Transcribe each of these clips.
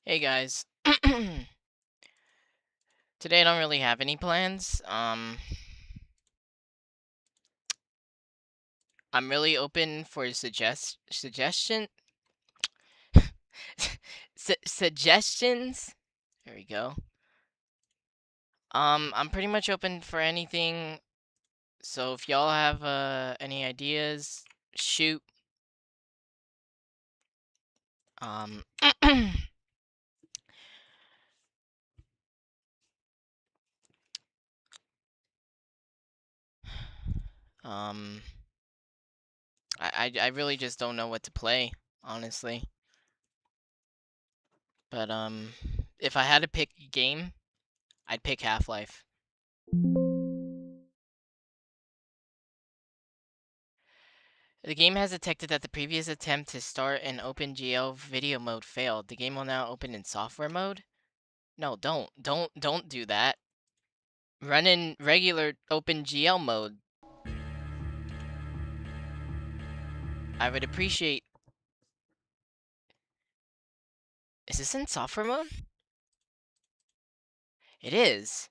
Hey guys. Today I don't really have any plans. I'm really open for suggestions. There we go. I'm pretty much open for anything. So if y'all have any ideas, shoot. Um um I really just don't know what to play, honestly. But if I had to pick a game, I'd pick Half-Life. The game has detected that the previous attempt to start an OpenGL video mode failed. The game will now open in software mode. No, don't do that. Run in regular OpenGL mode. I would appreciate. Is this in software mode? It is.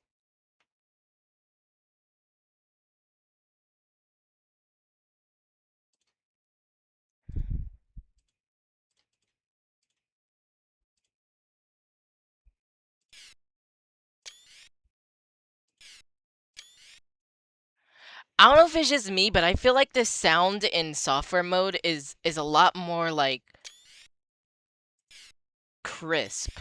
I don't know if it's just me, but I feel like the sound in software mode is a lot more like crisp.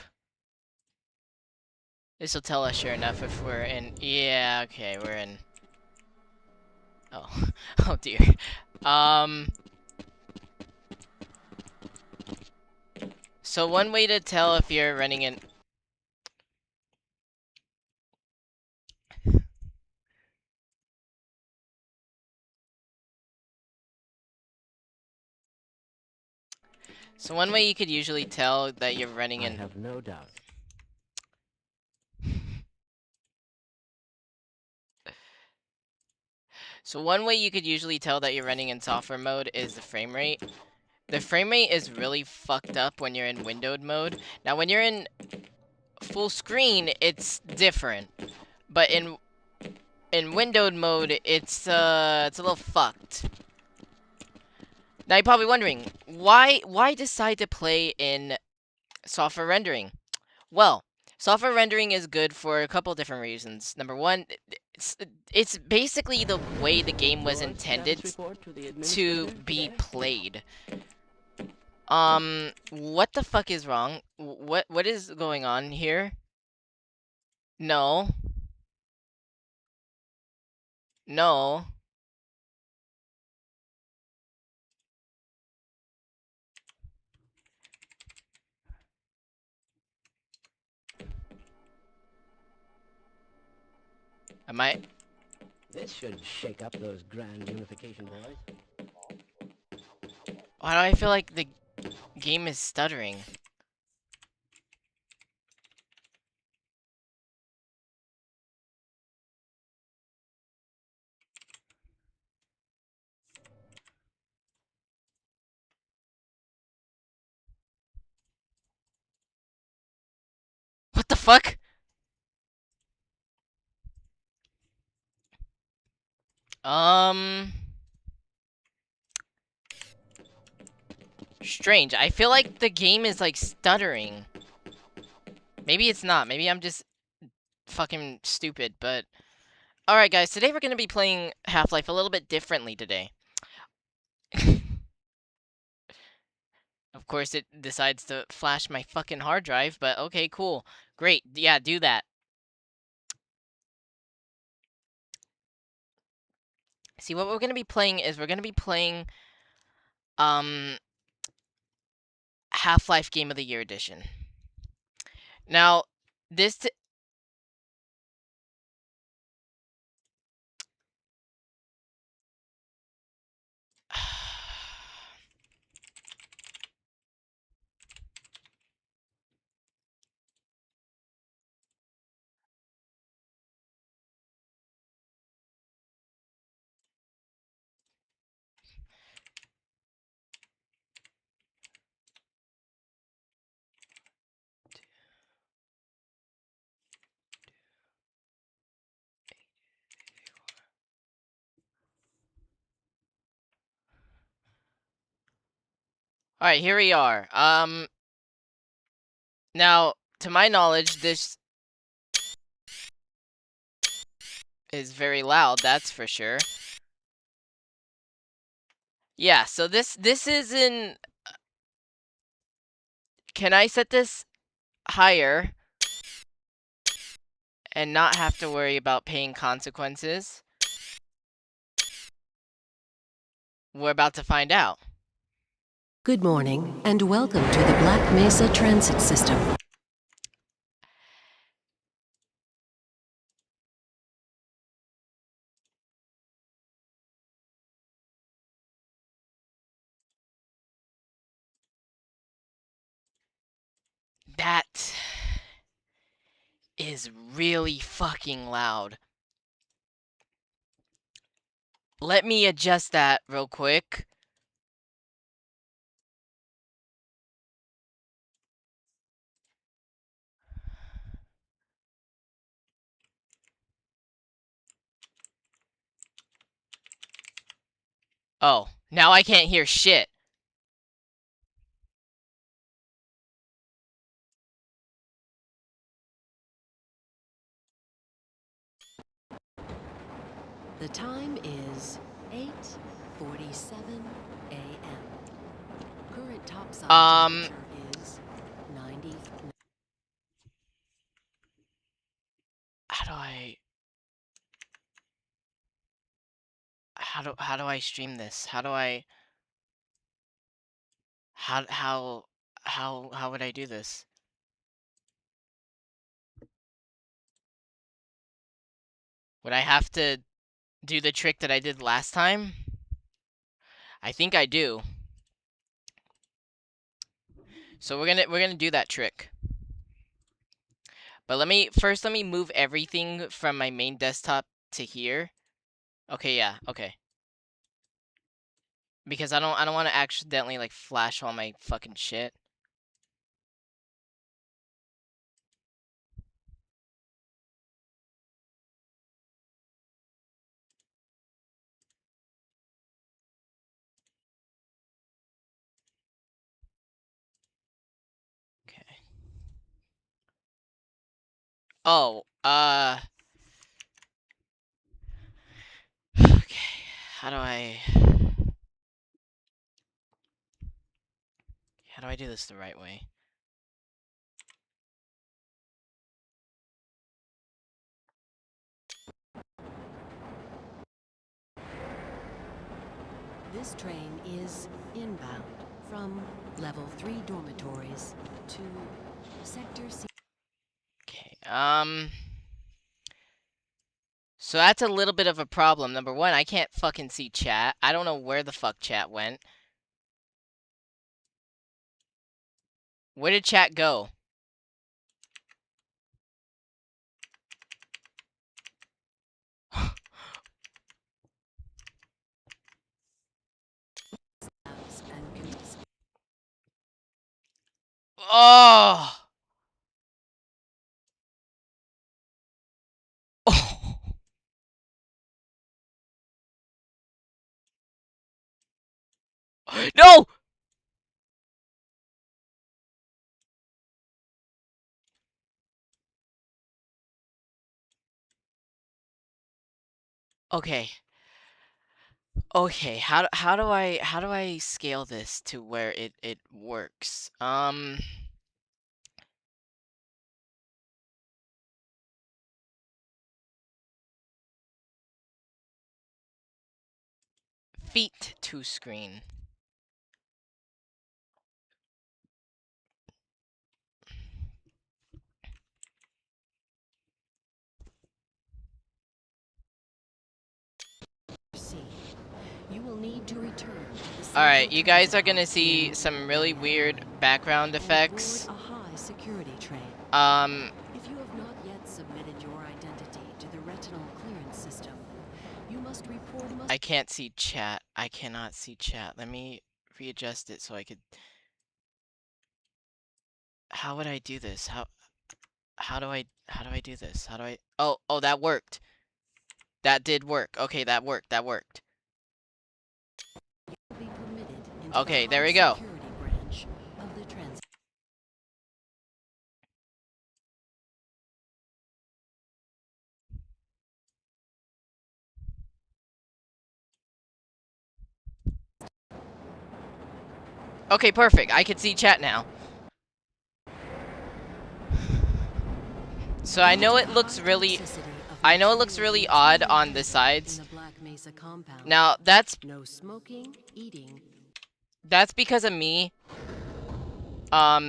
This will tell us sure enough if we're in. Yeah, okay, we're in. Oh, oh dear. So one way to tell if you're running in. So one way you could usually tell that you're running in. I have no doubt. So one way you could usually tell that you're running in software mode is the frame rate. The frame rate is really fucked up when you're in windowed mode. Now when you're in full screen, it's different. But in windowed mode, it's a little fucked. Now you're probably wondering, why decide to play in software rendering? Well, software rendering is good for a couple different reasons. Number one, it's it's basically the way the game was Your intended status report to the to administrator be today? played. What the fuck is wrong? What is going on here? No. No. Am I? This should shake up those grand unification boys. Why do I feel like the game is stuttering? What the fuck? Um, Strange. I feel like the game is like stuttering. Maybe it's not. Maybe I'm just fucking stupid, but alright guys, today we're gonna be playing Half-Life a little bit differently today. Of course it decides to flash my fucking hard drive, but okay, cool. Great. Yeah, do that. See, what we're gonna be playing is we're gonna be playing um Half-Life Game of the Year edition. Now, this Alright, here we are. Now, to my knowledge, this is very loud, that's for sure. Yeah, so this is in... Can I set this higher and not have to worry about paying consequences? We're about to find out. Good morning, and welcome to the Black Mesa Transit System. That is really fucking loud. Let me adjust that real quick. Oh, now I can't hear shit. The time is 8:47 a.m. Current topside temperature is 90. How do I stream this? How would I do this? Would I have to do the trick that I did last time? I think I do. So we're gonna do that trick. But let me move everything from my main desktop to here. Okay, yeah, okay. Because I don't want to accidentally like flash all my fucking shit. Okay. Oh, okay. How do I do this the right way? This train is inbound from level 3 dormitories to sector C. Okay. So that's a little bit of a problem. Number one, I can't fucking see chat. I don't know where the fuck chat went. Where did chat go? Oh! Oh! No! Okay. Okay, how do I scale this to where it works? Feet to screen. C. You will need to return to the Alright, you guys are Central gonna Transit see Hub some really weird background and effects. board a high security train. If you have not yet submitted your identity to the retinal clearance system, you must report. I can't see chat. I cannot see chat. Let me readjust it so I could... How would I do this? How do I do this? How do I... Oh, that worked. That did work. Okay, that worked. Be permitted into Okay, the there high we go. security branch Okay, perfect. I can see chat now. So I know it looks really odd on the sides. Now that's no smoking, eating. That's because of me. How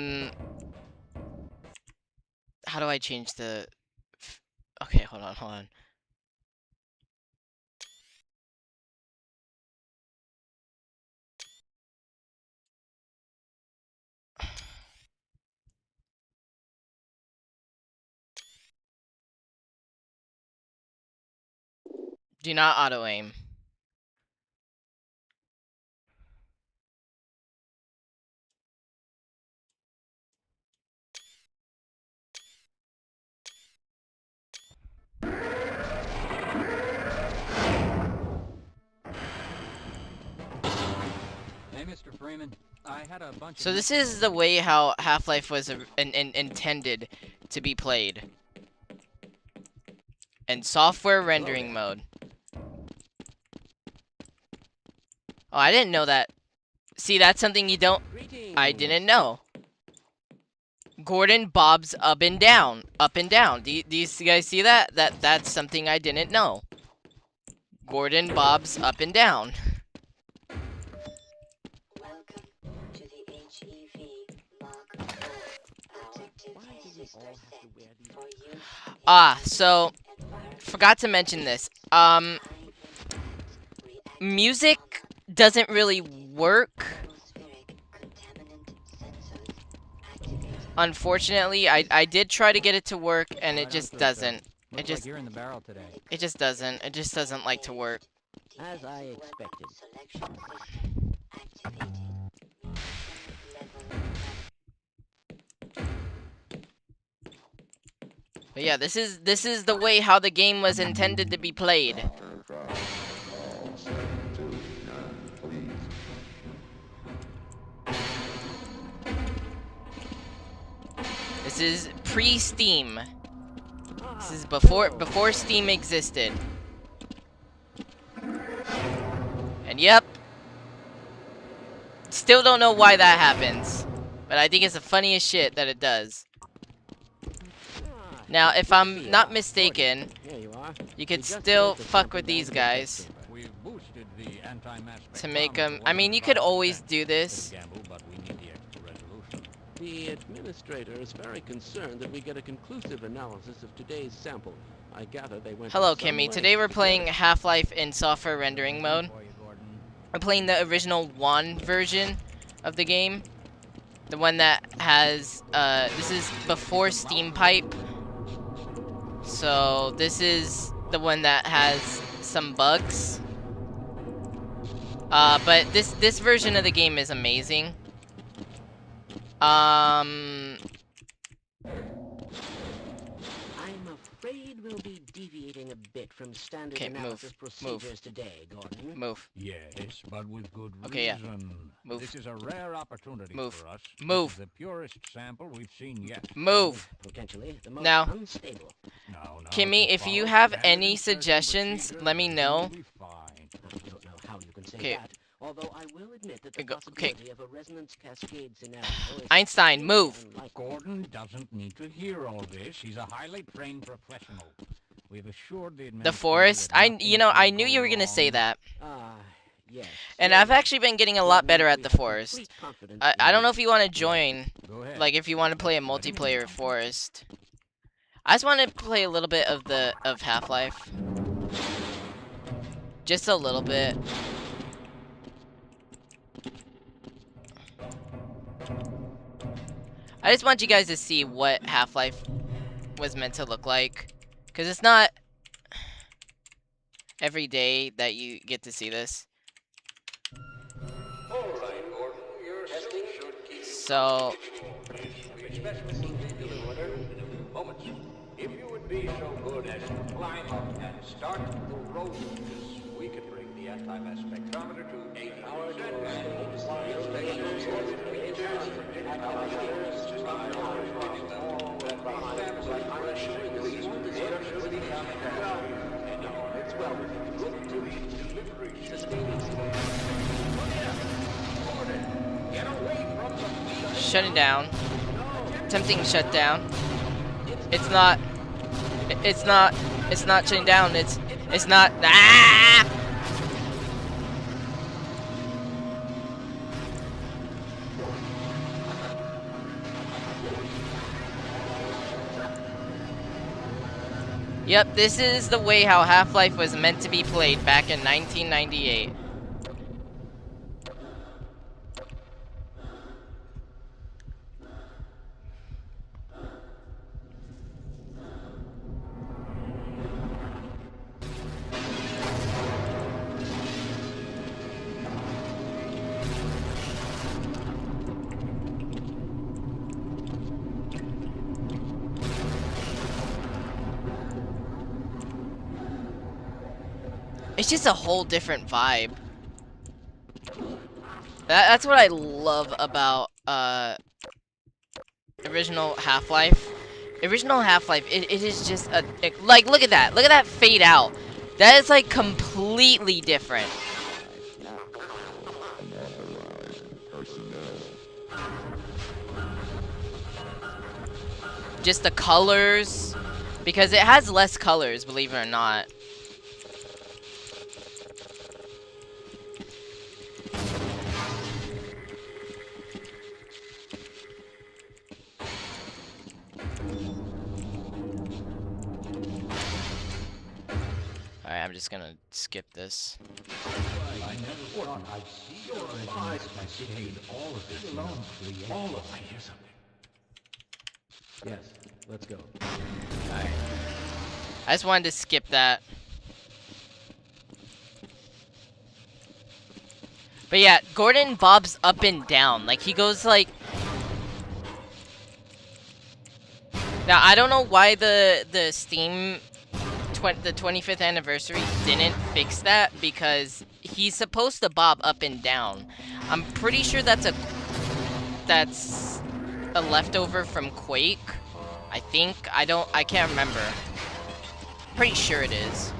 do I change the... Okay, hold on. Do not auto-aim. Hey, Mr. Freeman. I had a bunch So this is the way how Half-Life was intended to be played. In software rendering mode. Oh, I didn't know that. See, that's something you don't... I didn't know. Gordon bobs up and down. Up and down. Do you guys see that? That's something I didn't know. Gordon bobs up and down. So forgot to mention this. Music doesn't really work. Unfortunately, I did try to get it to work and it just doesn't. It just doesn't like to work. As I expected. But yeah, this is the way how the game was intended to be played. This is pre-Steam. This is before Steam existed. And yep. Still don't know why that happens. But I think it's the funniest shit that it does. Now, if I'm not mistaken, you could still fuck with these guys to make them... I mean, you could always do this. The administrator is very concerned that we get a conclusive analysis of today's sample. I gather they went... Hello, Kimmy. Today we're playing Half-Life in software rendering mode. We're playing the original 1 version of the game. The one that has... this is before Steam Pipe. So, this is the one that has some bugs. But this version of the game is amazing. I'm afraid we'll be deviating a bit from standard analysis procedures today, Gordon. Move. Yes, but with good reason. Okay, yeah. Move. This is a rare opportunity for us. Move. This is the purest sample we've seen yet. Move. Potentially the most now, unstable. No, Kimmy, if you have any suggestions, let me know. I don't know how you can say that. Although I will admit that the possibility of a resonance cascade scenario is... Einstein, move! Gordon doesn't need to hear all this. He's a highly trained professional. We've assured the forest? I knew you were gonna say that. Yes. And I've actually been getting a lot better at the forest. I don't know if you want to join, like if you want to play a multiplayer forest. I just want to play a little bit of Half-Life. Just a little bit. I just want you guys to see what Half-Life was meant to look like. Because it's not every day that you get to see this. So... If you would be so good as to climb up and start the rotations, we could bring the anti-mass spectrometer to 800. shutting down. Attempting shutdown. It's not shutting down. It's not. Ah! Yep, this is the way how Half-Life was meant to be played back in 1998. It's just a whole different vibe. That's what I love about original Half-Life. Original Half-Life, it is just like, look at that. Look at that fade out. That is like completely different. Just the colors, because it has less colors, believe it or not. Alright, I'm just gonna skip this. I never thought I'd see your eyes contain all of this alone. All of it. I hear something. Yes, let's go. Alright. I just wanted to skip that. But yeah, Gordon bobs up and down. Like, he goes like... Now, I don't know why the Steam... the 25th anniversary didn't fix that, because he's supposed to bob up and down. I'm pretty sure that's a leftover from Quake. I think. I can't remember. Pretty sure it is.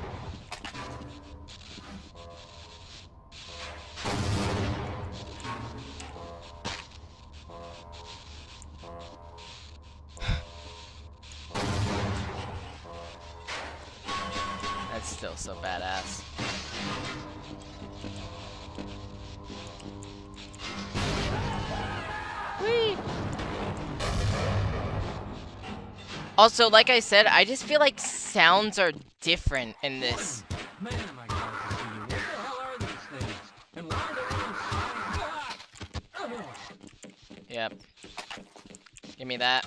That's still so badass. Whee! Also, like I said, I just feel like sounds are different in this. Man, am I glad to see you. What the hell are these things? And why are they inside? Yep. Give me that.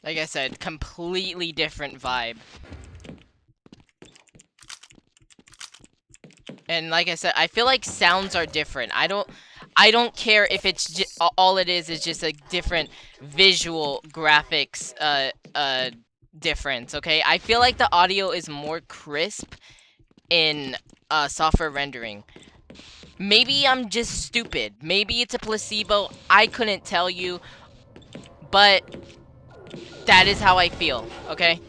Like I said, completely different vibe. And like I said, I feel like sounds are different. I don't care if it's all it is just a different visual graphics difference, okay? I feel like the audio is more crisp in software rendering. Maybe I'm just stupid. Maybe it's a placebo. I couldn't tell you. But that is how I feel, okay?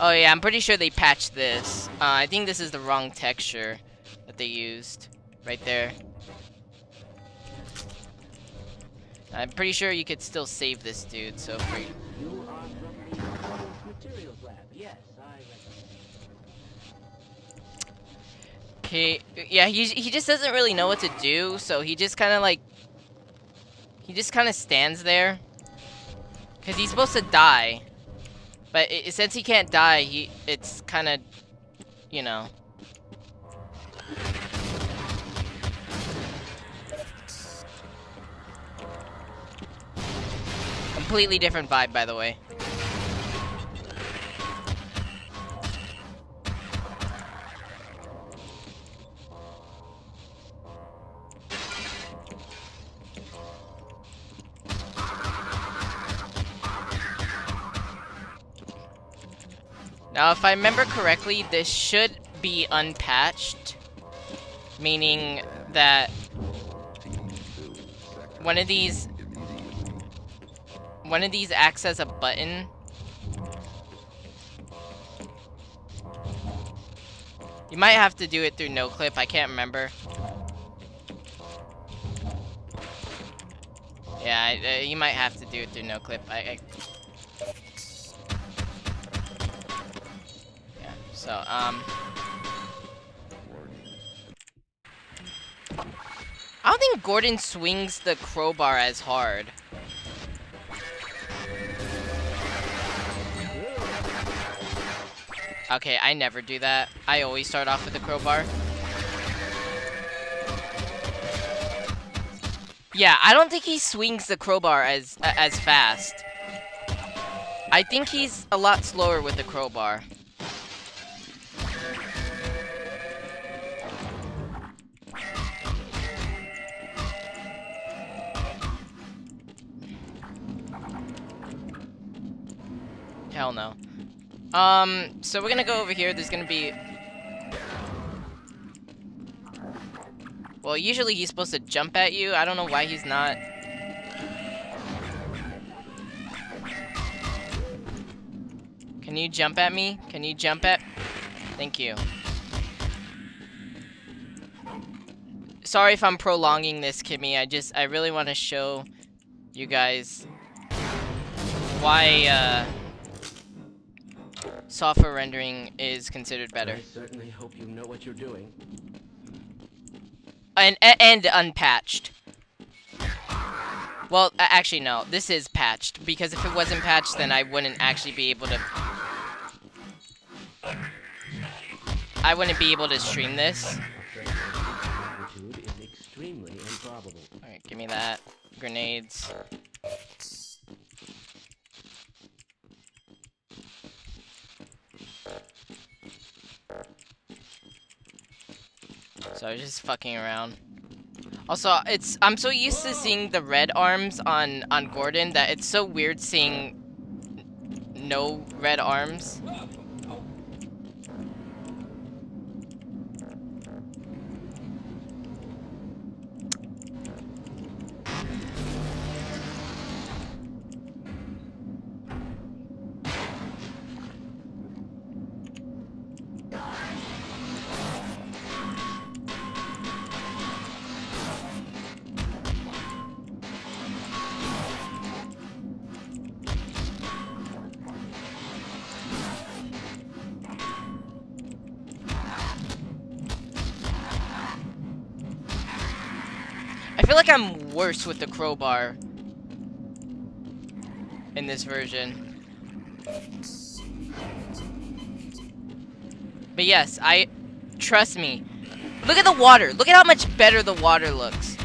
Oh yeah, I'm pretty sure they patched this. I think this is the wrong texture that they used. Right there. I'm pretty sure you could still save this dude, so free. You are from the Advanced Materials Lab. Yes, I recognize. Okay, yeah, he just doesn't really know what to do, so he just kind of like... He just kind of stands there. Because he's supposed to die. But since he can't die, it's kind of, you know. Completely different vibe, by the way. Now, if I remember correctly, this should be unpatched. Meaning that one of these acts as a button. You might have to do it through no clip, I can't remember. Yeah, you might have to do it through no clip. Yeah, so, I don't think Gordon swings the crowbar as hard. Okay, I never do that. I always start off with the crowbar. Yeah, I don't think he swings the crowbar as fast. I think he's a lot slower with the crowbar. Hell no. So we're gonna go over here. There's gonna be... Well, usually he's supposed to jump at you. I don't know why he's not. Can you jump at me? Can you jump at... Thank you. Sorry if I'm prolonging this, Kimmy. I really want to show you guys why, software rendering is considered better. I certainly hope you know what you're doing. And unpatched. Well, actually no, this is patched, because if it wasn't patched, then I wouldn't actually be able to... I wouldn't be able to stream this. Magnitude is extremely improbable. Alright, give me that. Grenades. So I was just fucking around. Also, I'm so used to seeing the red arms on Gordon that it's so weird seeing no red arms. I feel like I'm worse with the crowbar in this version. But yes, trust me. Look at the water. Look at how much better the water looks.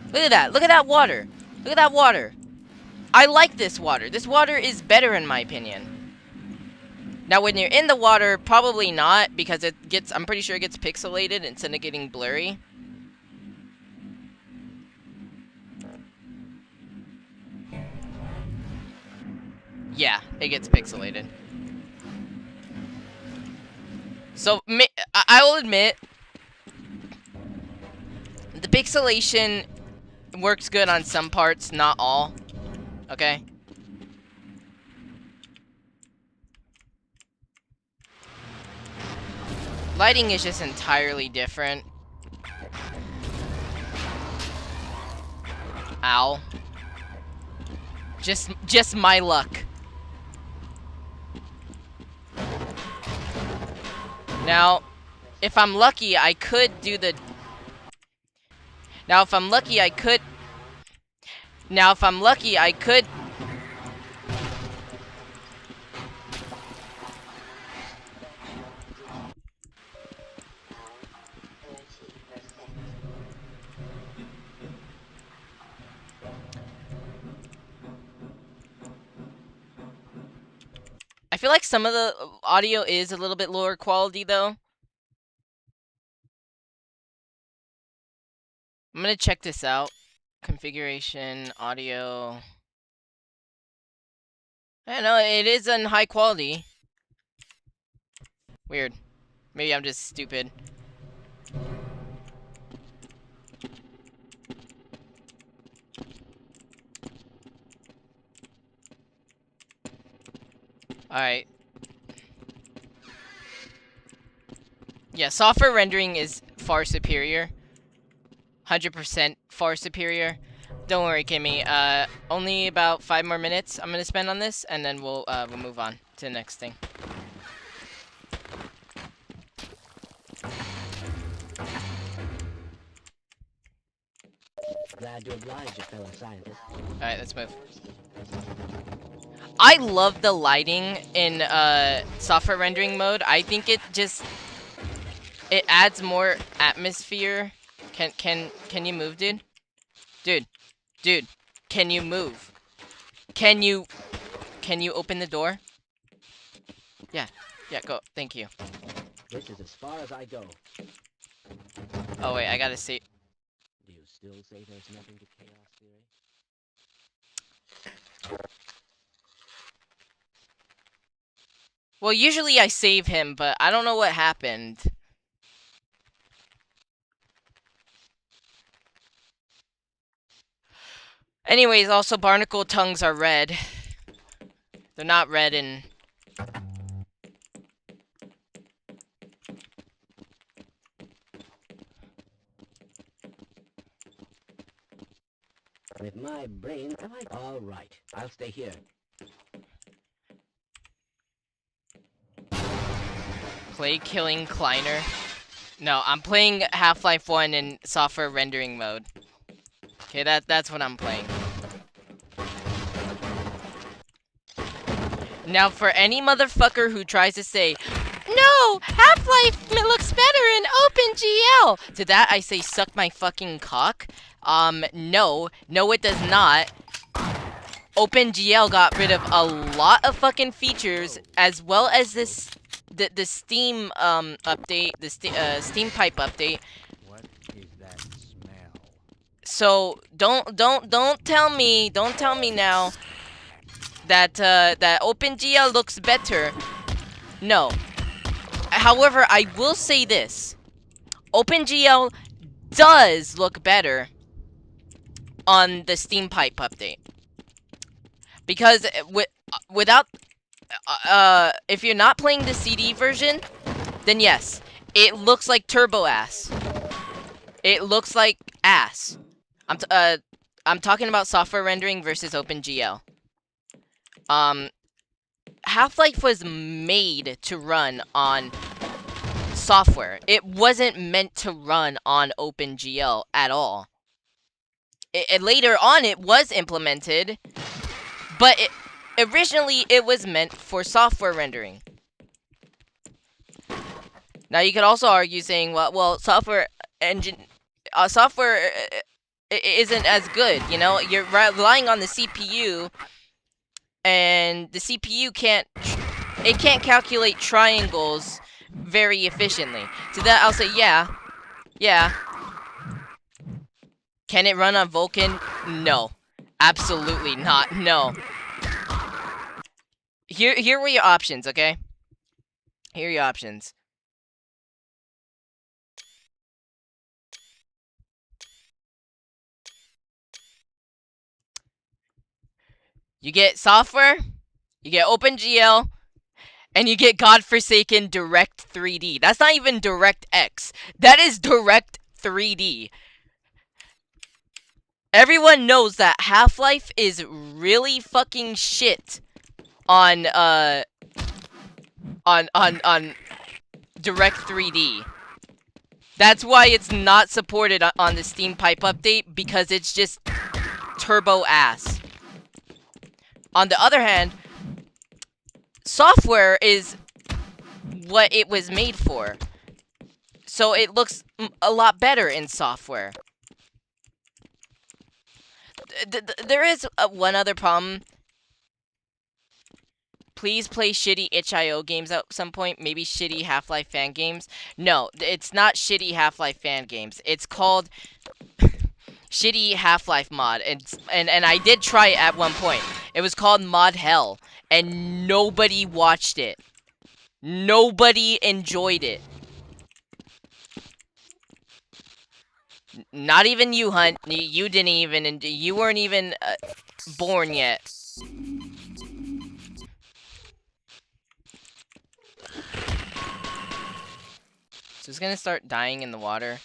Look at that. Look at that water. Look at that water. I like this water. This water is better in my opinion. Now when you're in the water, probably not, because I'm pretty sure it gets pixelated instead of getting blurry. Yeah, it gets pixelated. So, I will admit, the pixelation works good on some parts, not all. Okay? Lighting is just entirely different. Ow. Just my luck. Now, if I'm lucky, I could do the... Now, if I'm lucky, I could... I feel like some of the audio is a little bit lower quality, though. I'm gonna check this out. Configuration, audio. I don't know, it is in high quality. Weird. Maybe I'm just stupid. Alright. Yeah, software rendering is far superior. 100% far superior. Don't worry, Kimmy. Only about 5 more minutes I'm gonna spend on this, and then we'll move on to the next thing. Glad to oblige you, fellow scientist. Alright, let's move. I love the lighting in software rendering mode. I think it adds more atmosphere. Can you move, dude? Dude, can you move? Can you open the door? Yeah, go. Thank you. This is as far as I go. Oh wait, I gotta see. Do you still say there's nothing to chaos theory? Well, usually I save him, but I don't know what happened. Anyways, also barnacle tongues are red. They're not red in... With my brain, am I... All right, I'll stay here. Play Killing Kleiner. No, I'm playing Half-Life 1 in software rendering mode. Okay, that's what I'm playing. Now, for any motherfucker who tries to say, no, Half-Life looks better in OpenGL, to that I say, suck my fucking cock. No, it does not. OpenGL got rid of a lot of fucking features, as well as this, the Steam, update, the Steam Pipe update. What is that smell? So, don't tell me now that, that OpenGL looks better. No. However, I will say this. OpenGL does look better on the Steam Pipe update. Because without if you're not playing the CD version, then yes, it looks like turbo ass. It looks like ass. I'm talking about software rendering versus OpenGL. Half-Life was made to run on software. It wasn't meant to run on OpenGL at all. Later on, it was implemented, but originally it was meant for software rendering. Now you could also argue saying, well, software isn't as good. You know, you're relying on the CPU, and the CPU can't calculate triangles very efficiently. To that, I'll say, yeah. Can it run on Vulkan? No. Absolutely not. No. Here were your options, okay? Here are your options. You get software, you get OpenGL, and you get godforsaken Direct 3D. That's not even DirectX. That is Direct 3D. Everyone knows that Half-Life is really fucking shit on Direct 3D. That's why it's not supported on the Steam Pipe update, because it's just turbo ass. On the other hand, software is what it was made for. So it looks a lot better in software. There is one other problem. Please play shitty itch.io games at some point. Maybe shitty Half-Life fan games. No, it's not shitty Half-Life fan games. It's called shitty Half-Life mod. And I did try it at one point. It was called Mod Hell. And nobody watched it. Nobody enjoyed it. Not even you, Hunt. You didn't even... You weren't even born yet. So it's gonna start dying in the water.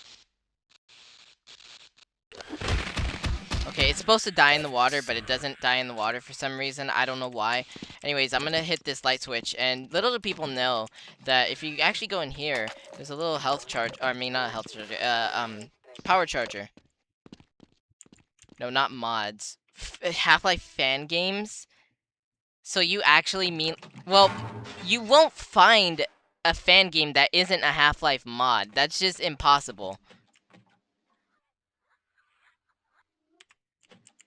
Okay, it's supposed to die in the water, but it doesn't die in the water for some reason. I don't know why. Anyways, I'm gonna hit this light switch, and little do people know that if you actually go in here, there's a little health charge. Or, I mean, not a health charger. Power charger. No, not mods. Half-Life fan games. So you actually mean... Well, you won't find a fan game that isn't a Half-Life mod. That's just impossible.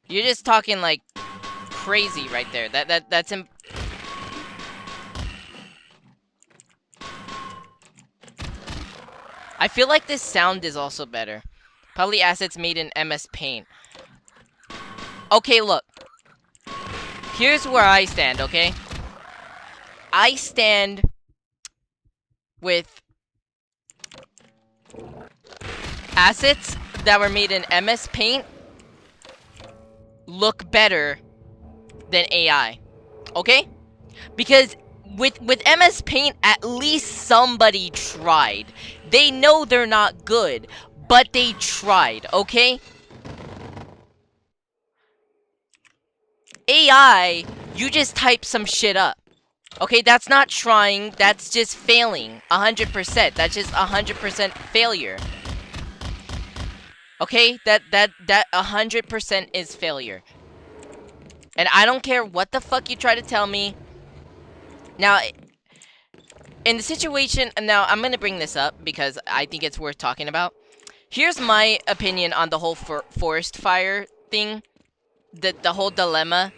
You're just talking like crazy right there. That's I feel like this sound is also better. Probably assets made in MS Paint. Okay, look. Here's where I stand, okay? I stand with assets that were made in MS Paint look better than AI. Okay? Because with MS Paint, at least somebody tried. They know they're not good, but they tried, okay? AI, you just type some shit up. Okay, that's not trying, that's just failing. 100%. That's just 100% failure. Okay? That 100% is failure. And I don't care what the fuck you try to tell me. Now, in the situation, now I'm gonna bring this up because I think it's worth talking about. Here's my opinion on the whole forest fire thing. The whole dilemma.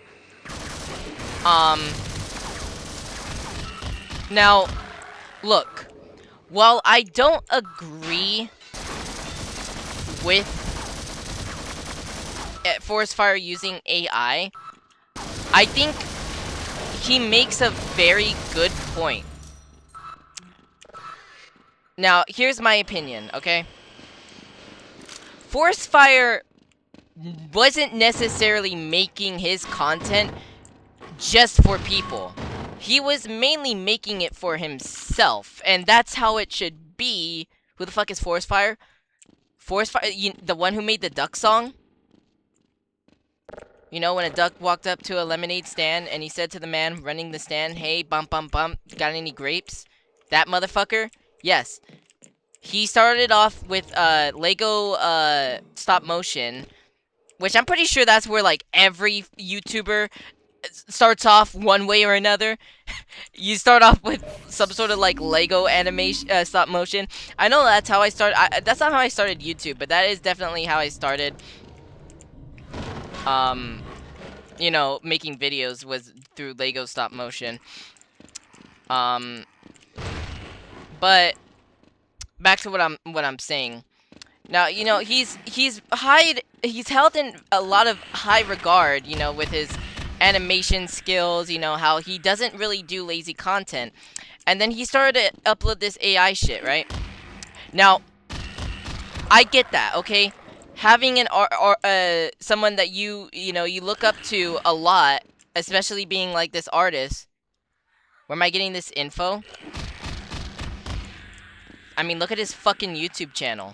Now, look. While I don't agree with forest fire using AI, I think he makes a very good point. Now, here's my opinion, okay? Forest fire wasn't necessarily making his content just for people. He was mainly making it for himself, and that's how it should be. Who the fuck is Forest Fire? Forest Fire, the one who made the duck song? You know, when a duck walked up to a lemonade stand and he said to the man running the stand, "Hey, bump, bump, bump, got any grapes?" That motherfucker? Yes. He started off with Lego stop motion, which I'm pretty sure that's where like every YouTuber starts off one way or another. You start off with some sort of like Lego animation, stop motion. I know that's how I started. That's not how I started YouTube, but that is definitely how I started. You know, making videos was through Lego stop motion. But back to what I'm saying. Now, you know, he's held in a lot of high regard, you know, with his animation skills, you know, how he doesn't really do lazy content. And then he started to upload this AI shit, right? Now, I get that, okay? Having someone that you know, you look up to a lot, especially being like this artist. Where am I getting this info? I mean, look at his fucking YouTube channel.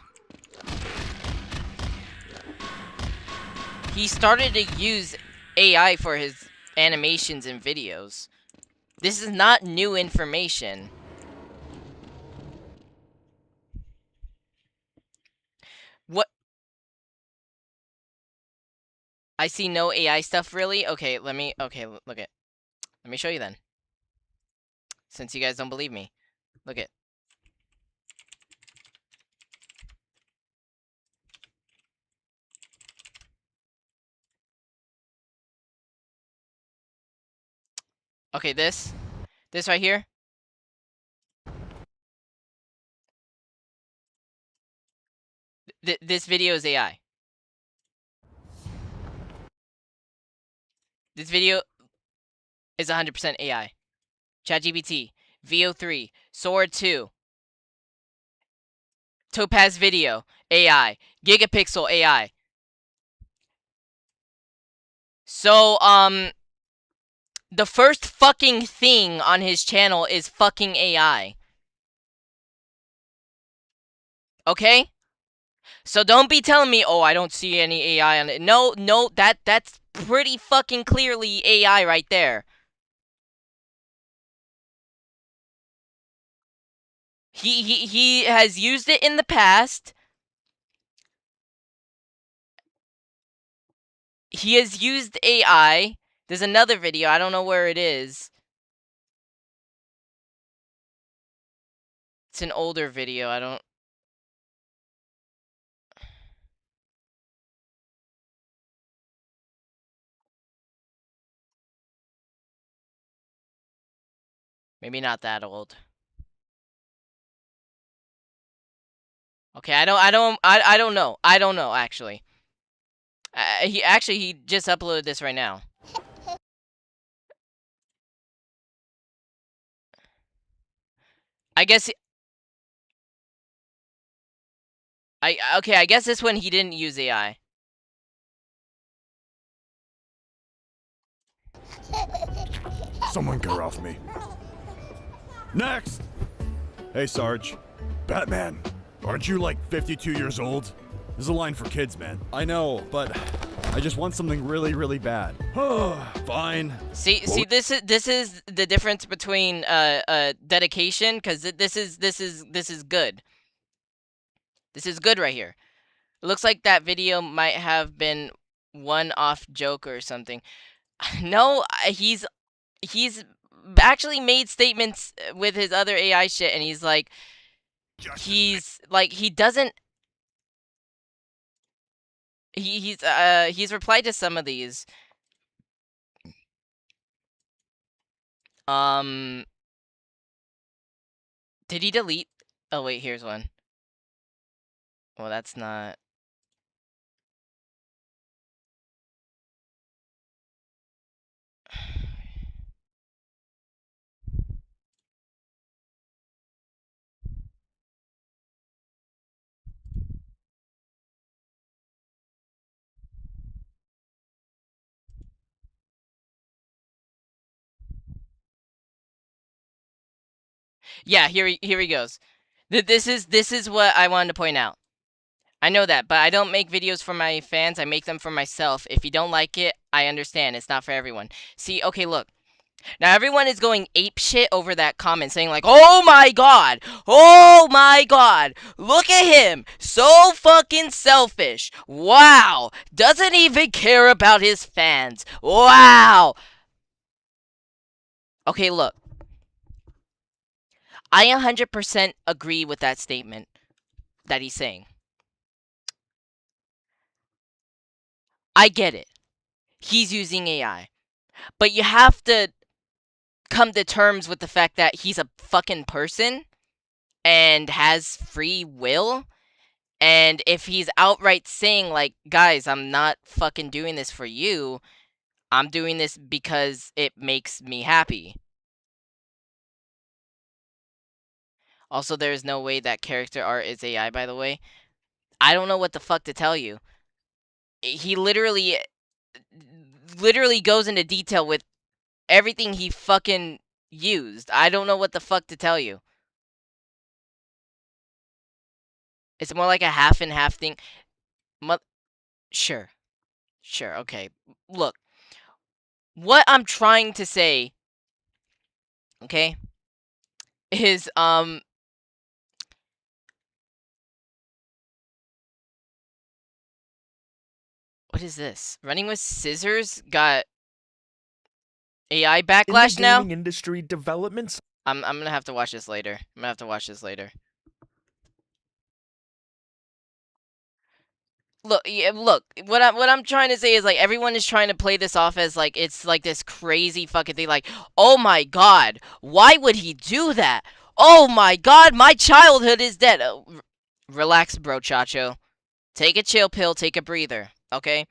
He started to use AI for his animations and videos. This is not new information. What? I see no AI stuff, really? Okay, look it. Let me show you then. Since you guys don't believe me. Look it. Okay, this right here. This video is AI. This video is 100% AI. ChatGPT, VO3, Sword 2, Topaz Video, AI, Gigapixel, AI. So, the first fucking thing on his channel is fucking AI. Okay? So don't be telling me, oh, I don't see any AI on it. No, that's pretty fucking clearly AI right there. He has used it in the past. He has used AI. There's another video. I don't know where it is. It's an older video. I don't... Maybe not that old. Okay, I don't know. I don't know, actually. He just uploaded this right now. I guess... Okay, I guess this one he didn't use AI. Someone get her off me. Next! Hey, Sarge. Batman, aren't you like 52 years old? This is a line for kids, man. I know, but I just want something really, really bad. Fine. See, this is the difference between dedication, because this is good. This is good right here. It looks like that video might have been one-off joke or something. No, he's actually made statements with his other AI shit, and he's like, he doesn't. He's replied to some of these. Did he delete? Oh wait, here's one. Well, that's not. Yeah, here he goes. This is what I wanted to point out. I know that, but I don't make videos for my fans. I make them for myself. If you don't like it, I understand. It's not for everyone. See, okay, look. Now everyone is going apeshit over that comment, saying like, "Oh my god! Oh my god! Look at him! So fucking selfish! Wow! Doesn't even care about his fans! Wow!" Okay, look. I 100% agree with that statement that he's saying. I get it. He's using AI. But you have to come to terms with the fact that he's a fucking person and has free will. And if he's outright saying, like, guys, I'm not fucking doing this for you, I'm doing this because it makes me happy. Also, there is no way that character art is AI, by the way. I don't know what the fuck to tell you. He literally goes into detail with everything he fucking used. I don't know what the fuck to tell you. It's more like a half and half thing. Sure. Sure, okay. Look. What I'm trying to say, okay, is, what is this? Running with Scissors got AI backlash now? In the gaming industry, developments... I'm gonna have to watch this later. Look, yeah, look. What I'm trying to say is, like, everyone is trying to play this off as like it's like this crazy fucking thing. Like, oh my god, why would he do that? Oh my god, my childhood is dead. Relax, bro, Chacho. Take a chill pill. Take a breather. Okay.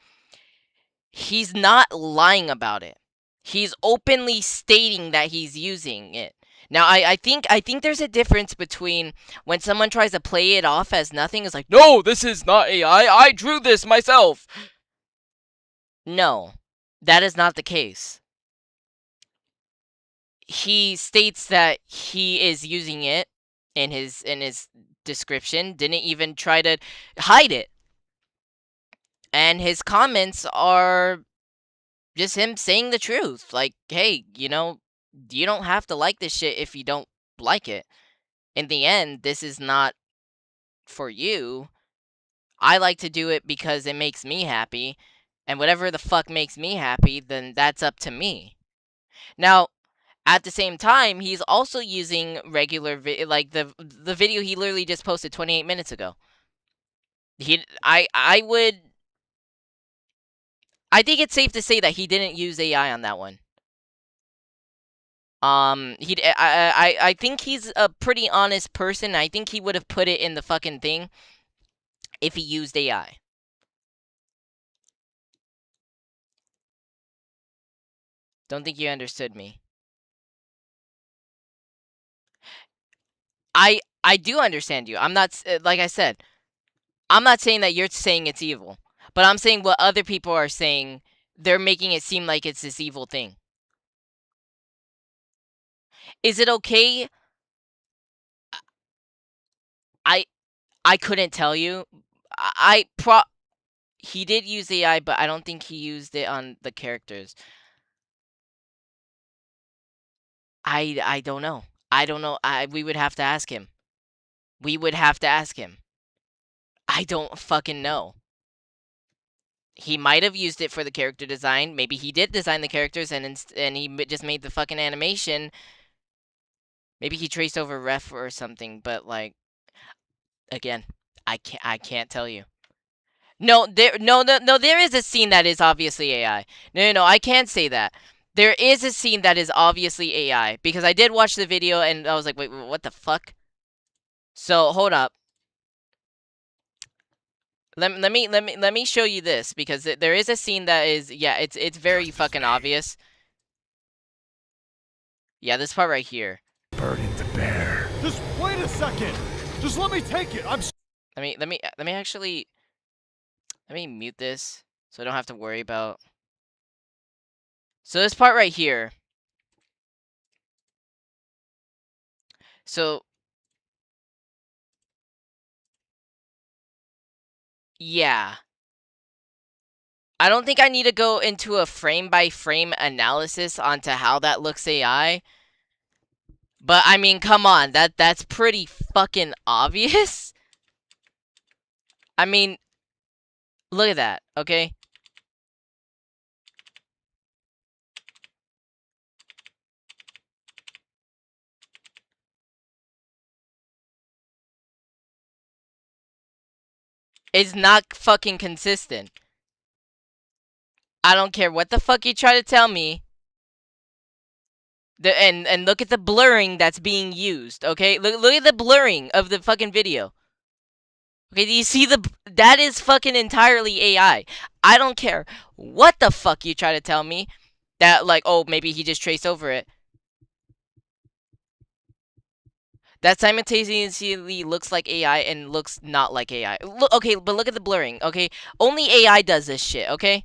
He's not lying about it. He's openly stating that he's using it. Now, I think there's a difference between when someone tries to play it off as nothing. It's like, no, this is not AI. I drew this myself. No, that is not the case. He states that he is using it in his description, didn't even try to hide it. And his comments are just him saying the truth. Like, hey, you know, you don't have to like this shit if you don't like it. In the end, this is not for you. I like to do it because it makes me happy. And whatever the fuck makes me happy, then that's up to me. Now, at the same time, he's also using regular like the video he literally just posted 28 minutes ago. I think it's safe to say that he didn't use AI on that one. I think he's a pretty honest person. I think he would have put it in the fucking thing if he used AI. Don't think you understood me. I do understand you. I'm not, like I said, I'm not saying that you're saying it's evil, but I'm saying what other people are saying, they're making it seem like it's this evil thing. Is it okay? I couldn't tell you. He did use AI, but I don't think he used it on the characters. I don't know. I don't know. We would have to ask him. We would have to ask him. I don't fucking know. He might have used it for the character design. Maybe he did design the characters and he just made the fucking animation. Maybe he traced over ref or something, but like, again, I can't tell you. No, there is a scene that is obviously AI. No, I can't say that. There is a scene that is obviously AI because I did watch the video and I was like, wait, what the fuck? So hold up. Let me show you this because there is a scene that is, yeah, it's very fucking obvious. Yeah, this part right here. Burden to bear. Just wait a second. Just let me take it. Let me actually mute this so I don't have to worry about. So this part right here. So yeah. I don't think I need to go into a frame-by-frame analysis onto how that looks AI. But, I mean, come on. That's pretty fucking obvious. I mean, look at that, okay? It's not fucking consistent. I don't care what the fuck you try to tell me. And look at the blurring that's being used, okay? Look at the blurring of the fucking video. Okay, do you see that is fucking entirely AI. I don't care what the fuck you try to tell me. That, like, oh, maybe he just traced over it. That simultaneously looks like AI and looks not like AI. Okay, but look at the blurring, okay? Only AI does this shit, okay?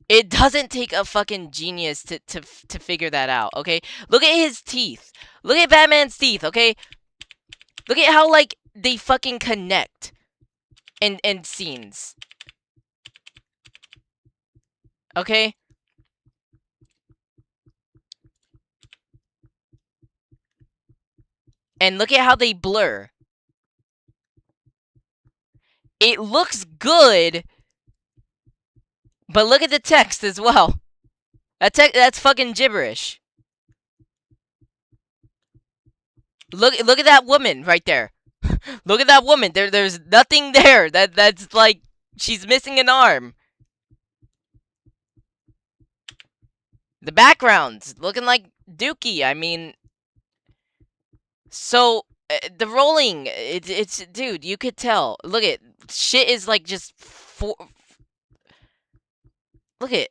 It doesn't take a fucking genius to figure that out, okay? Look at his teeth. Look at Batman's teeth, okay? Look at how, like, they fucking connect in scenes. Okay? And look at how they blur. It looks good, but look at the text as well. That's fucking gibberish. Look at that woman right there. Look at that woman. There's nothing there. That's like she's missing an arm. The background's looking like Dookie. I mean, so the rolling, it's dude, you could tell. Look at shit is like just look at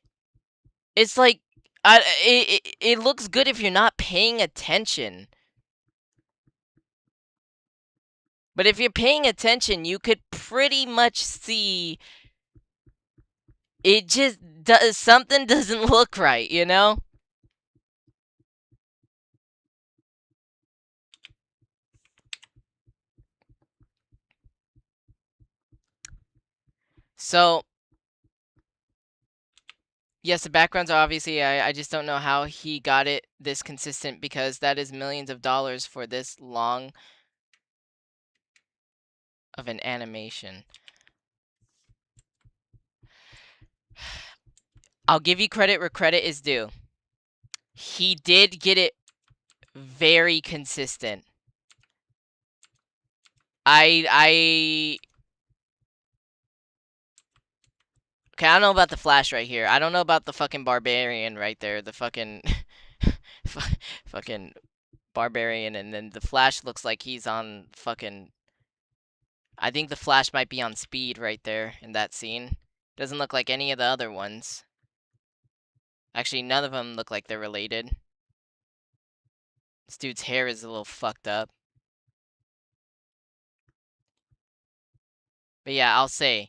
it's like it looks good if you're not paying attention. But if you're paying attention, you could pretty much see it just does something doesn't look right, you know? So, yes, the backgrounds are obviously, I just don't know how he got it this consistent, because that is millions of dollars for this long of an animation. I'll give you credit where credit is due. He did get it very consistent. Okay, I don't know about the Flash right here. I don't know about the fucking Barbarian right there. The fucking fucking Barbarian, and then the Flash looks like he's on fucking... I think the Flash might be on speed right there in that scene. Doesn't look like any of the other ones. Actually, none of them look like they're related. This dude's hair is a little fucked up. But yeah, I'll say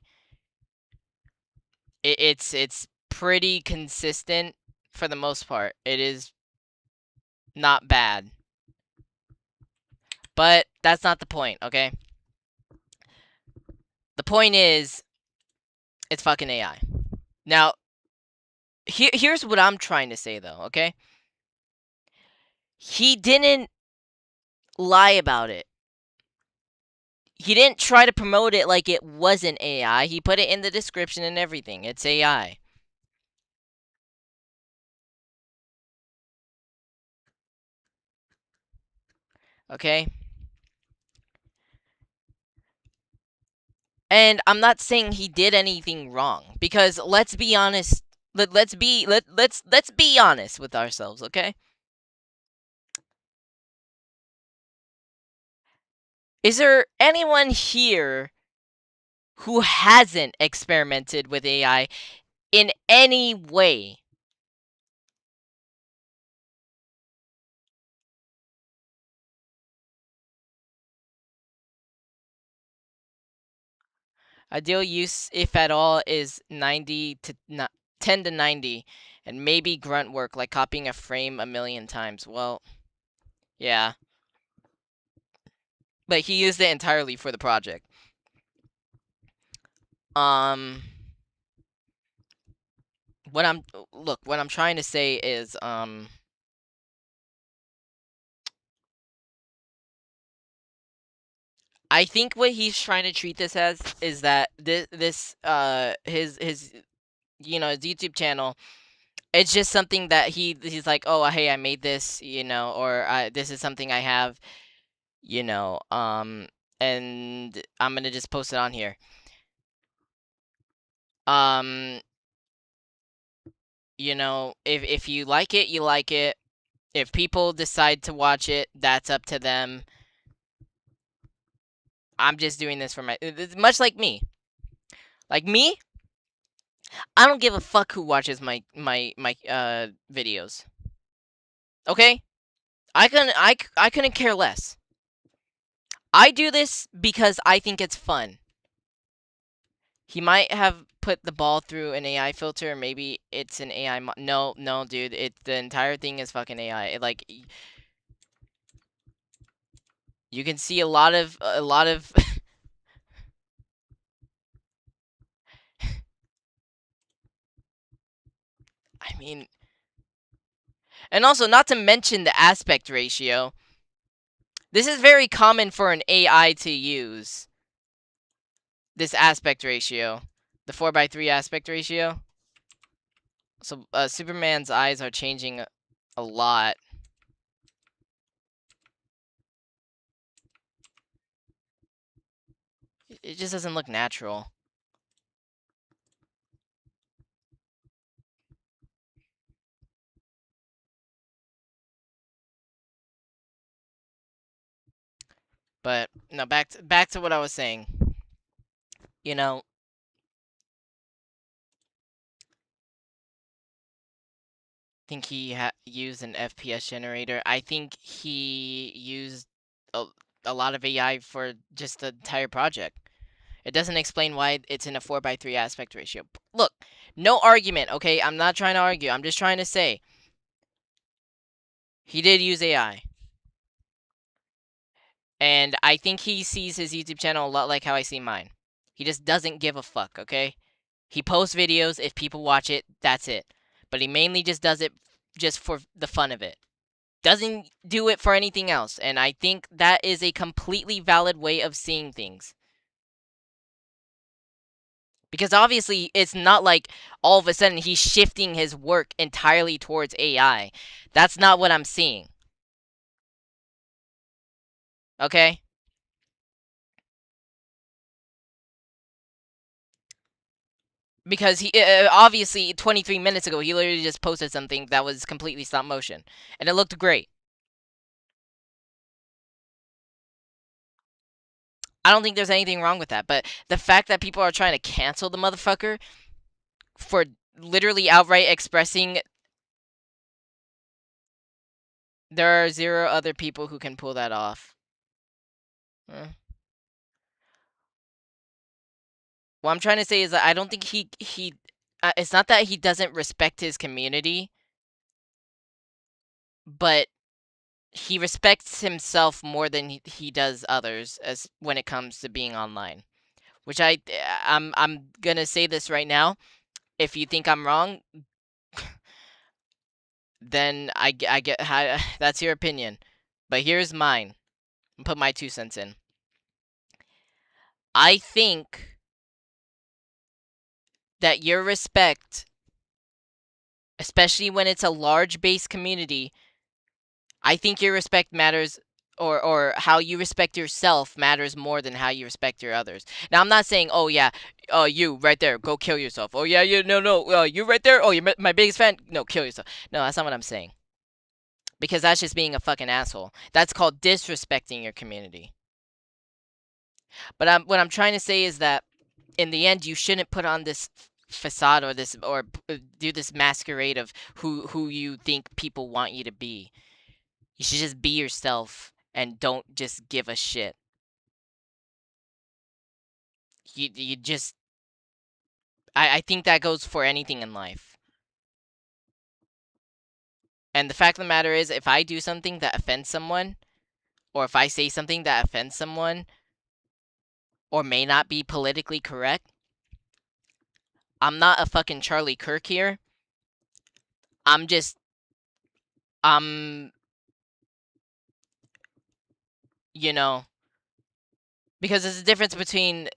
it's pretty consistent for the most part. It is not bad. But that's not the point, okay? The point is, it's fucking AI. Now, here's what I'm trying to say, though, okay? He didn't lie about it. He didn't try to promote it like it wasn't AI. He put it in the description and everything. It's AI. Okay? And I'm not saying he did anything wrong, because let's be honest. Let's be honest with ourselves, okay? Is there anyone here who hasn't experimented with AI in any way? Ideal use, if at all, is 10 to 90, and maybe grunt work like copying a frame a million times. Well, yeah. But he used it entirely for the project. What I'm trying to say is, I think what he's trying to treat this as is that his his YouTube channel, it's just something that he's like, oh, hey, I made this, or this is something I have, and I'm gonna just post it on here. If you like it, you like it. If people decide to watch it, that's up to them. I'm just doing this for much like me. Like me, I don't give a fuck who watches my videos. Okay? I couldn't care less. I do this because I think it's fun. He might have put the ball through an AI filter, or maybe it's an AI no, dude, the entire thing is fucking AI. You can see a lot of I mean, and also, not to mention the aspect ratio. This is very common for an AI to use. This aspect ratio. The 4:3 aspect ratio. So, Superman's eyes are changing a lot. It just doesn't look natural. But no, back to what I was saying. I think he used an FPS generator. I think he used a lot of AI for just the entire project. It doesn't explain why it's in a 4:3 aspect ratio. Look, no argument, okay? I'm not trying to argue. I'm just trying to say he did use AI. And I think he sees his YouTube channel a lot like how I see mine. He just doesn't give a fuck, okay? He posts videos. If people watch it, that's it. But he mainly just does it just for the fun of it. Doesn't do it for anything else. And I think that is a completely valid way of seeing things. Because obviously, it's not like all of a sudden he's shifting his work entirely towards AI. That's not what I'm seeing. Okay? Because he obviously 23 minutes ago he literally just posted something that was completely stop motion, and it looked great. I don't think there's anything wrong with that, but the fact that people are trying to cancel the motherfucker for literally outright expressing there are 0 other people who can pull that off. What I'm trying to say is that I don't think he it's not that he doesn't respect his community, but he respects himself more than he does others as when it comes to being online. Which I'm gonna say this right now. If you think I'm wrong, then I get how that's your opinion. But here's mine. I'll put my 2 cents in. I think that your respect, especially when it's a large base community, I think your respect matters, or how you respect yourself matters more than how you respect your others. Now, I'm not saying, oh yeah, you right there, go kill yourself. Oh yeah, no, you right there, oh you're my biggest fan, no, kill yourself. No, that's not what I'm saying. Because that's just being a fucking asshole. That's called disrespecting your community. But what I'm trying to say is that in the end, you shouldn't put on this facade or do this masquerade of who you think people want you to be. You should just be yourself and don't just give a shit. You just I think that goes for anything in life. And the fact of the matter is, if I do something that offends someone, or if I say something that offends someone, or may not be politically correct, I'm not a fucking Charlie Kirk here. I'm just you know, because there's a difference between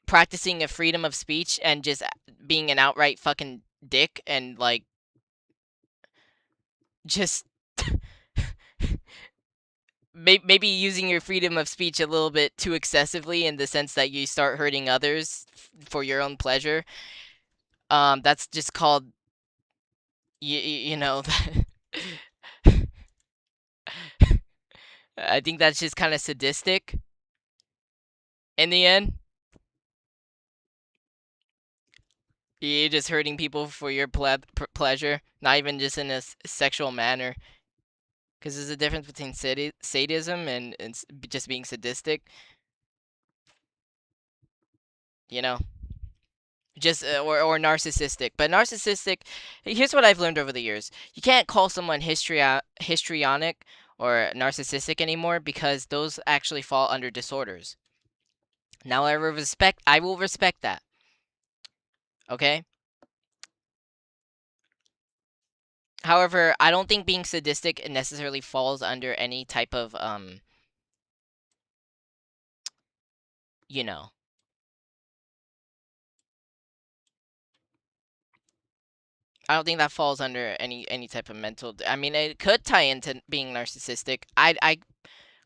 practicing a freedom of speech and just being an outright fucking dick and like just maybe using your freedom of speech a little bit too excessively in the sense that you start hurting others for your own pleasure. That's just called you know I think that's just kind of sadistic in the end. You're just hurting people for your pleasure, not even just in a sexual manner. Because there's a difference between sadism and just being sadistic. You know? Just or narcissistic. But narcissistic, here's what I've learned over the years. You can't call someone histrionic or narcissistic anymore because those actually fall under disorders. Now I will respect that. Okay? However, I don't think being sadistic necessarily falls under any type of you know. I don't think that falls under any type of mental. I mean, it could tie into being narcissistic. I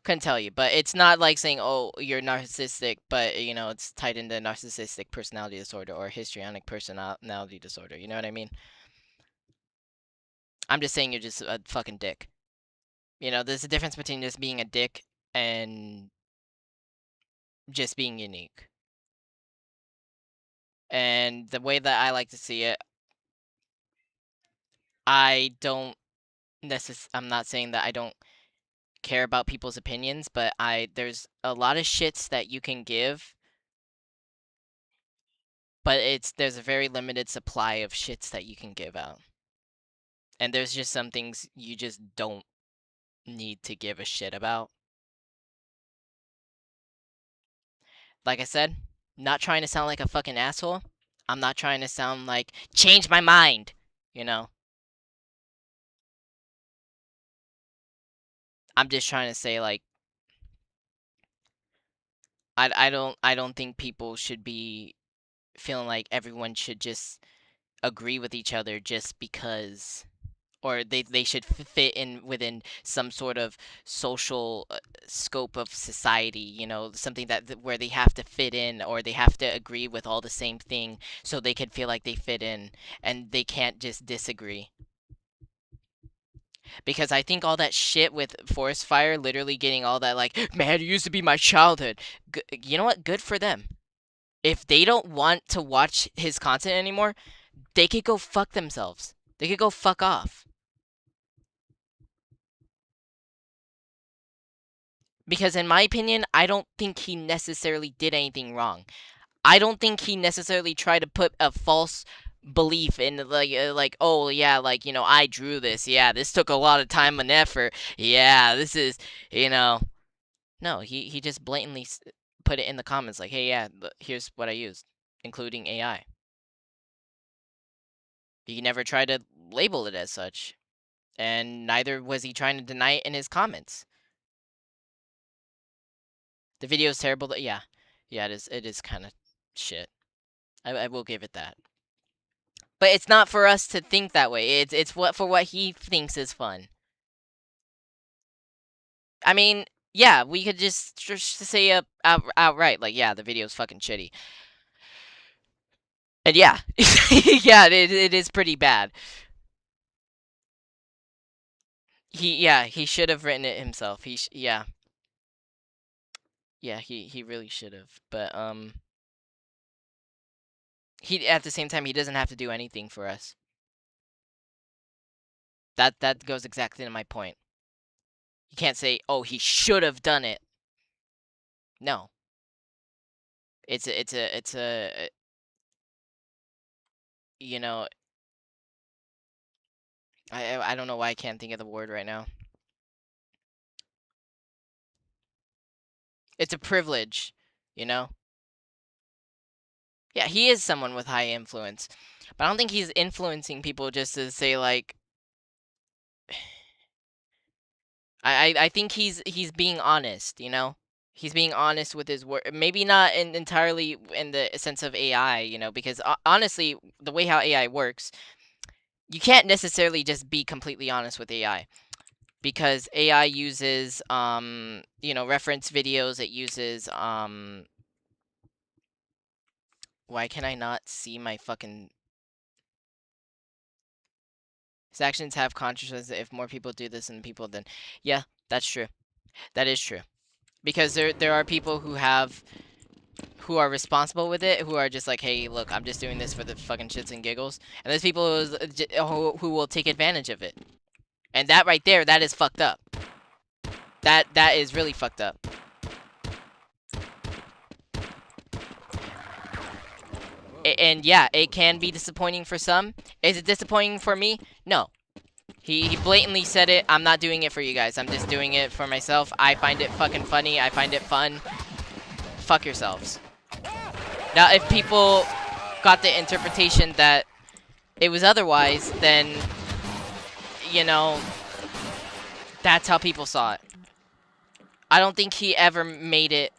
couldn't tell you, but it's not like saying, "Oh, you're narcissistic," but you know, it's tied into narcissistic personality disorder or histrionic personality disorder. You know what I mean? I'm just saying you're just a fucking dick. You know, there's a difference between just being a dick and just being unique. And the way that I like to see it, I don't I'm not saying that I don't care about people's opinions, but there's a lot of shits that you can give, but there's a very limited supply of shits that you can give out. And there's just some things you just don't need to give a shit about. Like I said, not trying to sound like a fucking asshole. I'm not trying to sound like, change my mind, you know? I'm just trying to say, like, I don't think people should be feeling like everyone should just agree with each other just because, or they should fit in within some sort of social scope of society, you know, something where they have to fit in, or they have to agree with all the same thing so they can feel like they fit in, and they can't just disagree. Because I think all that shit with Forest Fire literally getting all that, like, man, it used to be my childhood. You know what? Good for them. If they don't want to watch his content anymore, they could go fuck themselves. They could go fuck off. Because in my opinion, I don't think he necessarily did anything wrong. I don't think he necessarily tried to put a false belief in, like, oh yeah, like, you know, I drew this. Yeah, this took a lot of time and effort. Yeah, this is, you know. No, he just blatantly put it in the comments like, hey, yeah, here's what I used, including AI. He never tried to label it as such, and neither was he trying to deny it in his comments. The video is terrible. Yeah, it is kind of shit. I will give it that. But it's not for us to think that way. It's what he thinks is fun. I mean, yeah, we could just say outright, like, yeah, the video's fucking shitty. And yeah, yeah, it is pretty bad. He should have written it himself. Yeah, he really should have. But he, at the same time, he doesn't have to do anything for us. That goes exactly to my point. You can't say, oh, he should have done it. No. It's a you know, I don't know why I can't think of the word right now. It's a privilege, you know? Yeah, he is someone with high influence. But I don't think he's influencing people just to say, like, I think he's being honest, you know? He's being honest with his word. Maybe not entirely in the sense of AI, you know, because honestly, the way how AI works, you can't necessarily just be completely honest with AI, because AI uses you know, reference videos. It uses why can I not see my fucking... His actions have consequences. If more people do this than people, then yeah, that's true. That is true. Because there are people who are responsible with it, who are just like, hey, look, I'm just doing this for the fucking shits and giggles. And there's people who will take advantage of it. And that right there, that is fucked up. That is really fucked up. And yeah, it can be disappointing for some. Is it disappointing for me? No. He blatantly said it. I'm not doing it for you guys. I'm just doing it for myself. I find it fucking funny. I find it fun. Fuck yourselves. Now, if people got the interpretation that it was otherwise, then, you know, that's how people saw it. I don't think he ever made it.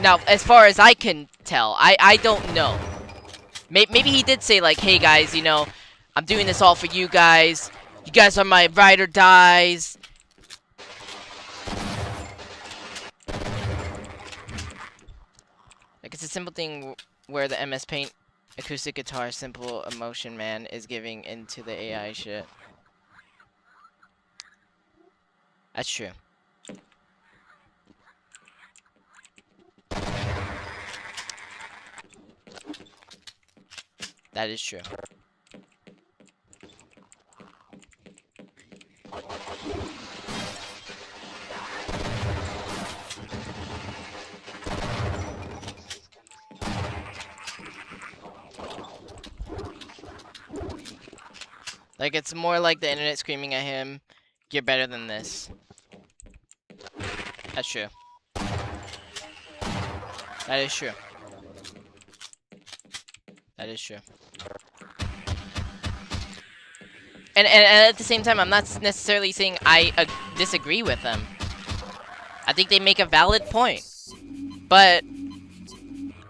Now, as far as I can tell, I don't know. Maybe he did say, like, hey, guys, you know, I'm doing this all for you guys. You guys are my ride or dies. Like, it's a simple thing where the MS Paint acoustic guitar simple emotion man is giving into the AI shit. That's true. That is true. Like, it's more like the internet screaming at him, you're better than this. That's true. That is true. That is true. And at the same time, I'm not necessarily saying I disagree with them. I think they make a valid point, but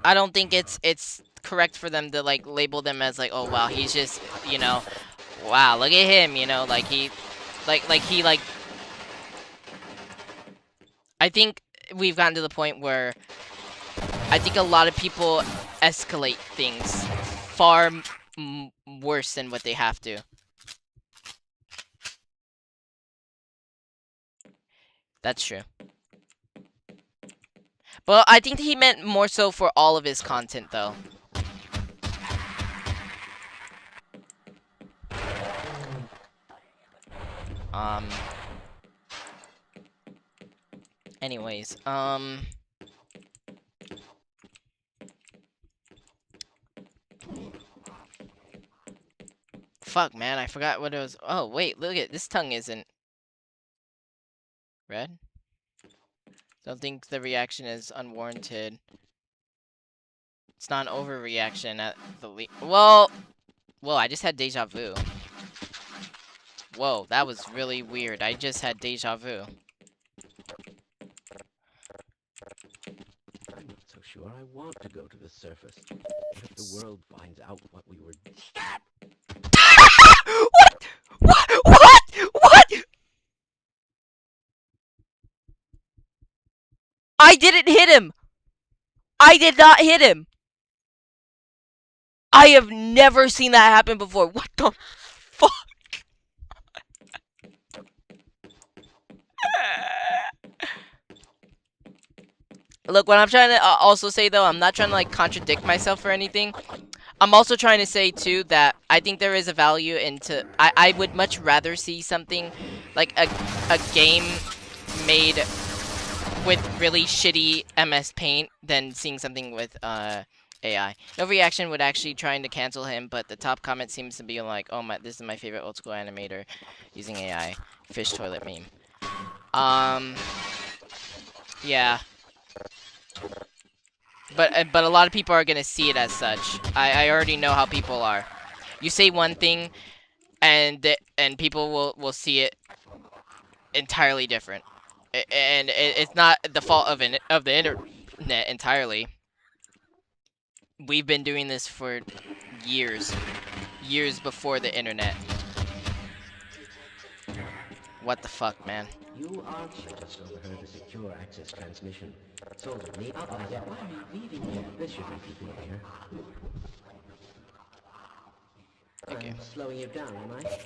I don't think it's correct for them to like label them as like, oh wow, he's just, you know, wow, look at him, you know, like he, like I think we've gotten to the point where I think a lot of people escalate things far worse than what they have to. That's true. But I think he meant more so for all of his content, though. Anyways, fuck, man, I forgot what it was. Oh, wait, look at this tongue isn't red. Don't think the reaction is unwarranted. It's not an overreaction at the Well, whoa, I just had deja vu. Whoa, that was really weird. I just had deja vu. I'm not so sure I want to go to the surface. If the world finds out what we were... What? I didn't hit him! I did not hit him! I have never seen that happen before. What the fuck? Look, what I'm trying to also say, though, I'm not trying to, like, contradict myself or anything. I'm also trying to say, too, that I think there is a value into... I would much rather see something, like, a game made with really shitty MS Paint than seeing something with, AI. No reaction would actually trying to cancel him, but the top comment seems to be like, oh my, this is my favorite old school animator using AI. Fish toilet meme. Yeah. But a lot of people are gonna see it as such. I already know how people are. You say one thing, and people will see it entirely different. And it's not the fault of the internet entirely. We've been doing this for years before the internet. What the fuck, man? You are just overheard the secure access transmission. So, me up, why are you leaving here? There should be people here. Okay. I'm slowing you down, am I?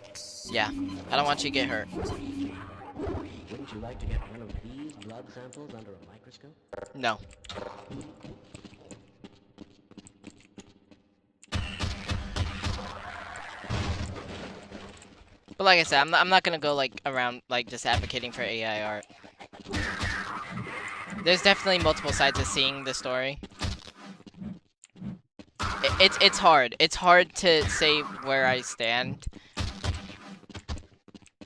Yeah. I don't want you to get hurt. Wouldn't you like to get one of these blood samples under a microscope? No. But like I said, I'm not gonna go like around like just advocating for AI art. There's definitely multiple sides of seeing the story. It's hard. It's hard to say where I stand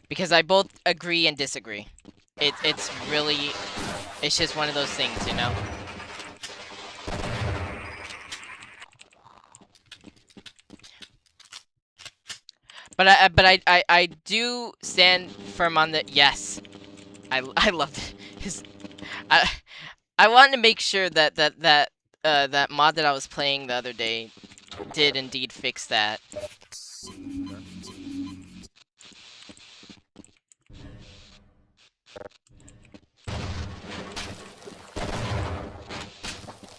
because I both agree and disagree. It's really, it's just one of those things, you know. But I do stand firm on the yes. I loved his. I wanted to make sure that that mod that I was playing the other day did indeed fix that.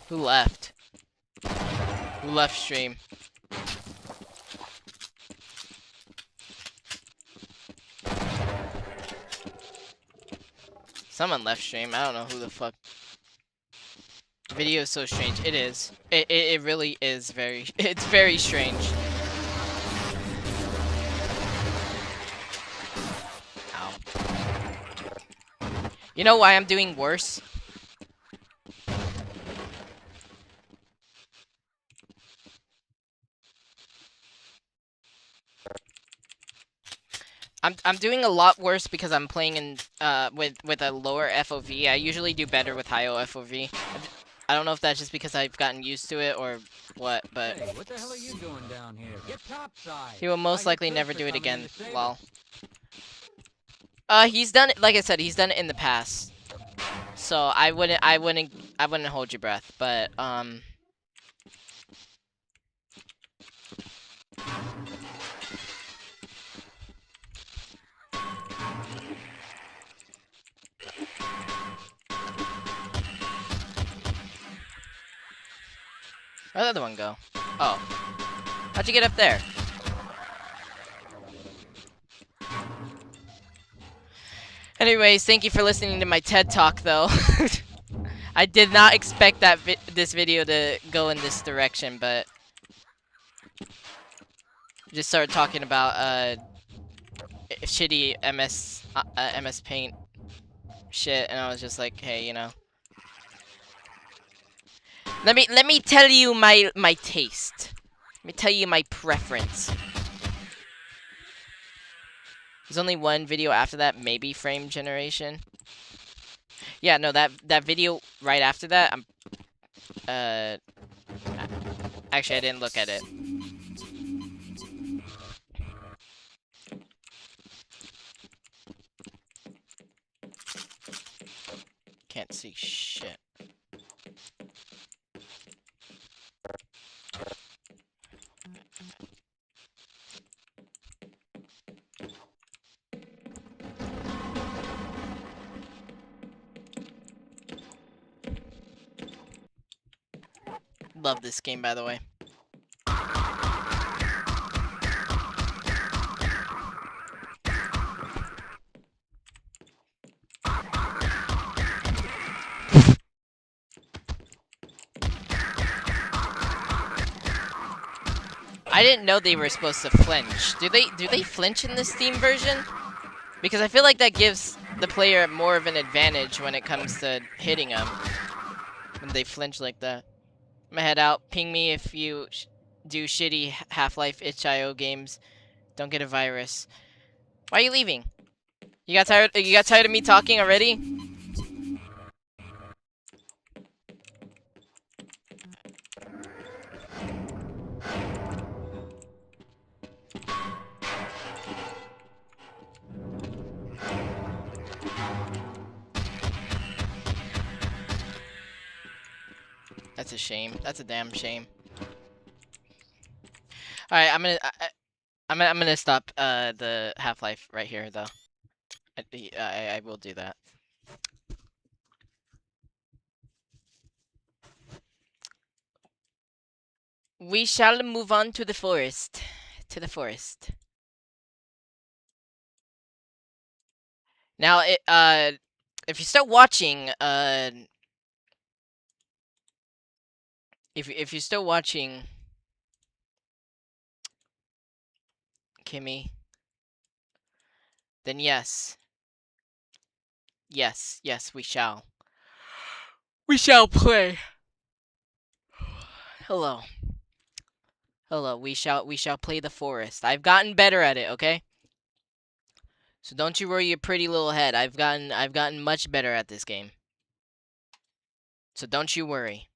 Who left? Who left stream? Someone left stream. I don't know who the fuck. The video is so strange. It is. It really is very. It's very strange. Ow. You know why I'm doing worse? I'm doing a lot worse because I'm playing in with a lower FOV. I usually do better with higher FOV. I don't know if that's just because I've gotten used to it or what, but Hey, what the hell are you doing down here? Get topside. he will most I likely hear never fish do are it coming in again. to save Lol. us. He's done it. Like I said, he's done it in the past. So I wouldn't hold your breath. But where'd the other one go? Oh, how'd you get up there? Anyways, thank you for listening to my TED Talk, though. I did not expect that this video to go in this direction, but just started talking about shitty MS Paint shit, and I was just like, hey, you know, let me tell you my taste. Let me tell you my preference. There's only one video after that, maybe frame generation. Yeah, no, that video right after that, actually I didn't look at it. Can't see shit. Love this game, by the way. I didn't know they were supposed to flinch. Do they flinch in this Steam version? Because I feel like that gives the player more of an advantage when it comes to hitting them. When they flinch like that. I'm gonna head out. Ping me if you do shitty Half-Life itch.io games. Don't get a virus. Why are you leaving? You got tired of me talking already? That's a shame. That's a damn shame. All right, I'm gonna stop the Half-Life right here though. I will do that. We shall move on to the forest. To the forest. Now, if you start watching, if you're still watching, Kimmy, then yes, we shall. We shall play. Hello. We shall play the forest. I've gotten better at it, okay? So don't you worry your pretty little head. I've gotten much better at this game. So don't you worry.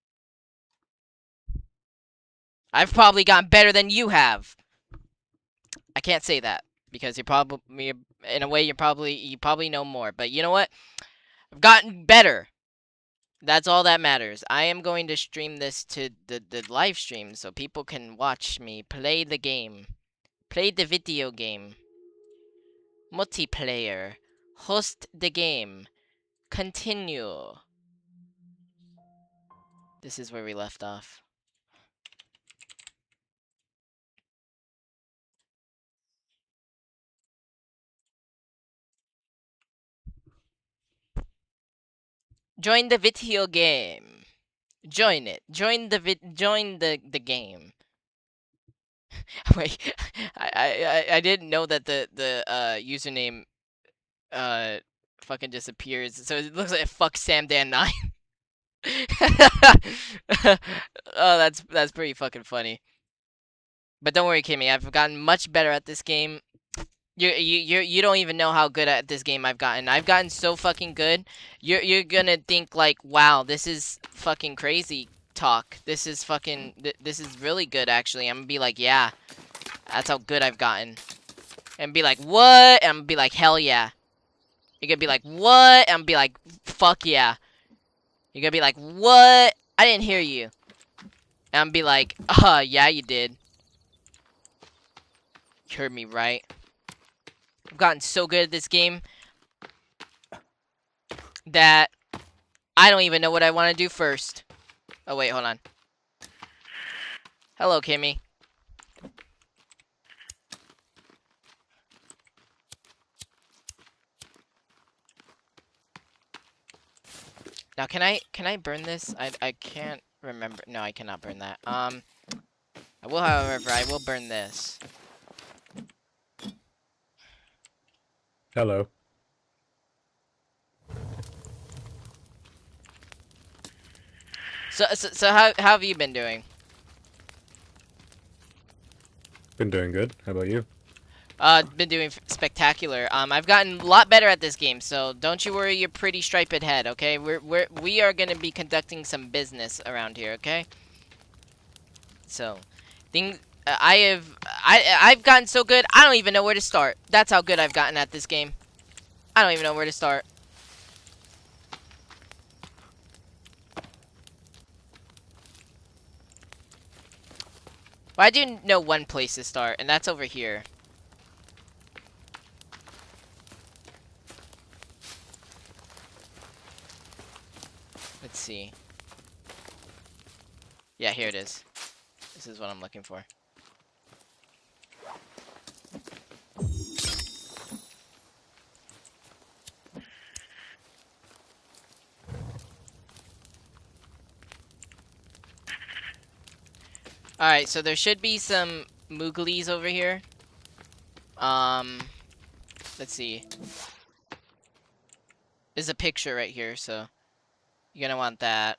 I've probably gotten better than you have. I can't say that because you're probably, in a way, you probably know more. But you know what? I've gotten better. That's all that matters. I am going to stream this to the live stream so people can watch me play the game. Play the video game. Multiplayer. Host the game. Continue. This is where we left off. Join the video game. Join it. Join the game. Wait, I didn't know that the username fucking disappears. So it looks like fuck SamDan9. Oh, that's pretty fucking funny. But don't worry, Kimmy. I've gotten much better at this game. You don't even know how good at this game I've gotten. I've gotten so fucking good. You're gonna think like, wow, this is fucking crazy talk. This is fucking this is really good actually. I'm gonna be like, yeah, that's how good I've gotten. And be like, what? And I'm gonna be like, hell yeah. You're gonna be like, what? And I'm gonna be like, fuck yeah. You're gonna be like, what? I didn't hear you. And I'm gonna be like, yeah, you did. You heard me right. I've gotten so good at this game that I don't even know what I want to do first. Oh, wait, hold on. Hello, Kimmy. Now, can I burn this? I can't remember. No, I cannot burn that. I will, however, I will burn this. Hello. So how have you been doing? Been doing good. How about you? Been doing spectacular. I've gotten a lot better at this game, so don't you worry your pretty striped head, okay? We are gonna be conducting some business around here, okay? So, I've gotten so good, I don't even know where to start. That's how good I've gotten at this game. I don't even know where to start. Well, I do know one place to start, and that's over here. Let's see. Yeah, here it is. This is what I'm looking for. Alright, so there should be some Mooglies over here. Let's see. There's a picture right here, so you're gonna want that.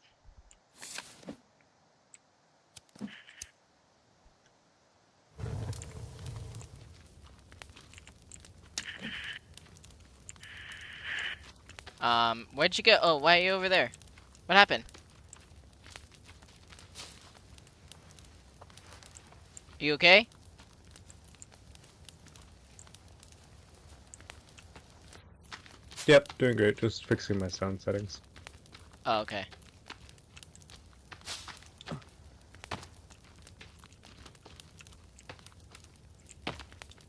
Where'd you go? Oh, why are you over there? What happened? You okay? Yep, doing great. Just fixing my sound settings. Oh, okay.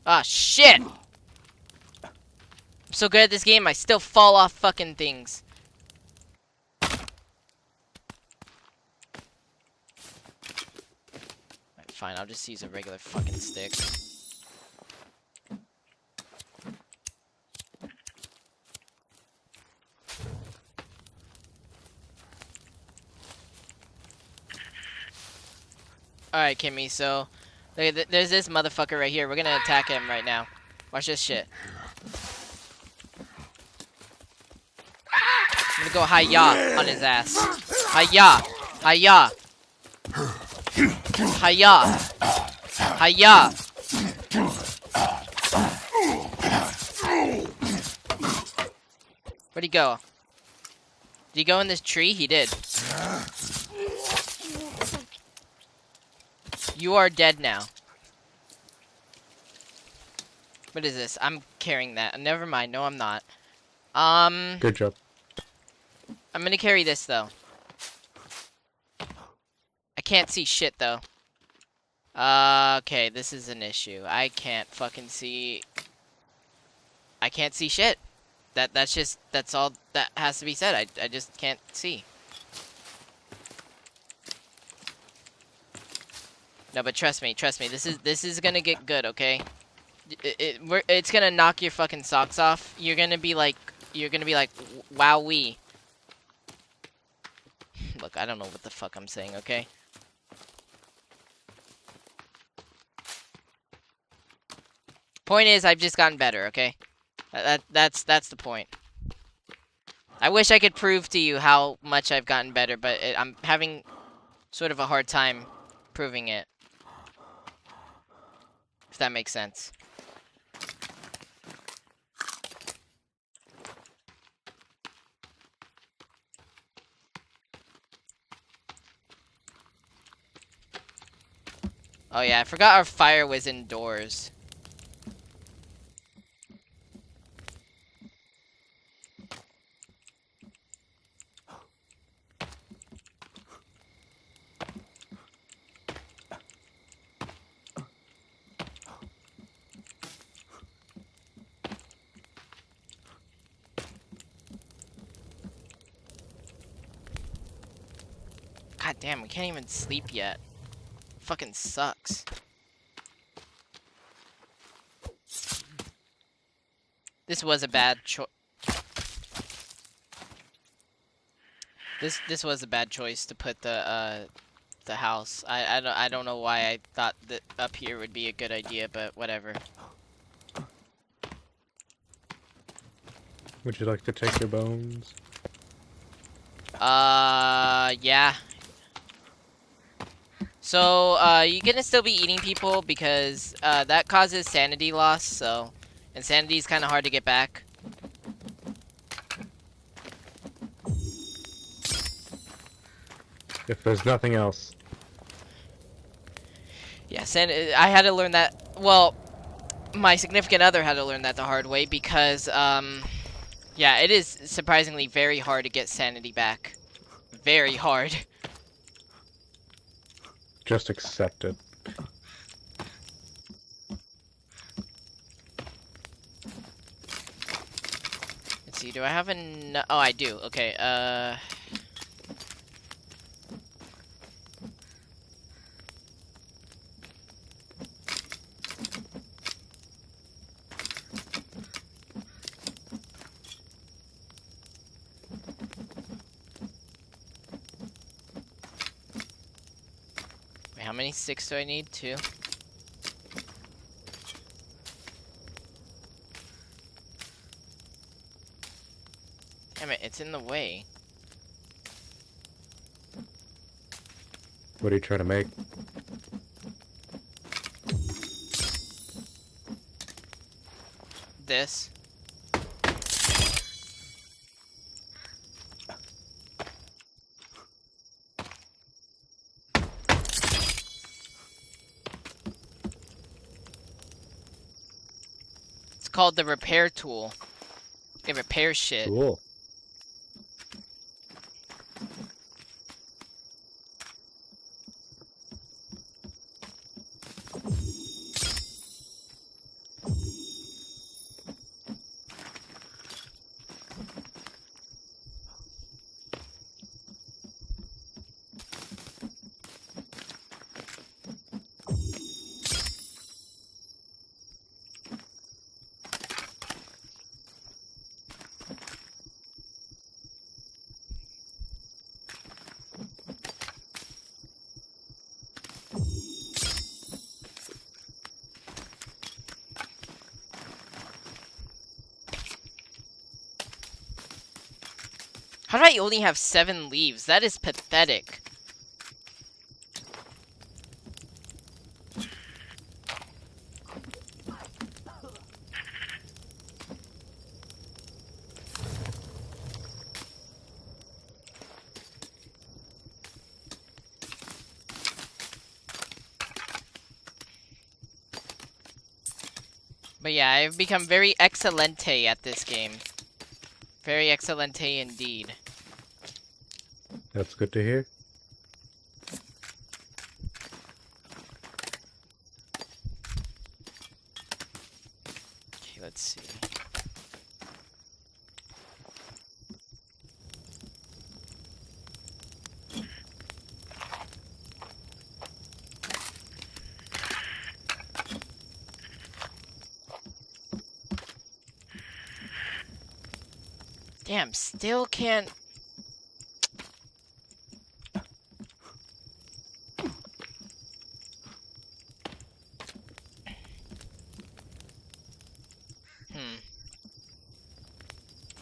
Ah, shit! I'm so good at this game, I still fall off fucking things. Alright, fine, I'll just use a regular fucking stick. Alright, Kimmy, so there's this motherfucker right here. We're gonna attack him right now. Watch this shit. I'm gonna go hi-ya on his ass. Hi-ya! Hi-ya! Hi-ya! Hi-ya! Where'd he go? Did he go in this tree? He did. You are dead now. What is this? I'm carrying that. Never mind. No, I'm not. Good job. I'm gonna carry this, though. I can't see shit, though. Okay, this is an issue. I can't fucking see... I can't see shit. That's all that has to be said. I just can't see. No, but trust me. This is gonna get good, okay? It's gonna knock your fucking socks off. You're gonna be like, wowee. Look, I don't know what the fuck I'm saying, okay? Point is, I've just gotten better, okay? That's the point. I wish I could prove to you how much I've gotten better, but I'm having sort of a hard time proving it. If that makes sense. Oh yeah, I forgot our fire was indoors. God damn, we can't even sleep yet. Fucking sucks. This was a bad choice. This was a bad choice to put the house. I don't know why I thought that up here would be a good idea, but whatever. Would you like to take your bones? Yeah. So, you're gonna still be eating people because, that causes sanity loss, so... And sanity is kind of hard to get back. If there's nothing else. Yeah, I had to learn that... Well, my significant other had to learn that the hard way because, yeah, it is surprisingly very hard to get sanity back. Very hard. Just accept it. Let's see, do I have enough? Oh, I do. Okay, Wait, how many sticks do I need? 2? Damn it, it's in the way. What are you trying to make? This. It's called the repair tool. It repairs shit. Cool. How do I only have 7 leaves? That is pathetic. But yeah, I've become very excelente at this game. Very excelente indeed. That's good to hear. Okay, let's see. Damn, still can't...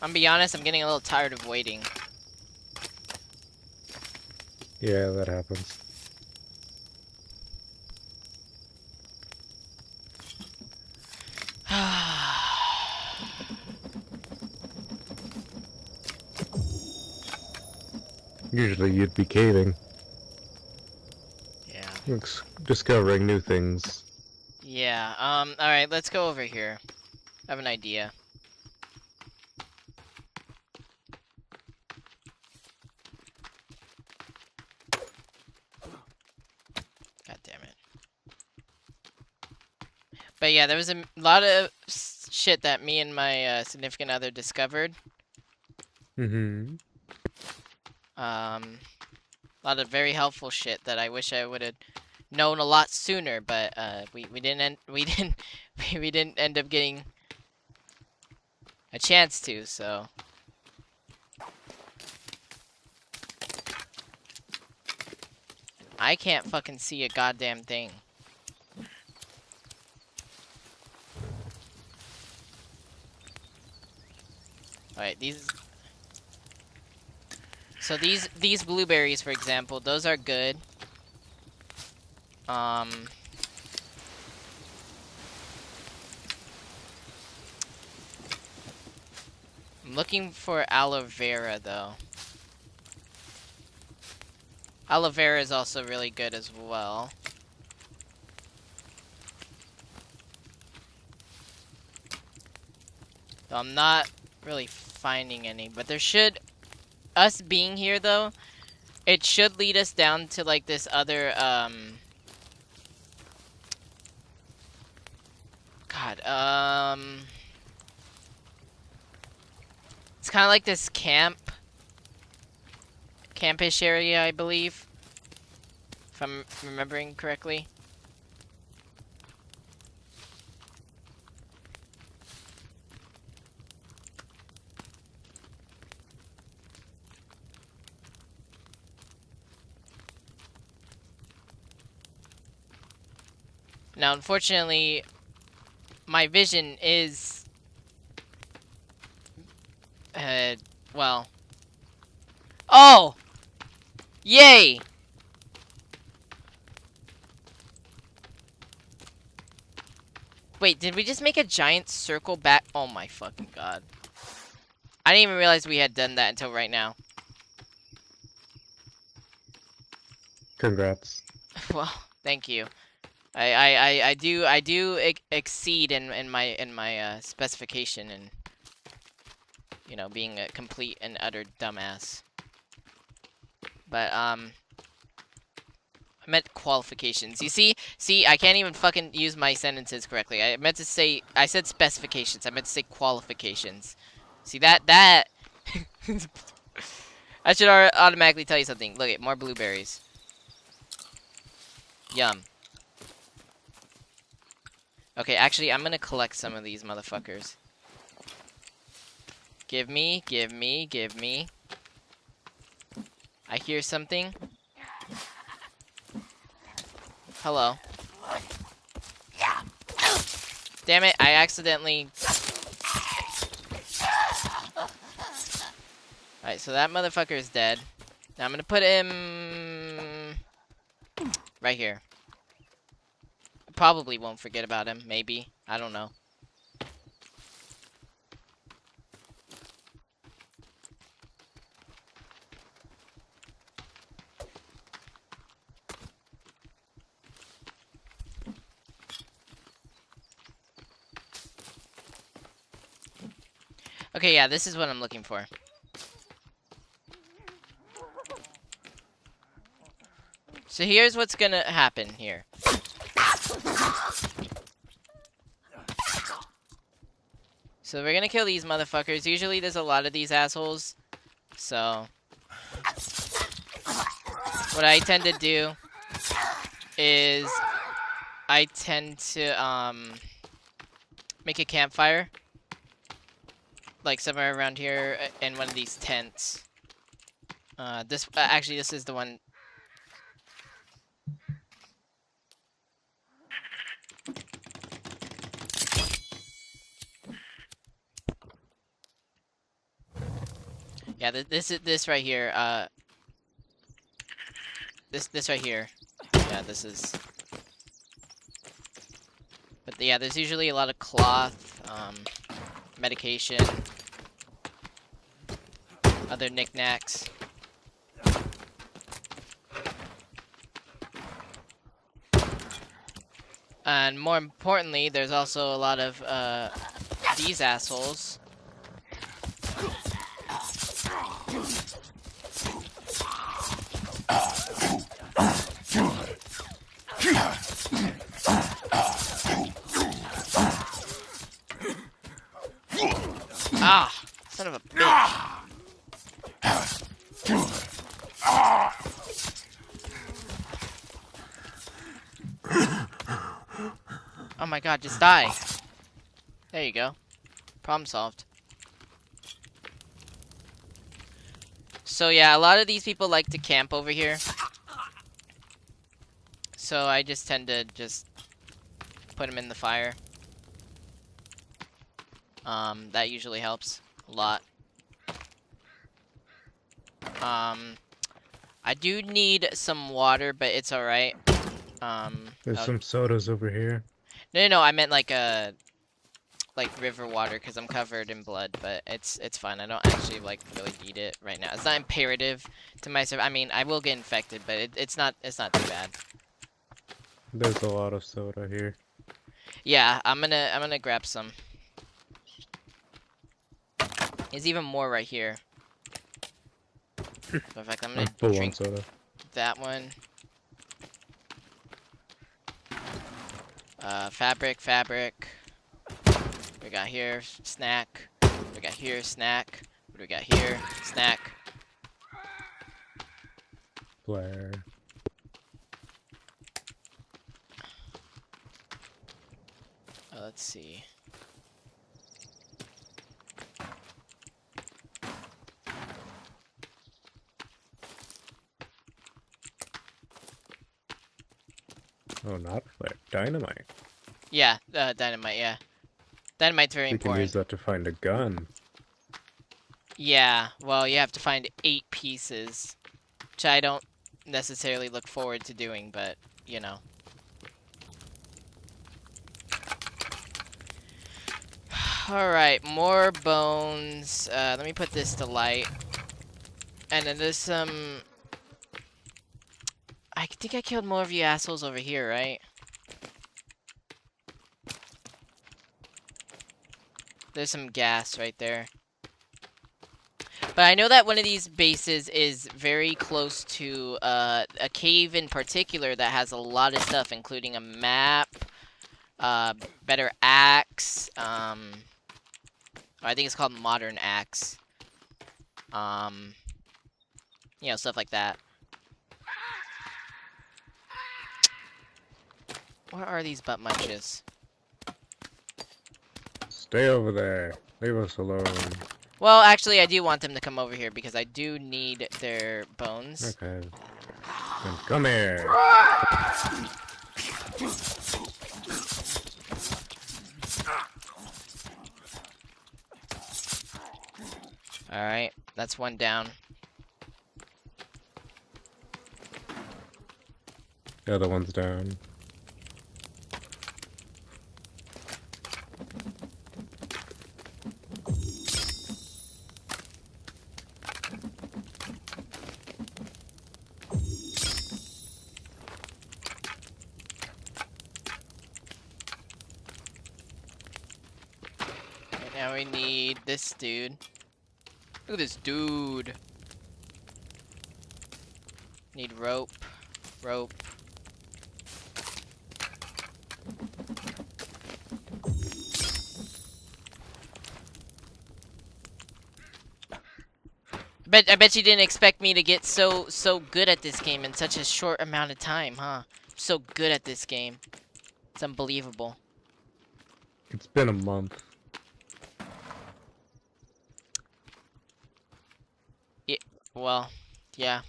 I'm gonna be honest, I'm getting a little tired of waiting. Yeah, that happens. Usually you'd be caving. Yeah. Discovering new things. Yeah, alright, let's go over here. I have an idea. God damn it. But yeah, there was a lot of shit that me and my significant other discovered. Mm-hmm. A lot of very helpful shit that I wish I would have known a lot sooner, but we didn't end up getting a chance to, so I can't fucking see a goddamn thing. Alright, so these blueberries, for example, those are good. I'm looking for aloe vera, though. Aloe vera is also really good as well. So I'm not really finding any, but there should... Us being here, though, it should lead us down to, like, this other, God, it's kind of like this campish area, I believe, if I'm remembering correctly. Now, unfortunately, my vision is, well. Oh! Yay! Wait, did we just make a giant circle back? Oh my fucking god. I didn't even realize we had done that until right now. Congrats. Well, thank you. I do exceed in my specification and, you know, being a complete and utter dumbass. But I meant qualifications. You see, I can't even fucking use my sentences correctly. I said specifications. I meant to say qualifications. See that I should automatically tell you something. Look at more blueberries. Yum. Okay, actually, I'm gonna collect some of these motherfuckers. Give me. I hear something. Hello. Damn it, I accidentally... Alright, so that motherfucker is dead. Now I'm gonna put him... right here. Probably won't forget about him, maybe. I don't know. Okay, yeah, this is what I'm looking for. So here's what's gonna happen here. So we're gonna kill these motherfuckers. Usually there's a lot of these assholes. So what I tend to do is I tend to make a campfire. Like somewhere around here in one of these tents. Actually this is the one. Yeah, this right here. This right here. Yeah, this is. But yeah, there's usually a lot of cloth, medication, other knickknacks. And more importantly, there's also a lot of these assholes. Ah, son of a bitch. Oh my god, just die. There you go. Problem solved. So yeah, a lot of these people like to camp over here. So I just tend to just put them in the fire. That usually helps a lot. I do need some water, but it's alright. There's some sodas over here. No, I meant like river water because I'm covered in blood, but it's fine. I don't actually like really need it right now. It's not imperative to my I mean, I will get infected, but it's not too bad. There's a lot of soda here. Yeah, I'm gonna grab some. There's even more right here. So in fact, I'm gonna drink soda. that one. Fabric. We got here, snack. We got here, snack. What do we got here? Snack. Flare. Let's see. Oh, not flare. Dynamite. Yeah, dynamite, yeah. Dynamite's very You can important. use that to find a gun. Yeah, well, you have to find 8 pieces, which I don't necessarily look forward to doing, but, you know. Alright, more bones. Let me put this to light. And then there's some... I think I killed more of you assholes over here, right? There's some gas right there. But I know that one of these bases is very close to a cave in particular that has a lot of stuff, including a map, better axe, I think it's called Modern Axe. You know, stuff like that. Where are these butt munches? Stay over there. Leave us alone. Well, actually, I do want them to come over here because I do need their bones. Okay. Then come here. Alright, that's one down. The other one's down. And now we need this dude. Look at this dude. Need rope. Rope. I bet you didn't expect me to get so good at this game in such a short amount of time, huh? I'm so good at this game. It's unbelievable. It's been a month. Yeah, well, yeah.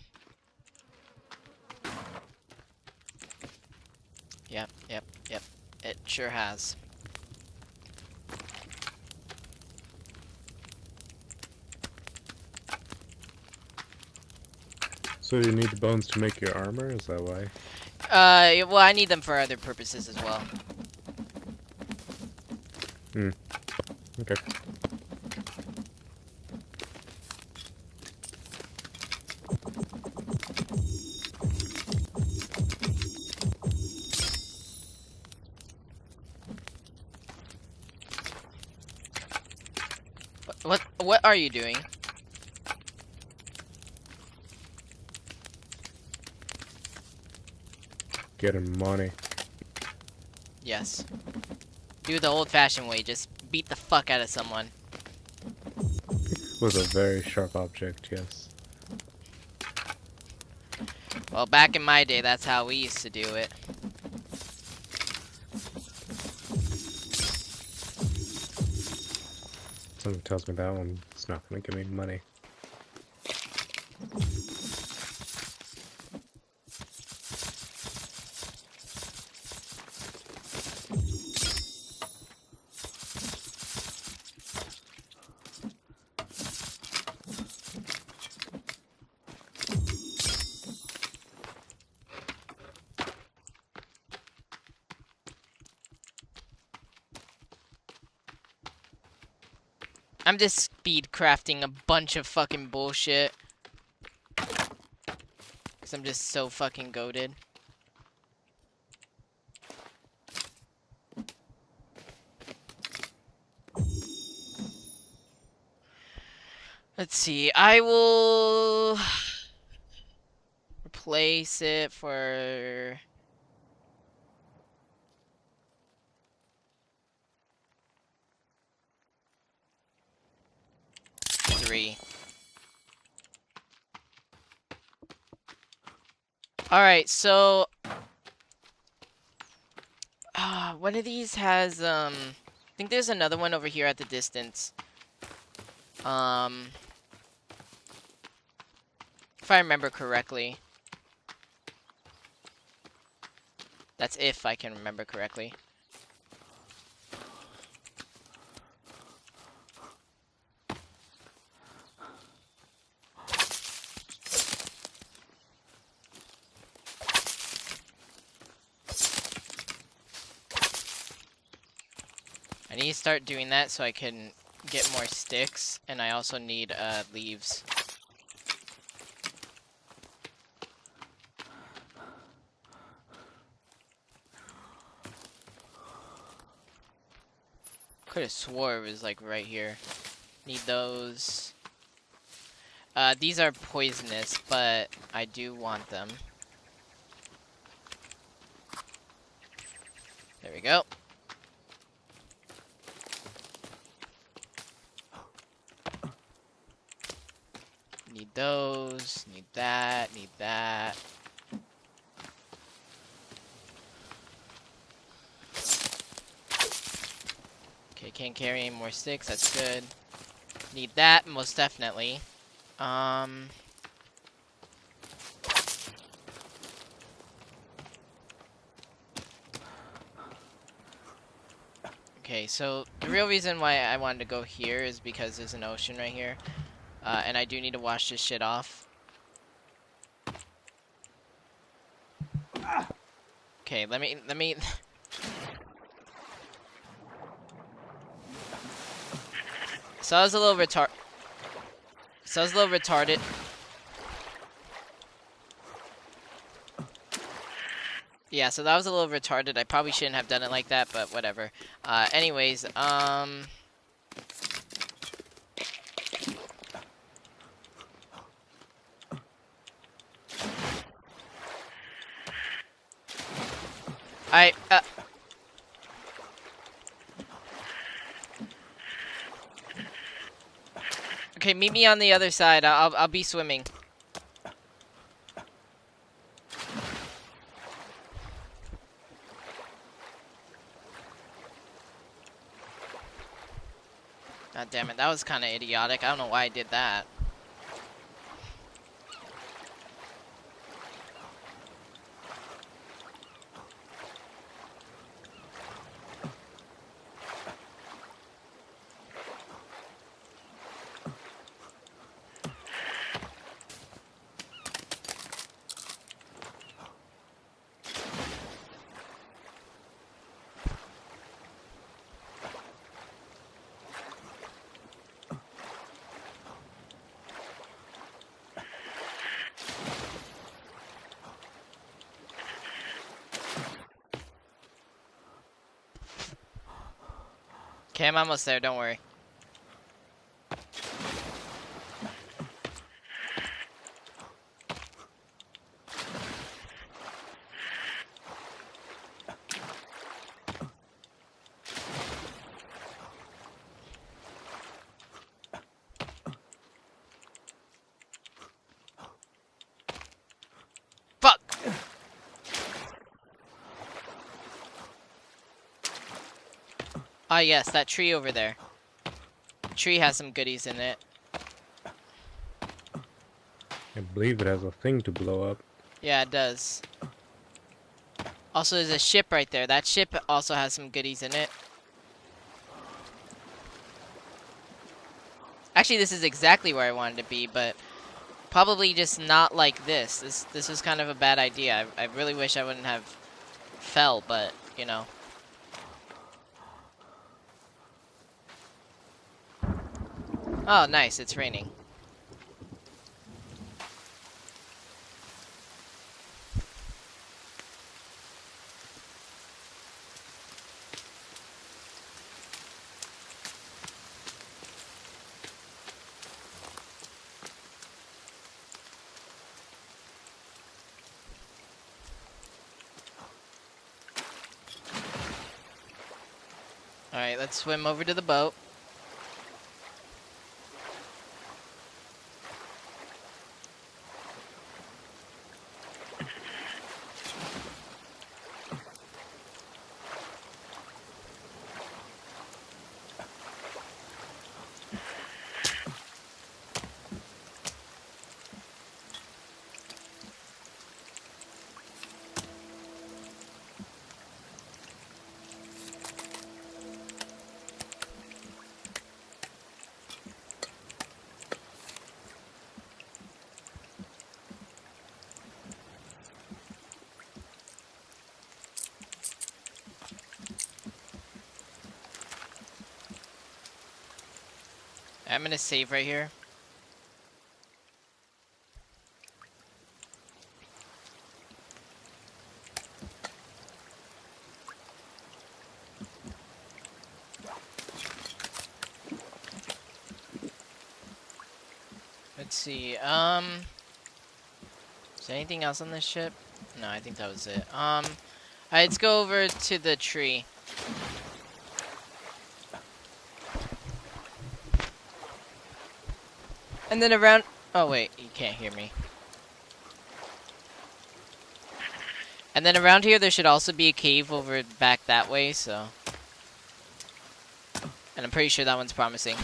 Yep. It sure has. So you need the bones to make your armor? Is that why? Well, I need them for other purposes as well. Okay. What are you doing? Getting money. Yes. Do the old-fashioned way. Just beat the fuck out of someone. With a very sharp object, yes. Well, back in my day, that's how we used to do it. Something tells me that one's not gonna give me money. I'm just speed crafting a bunch of fucking bullshit. Cause I'm just so fucking goated. Let's see, I will replace it for three. Alright, so one of these has I think there's another one over here at the distance. If I remember correctly. That's if I can remember correctly. I need to start doing that so I can get more sticks, and I also need leaves. Could have swore it was like right here. Need those. These are poisonous, but I do want them. There we go. Need those, need that, need that. Okay, can't carry any more sticks, that's good. Need that, most definitely. Okay, so the real reason why I wanted to go here is because there's an ocean right here. And I do need to wash this shit off. Okay, let me So I was a little retarded. Yeah, so that was a little retarded. I probably shouldn't have done it like that, but whatever. Anyways, okay, meet me on the other side. I'll be swimming. God damn it, that was kind of idiotic. I don't know why I did that. Okay, I'm almost there, don't worry. Ah, yes, that tree over there. The tree has some goodies in it. I believe it has a thing to blow up. Yeah, it does. Also, there's a ship right there. That ship also has some goodies in it. Actually, this is exactly where I wanted to be, but probably just not like this. This was kind of a bad idea. I really wish I wouldn't have fell, but, you know. Oh, nice. It's raining. Alright, let's swim over to the boat. I'm gonna save right here. Let's see, is there anything else on this ship? No, I think that was it. Alright, let's go over to the tree. And then around... Oh, wait. You can't hear me. And then around here, there should also be a cave over back that way, so... And I'm pretty sure that one's promising.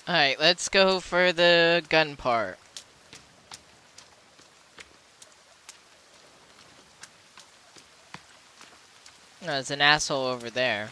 Alright, let's go for the gun part. Oh, there's an asshole over there.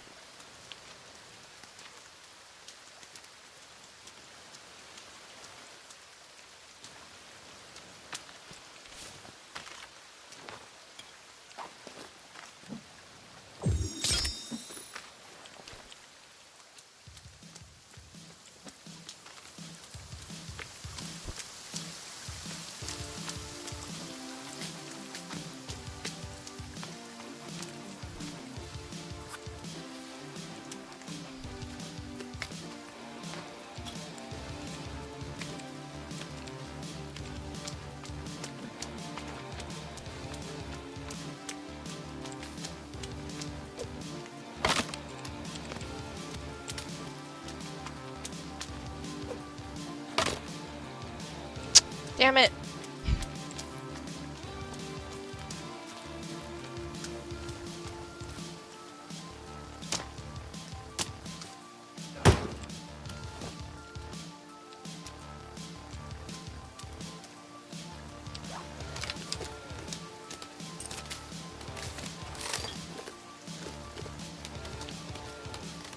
Damn it!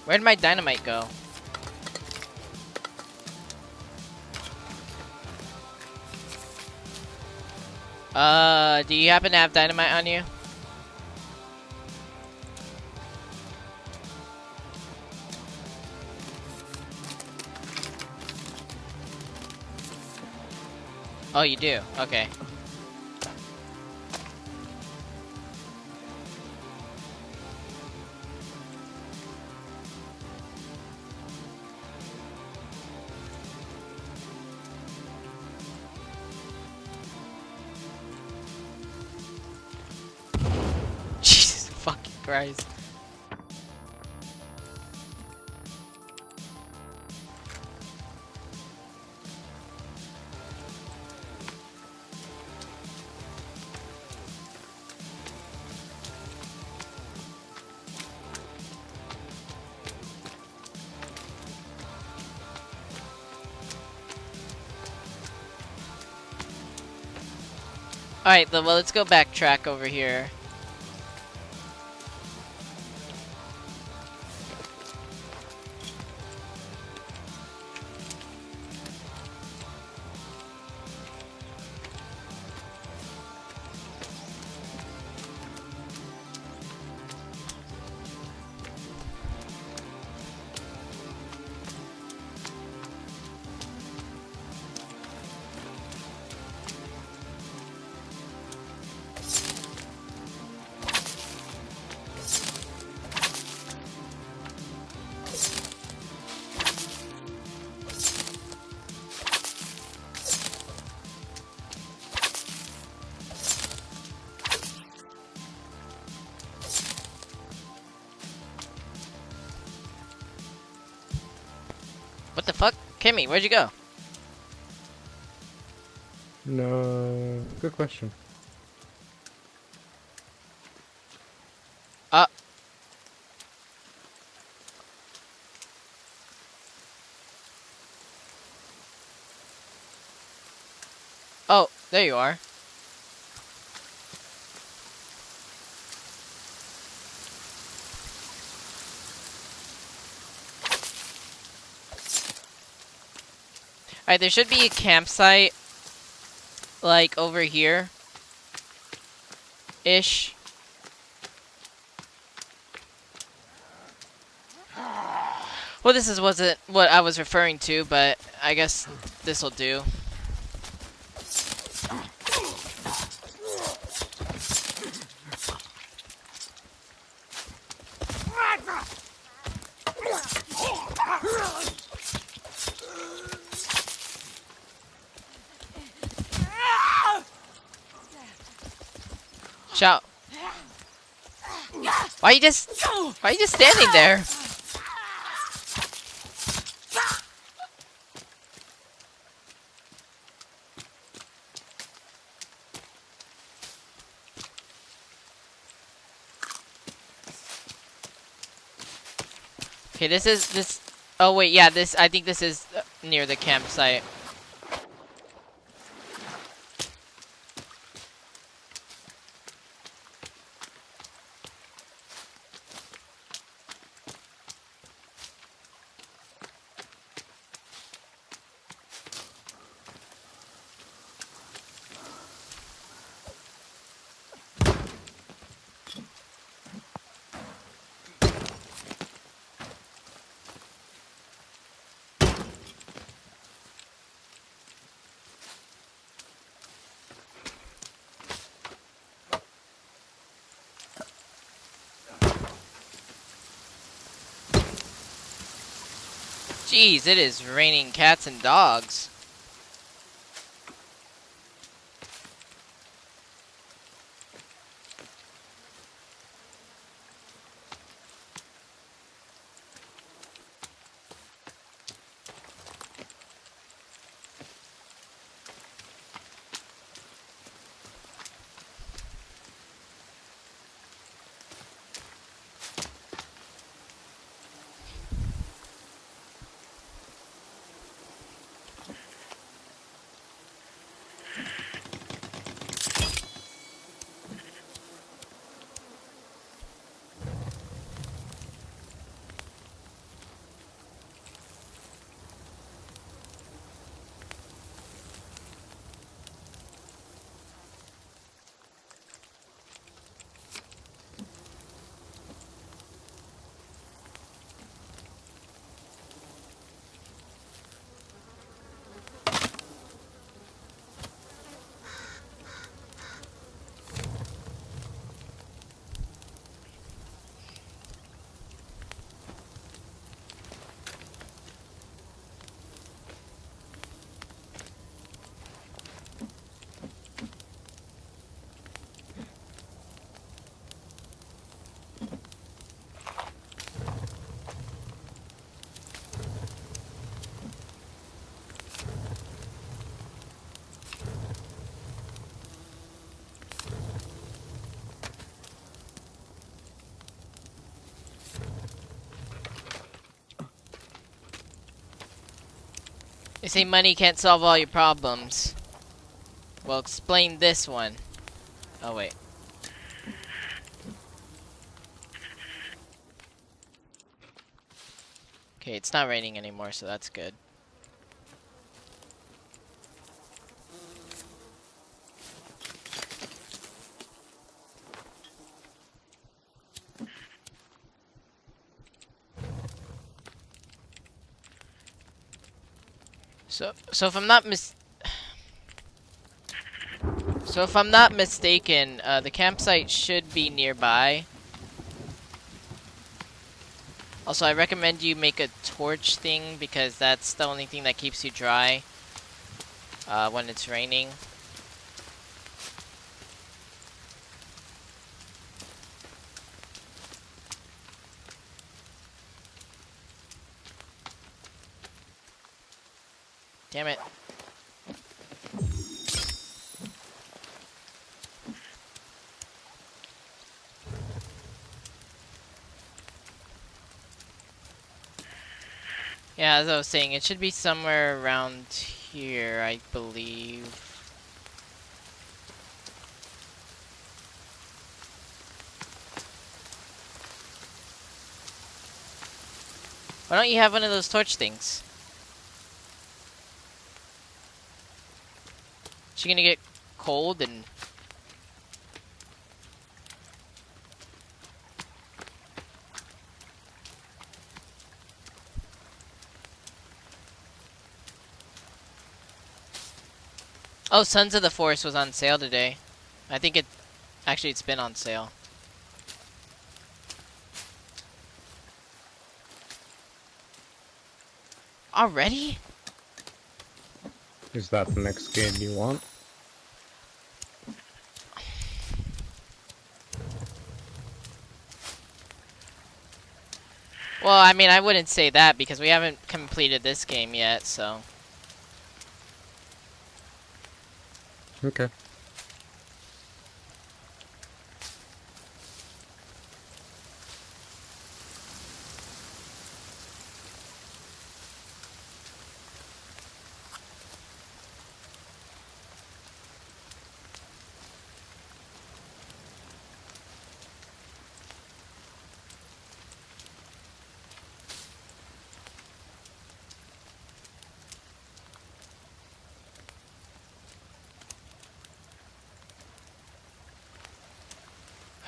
Where'd my dynamite go? Do you happen to have dynamite on you? Oh, you do? Okay. Jesus fucking Christ. Alright, well, let's go backtrack over here. What the fuck? Kimmy, where'd you go? No, good question. Oh, there you are. Alright, there should be a campsite, like, over here. Ish. Well, wasn't what I was referring to, but I guess this'll do. Shout. Why are you just standing there? Okay, this. Oh wait, yeah, I think this is near the campsite. Jeez, it is raining cats and dogs. They say money can't solve all your problems. Well, explain this one. Oh, wait. Okay, it's not raining anymore, so that's good. So if I'm not mistaken, the campsite should be nearby. Also, I recommend you make a torch thing because that's the only thing that keeps you dry when it's raining. Damn it. Yeah, as I was saying, it should be somewhere around here, I believe. Why don't you have one of those torch things? Is she gonna get cold and... Oh, Sons of the Forest was on sale today. I think it's been on sale. Already? Is that the next game you want? Well, I mean, I wouldn't say that because we haven't completed this game yet, so... Okay.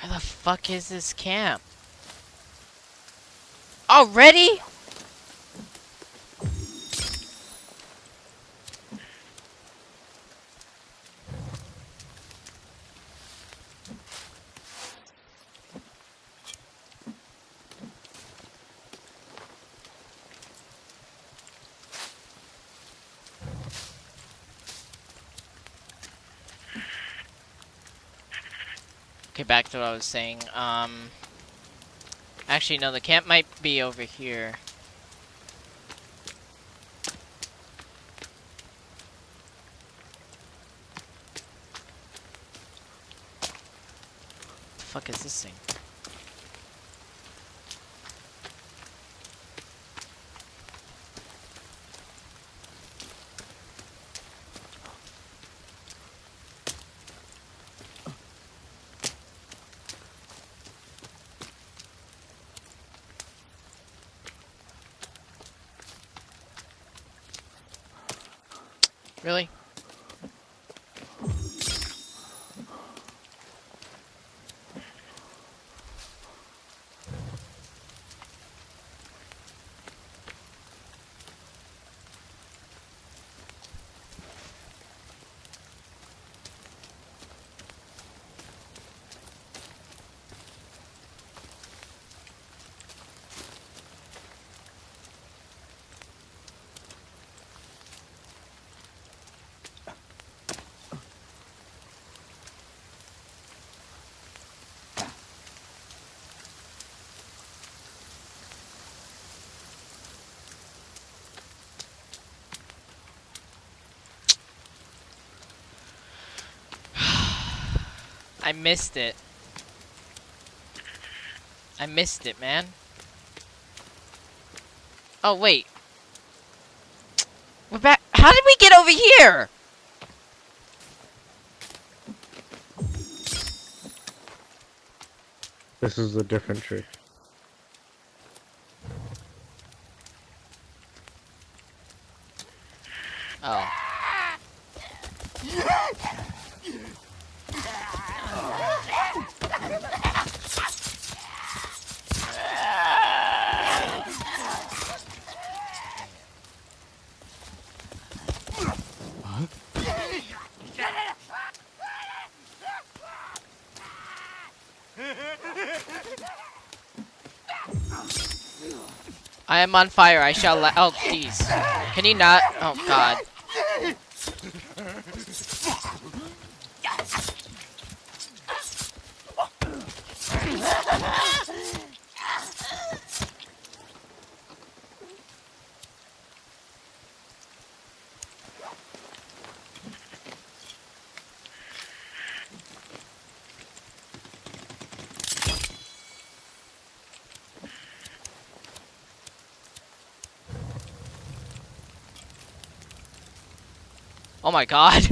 Where the fuck is this camp? Already? Okay, back to what I was saying. Actually, no, the camp might be over here. What the fuck is this thing? Really? I missed it. I missed it, man. Oh, wait. We're back. How did we get over here? This is a different tree. Oh. I am on fire. I shall oh, jeez. Can you not? Oh, God. Oh my God.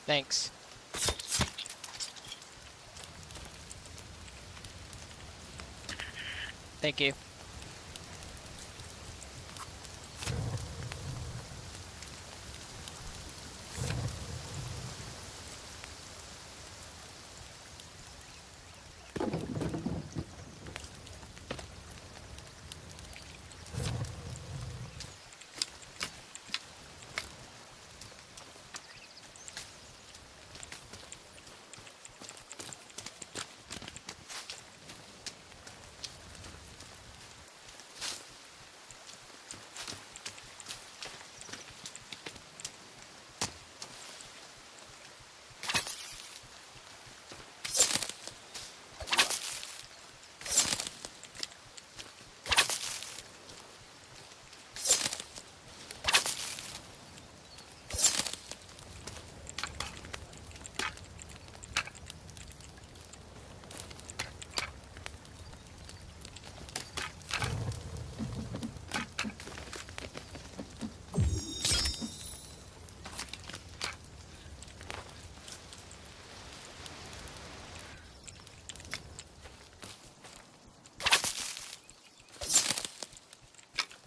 Thanks. Thank you.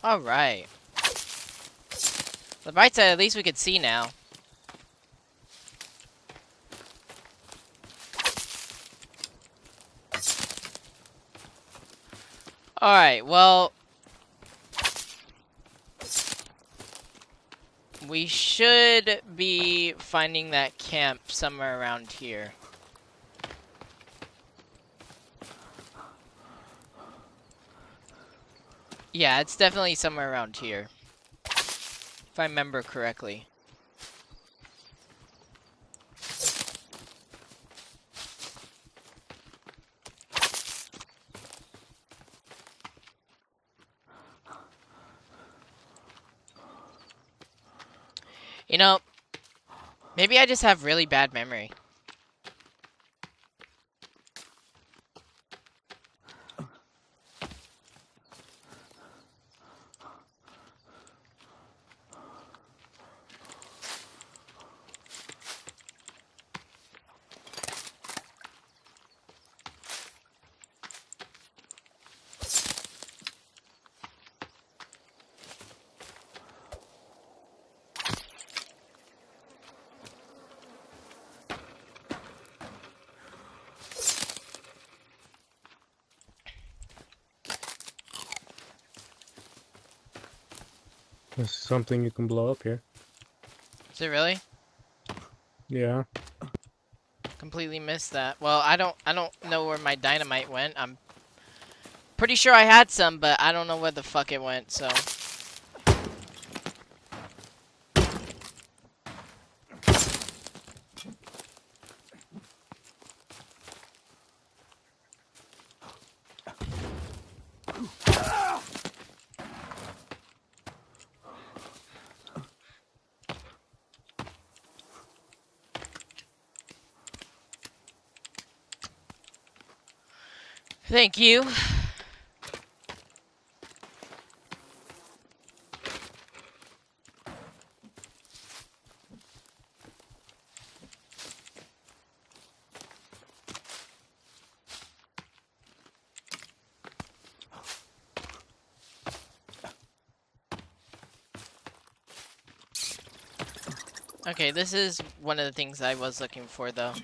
Alright. The bright side, at least we could see now. Alright, well... we should be finding that camp somewhere around here. Yeah, it's definitely somewhere around here. If I remember correctly. You know, maybe I just have really bad memory. This is something you can blow up here. Is it really? Yeah. Completely missed that. Well, I don't know where my dynamite went. I'm pretty sure I had some, but I don't know where the fuck it went, so. Thank you. Okay, this is one of the things I was looking for, though.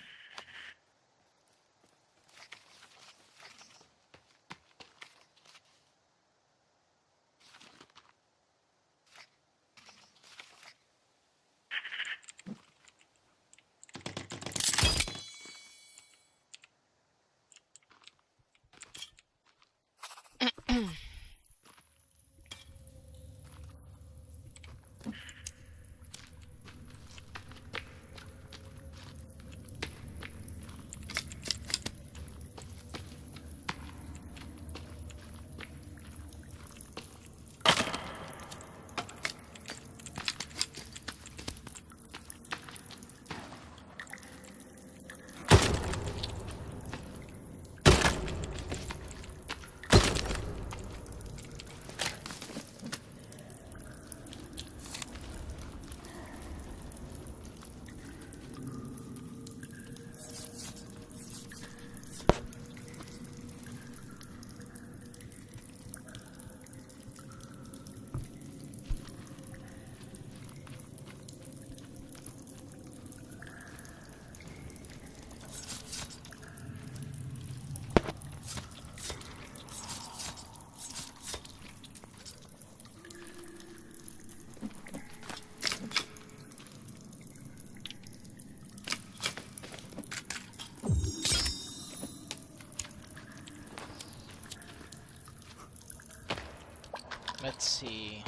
Let's see.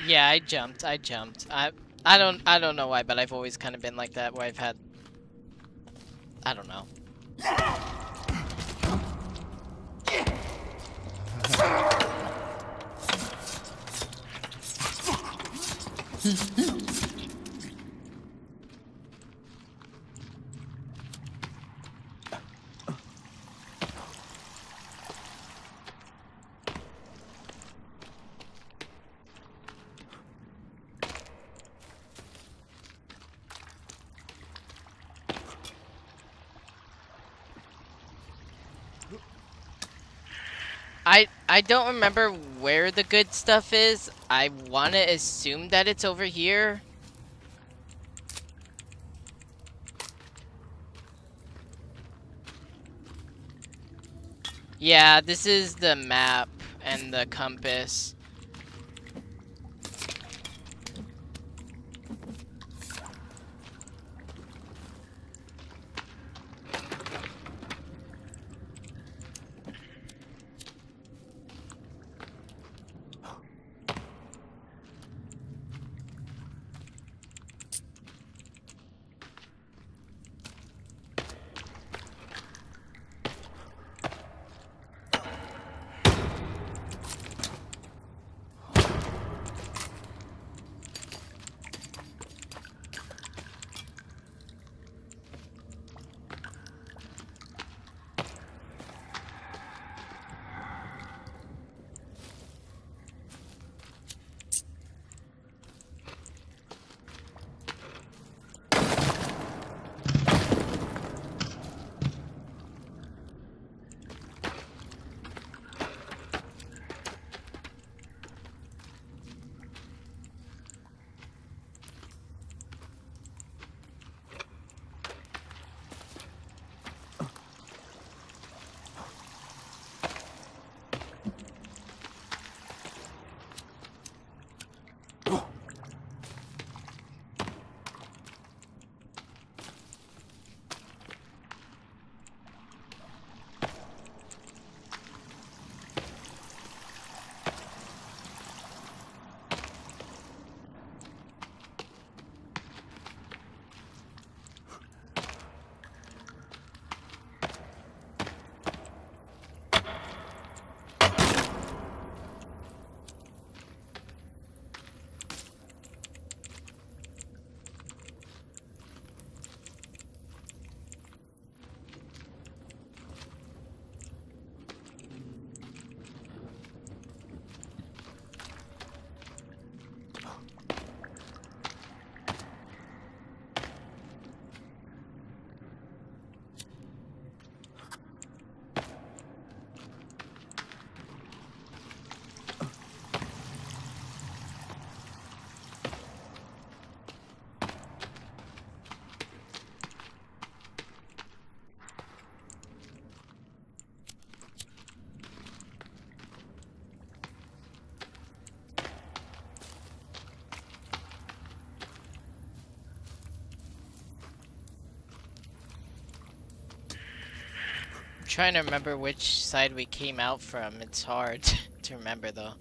Yeah, I jumped. I don't know why, but I've always kind of been like that, where I've had, I don't know. I don't remember where the good stuff is. I want to assume that it's over here. Yeah, this is the map and the compass. I'm trying to remember which side we came out from. It's hard to remember though.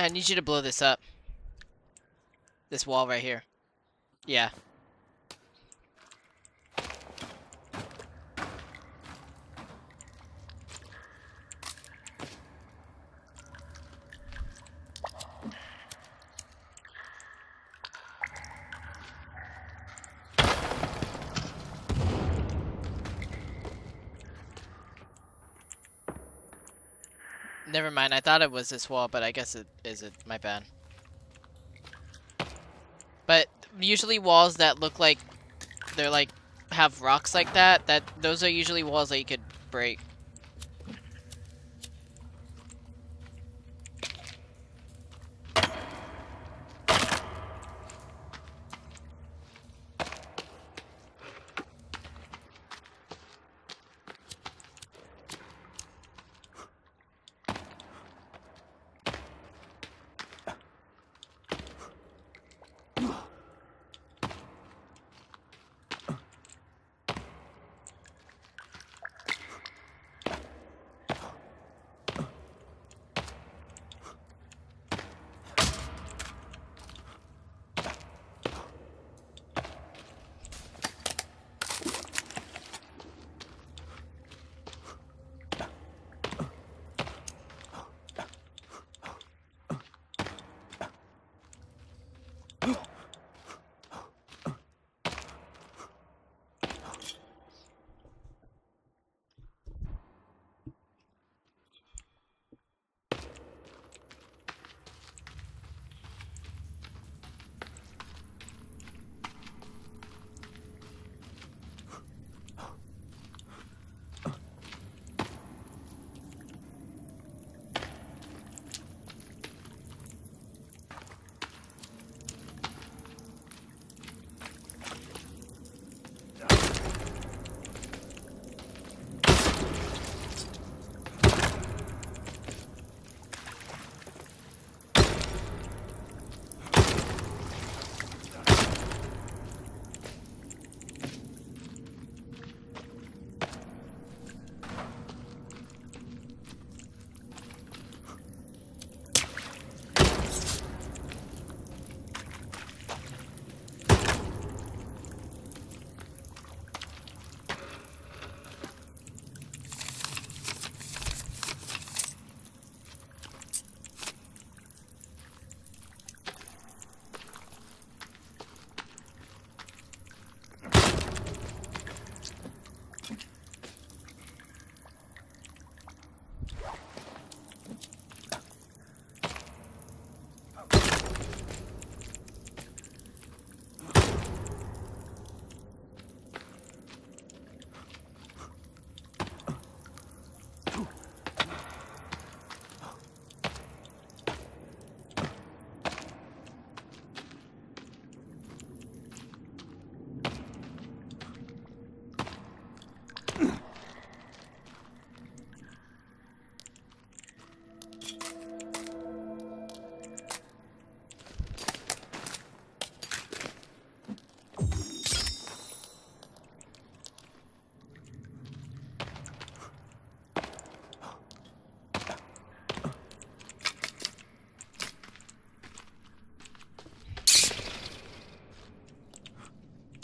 I need you to blow this up. This wall right here. Yeah. Never mind, I thought it was this wall, but I guess it isn't. My bad. But usually walls that look like they're like have rocks like that, those are usually walls that you could break.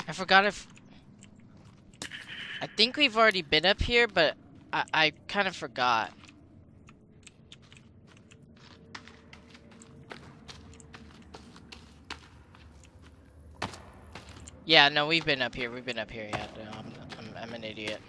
I forgot if... I think we've already been up here, but I kind of forgot. Yeah, no, we've been up here. We've been up here, yeah. No, I'm an idiot.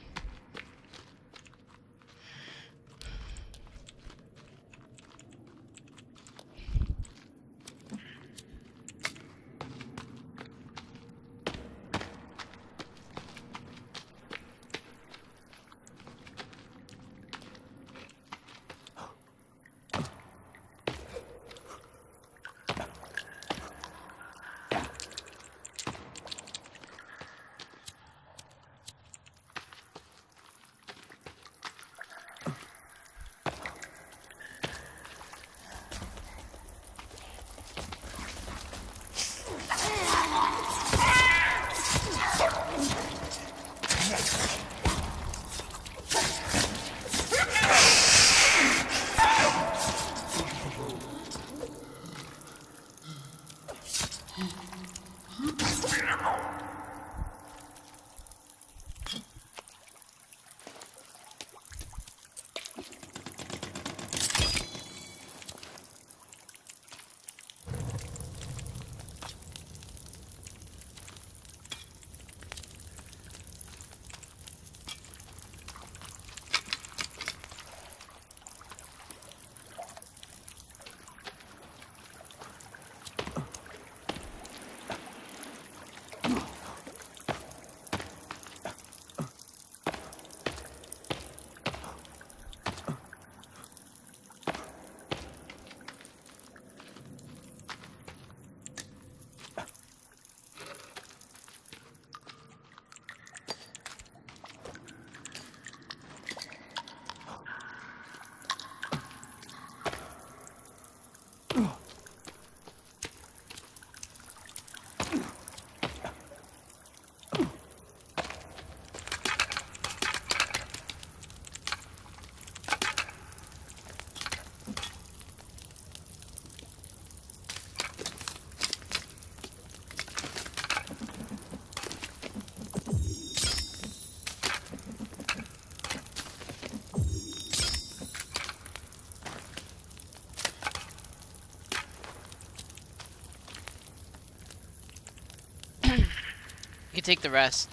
take the rest.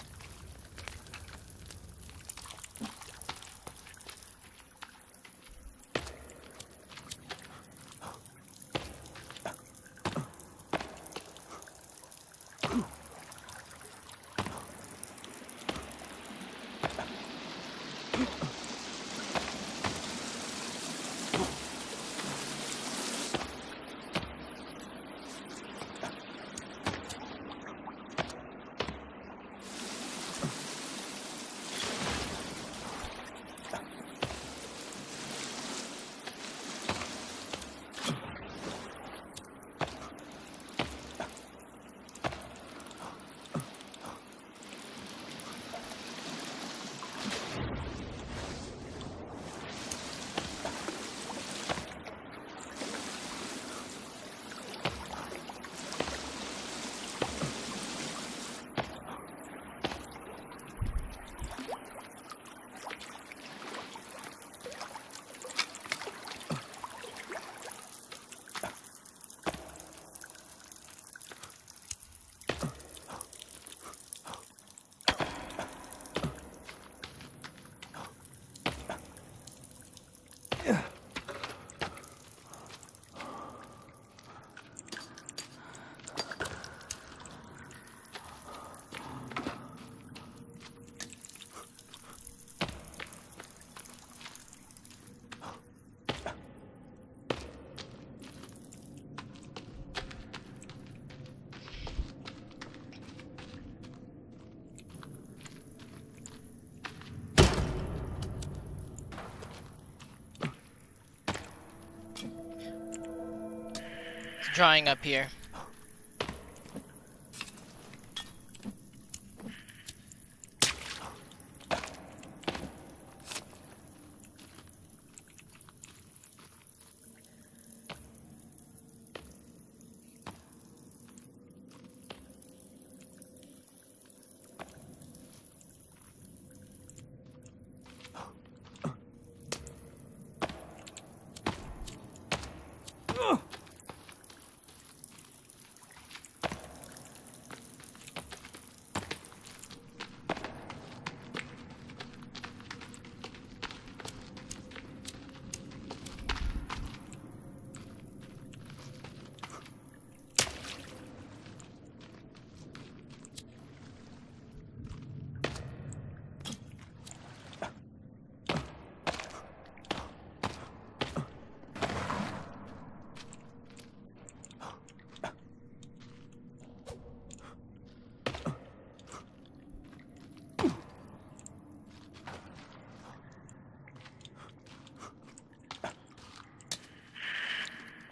Drying up here.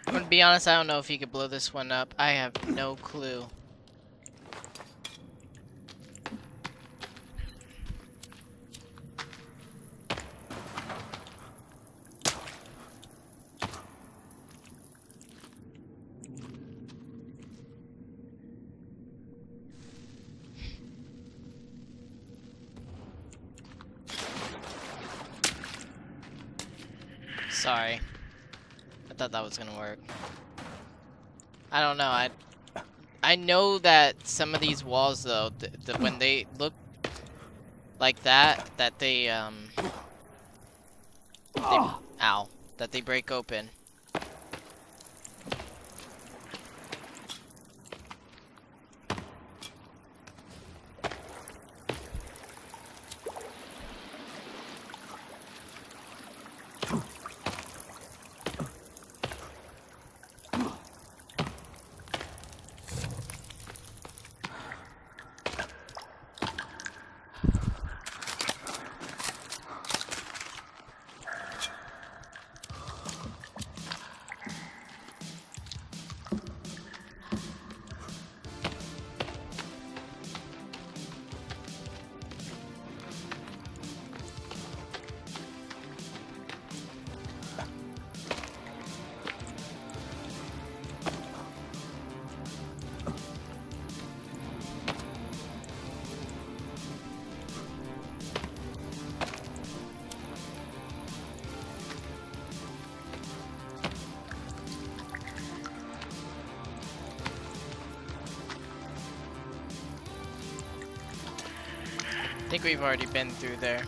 I'm gonna be honest, I don't know if you could blow this one up. I have no clue. Sorry. I thought that was gonna work. I don't know. I know that some of these walls, though, when they look like that they ow, that they break open. think we've already been through there.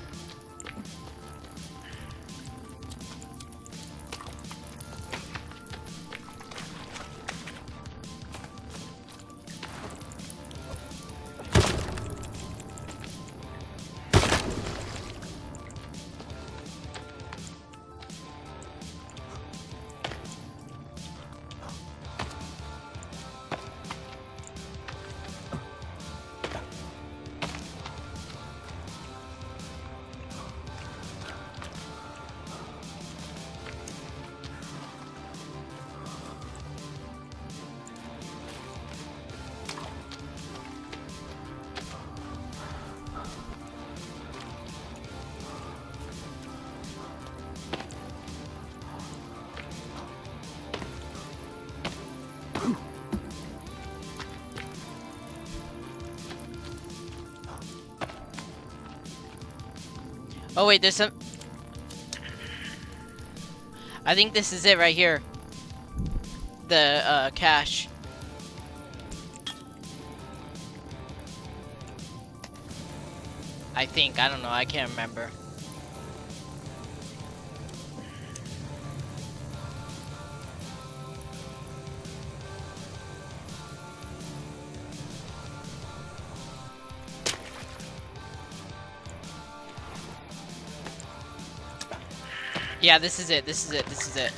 Oh wait, there's some... I think this is it right here. The, cache. I think, I don't know, I can't remember. Yeah, this is it, this is it, this is it.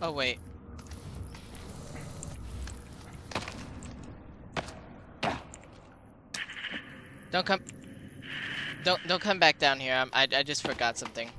Oh wait. Don't come. Don't come back down here. I just forgot something.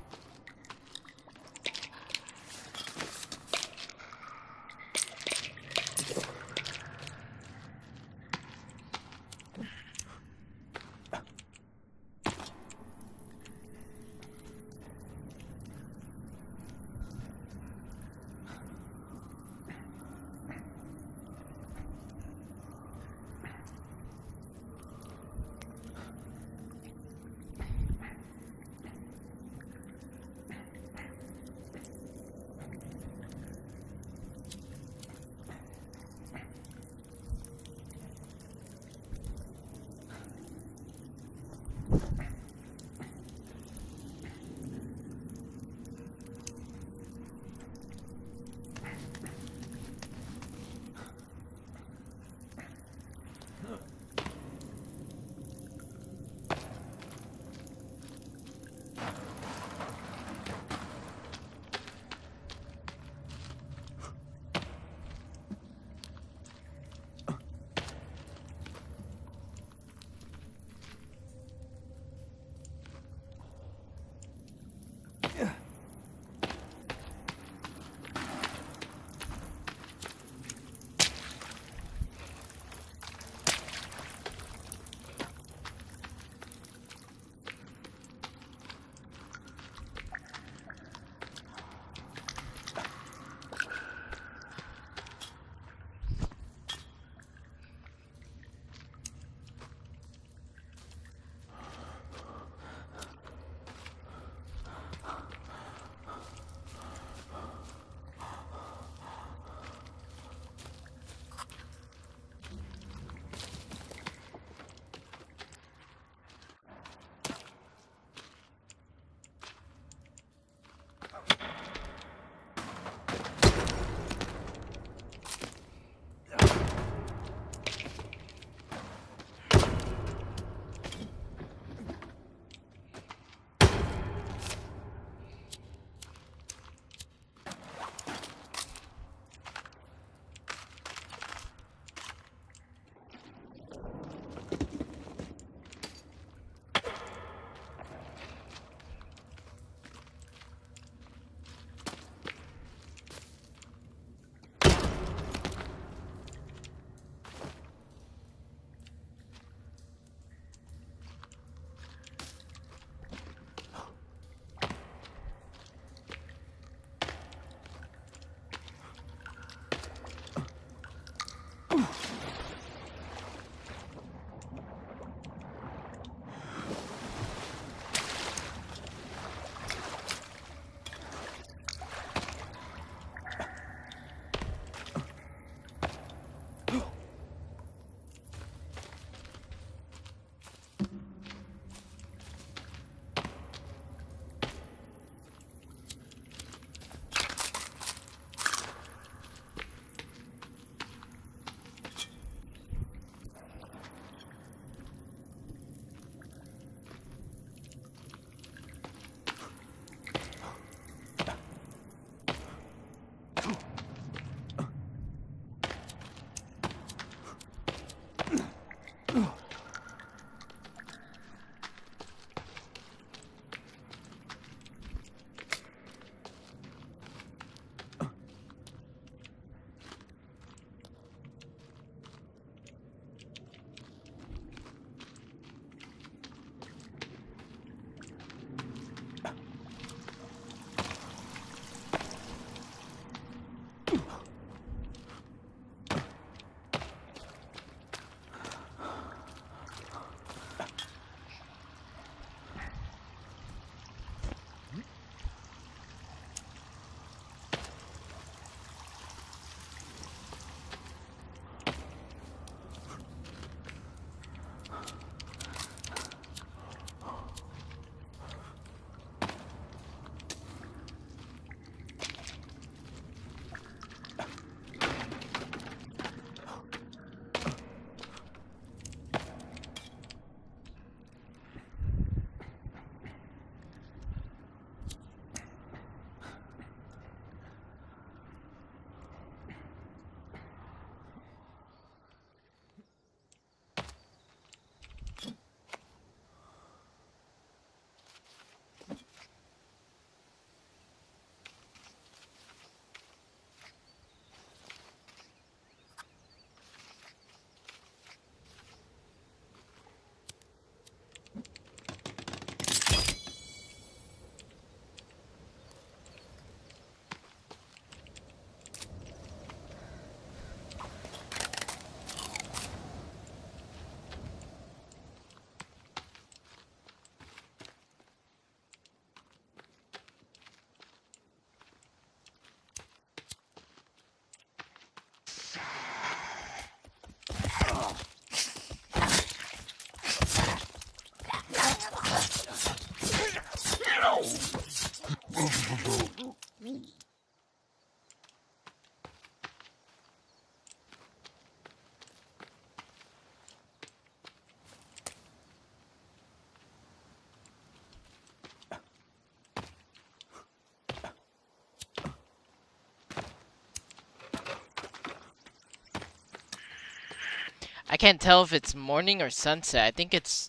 can't tell if it's morning or sunset. I think it's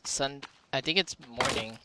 morning.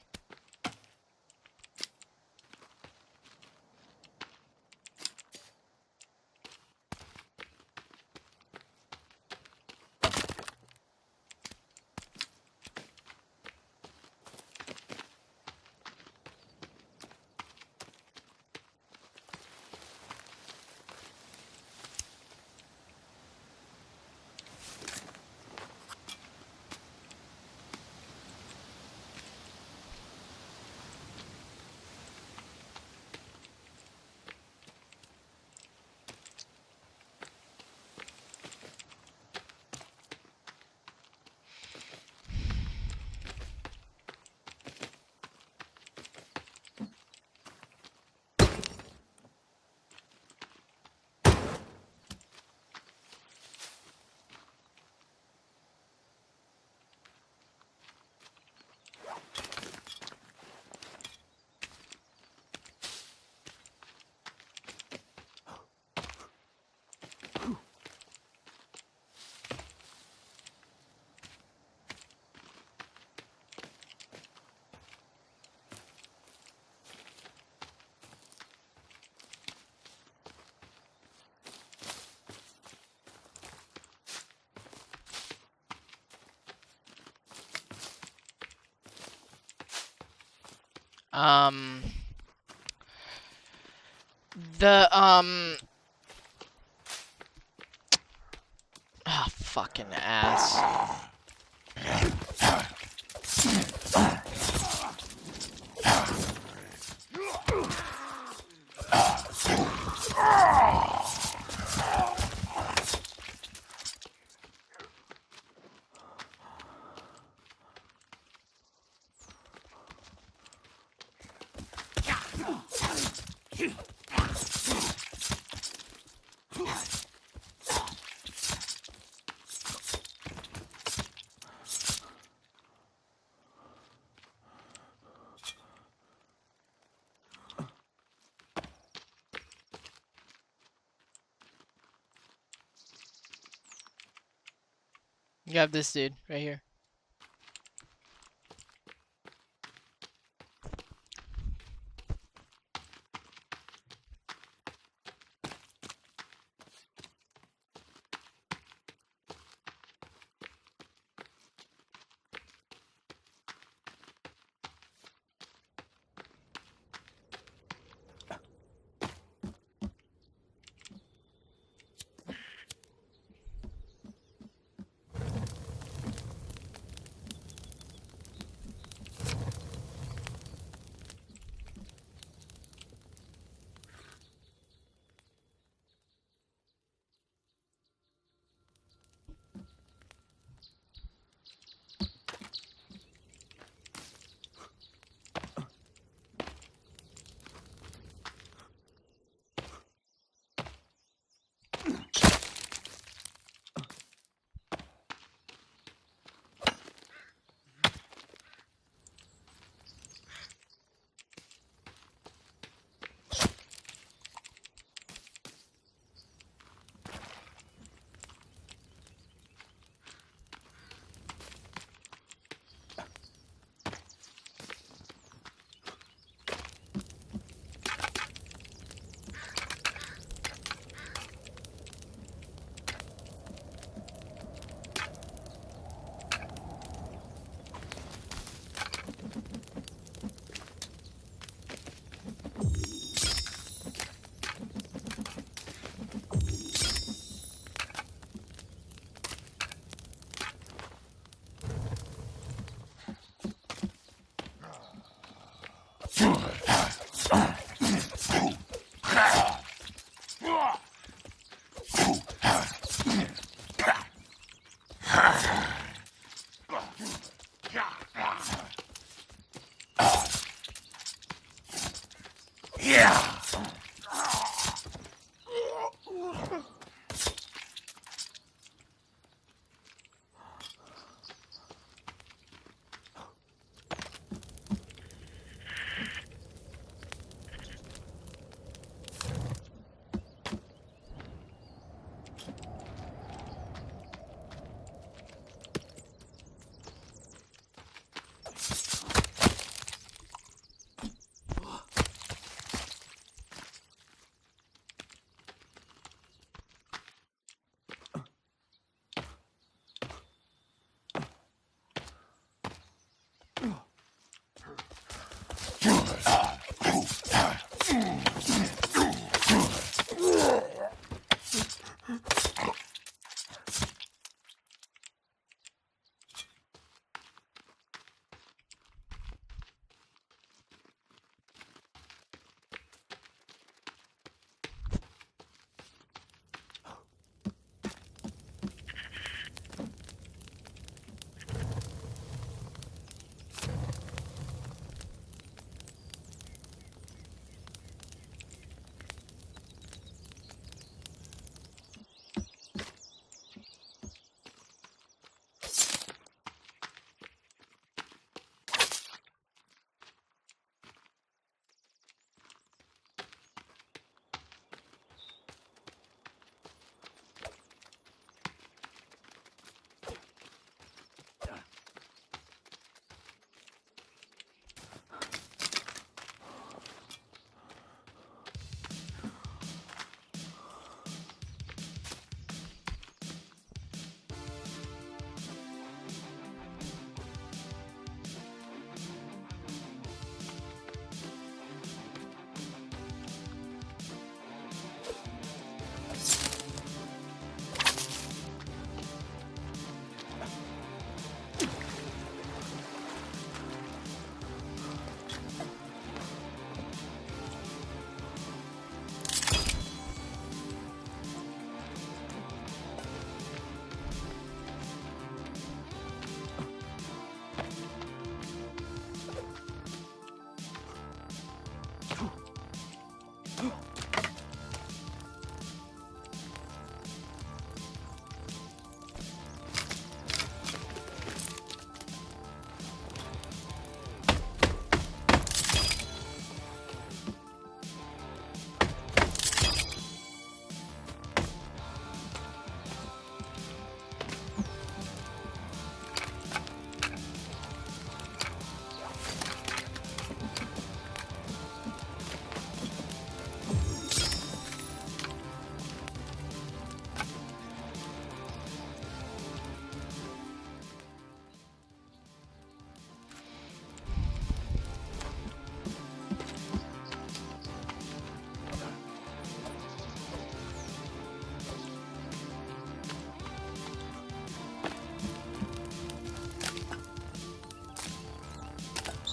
The fucking ass. You have this dude right here.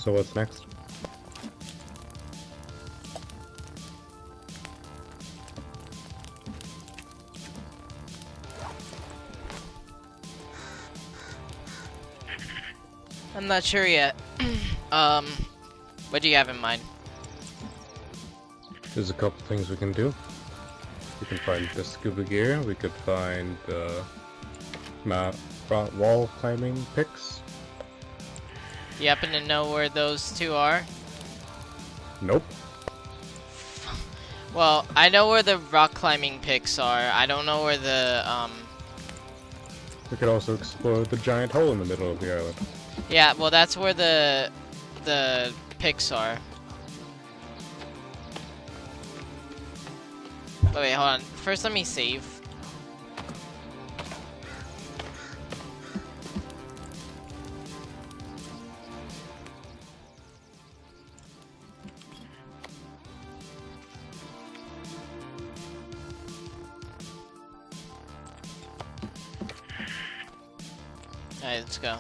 So what's next? I'm not sure yet. What do you have in mind? There's a couple things we can do. We can find the scuba gear. We could find wall climbing picks. You happen to know where those two are? Nope. Well, I know where the rock climbing picks are. I don't know where the We could also explore the giant hole in the middle of the island. Yeah, well, that's where the picks are. Wait, hold on. First, let me save. Alright, let's go.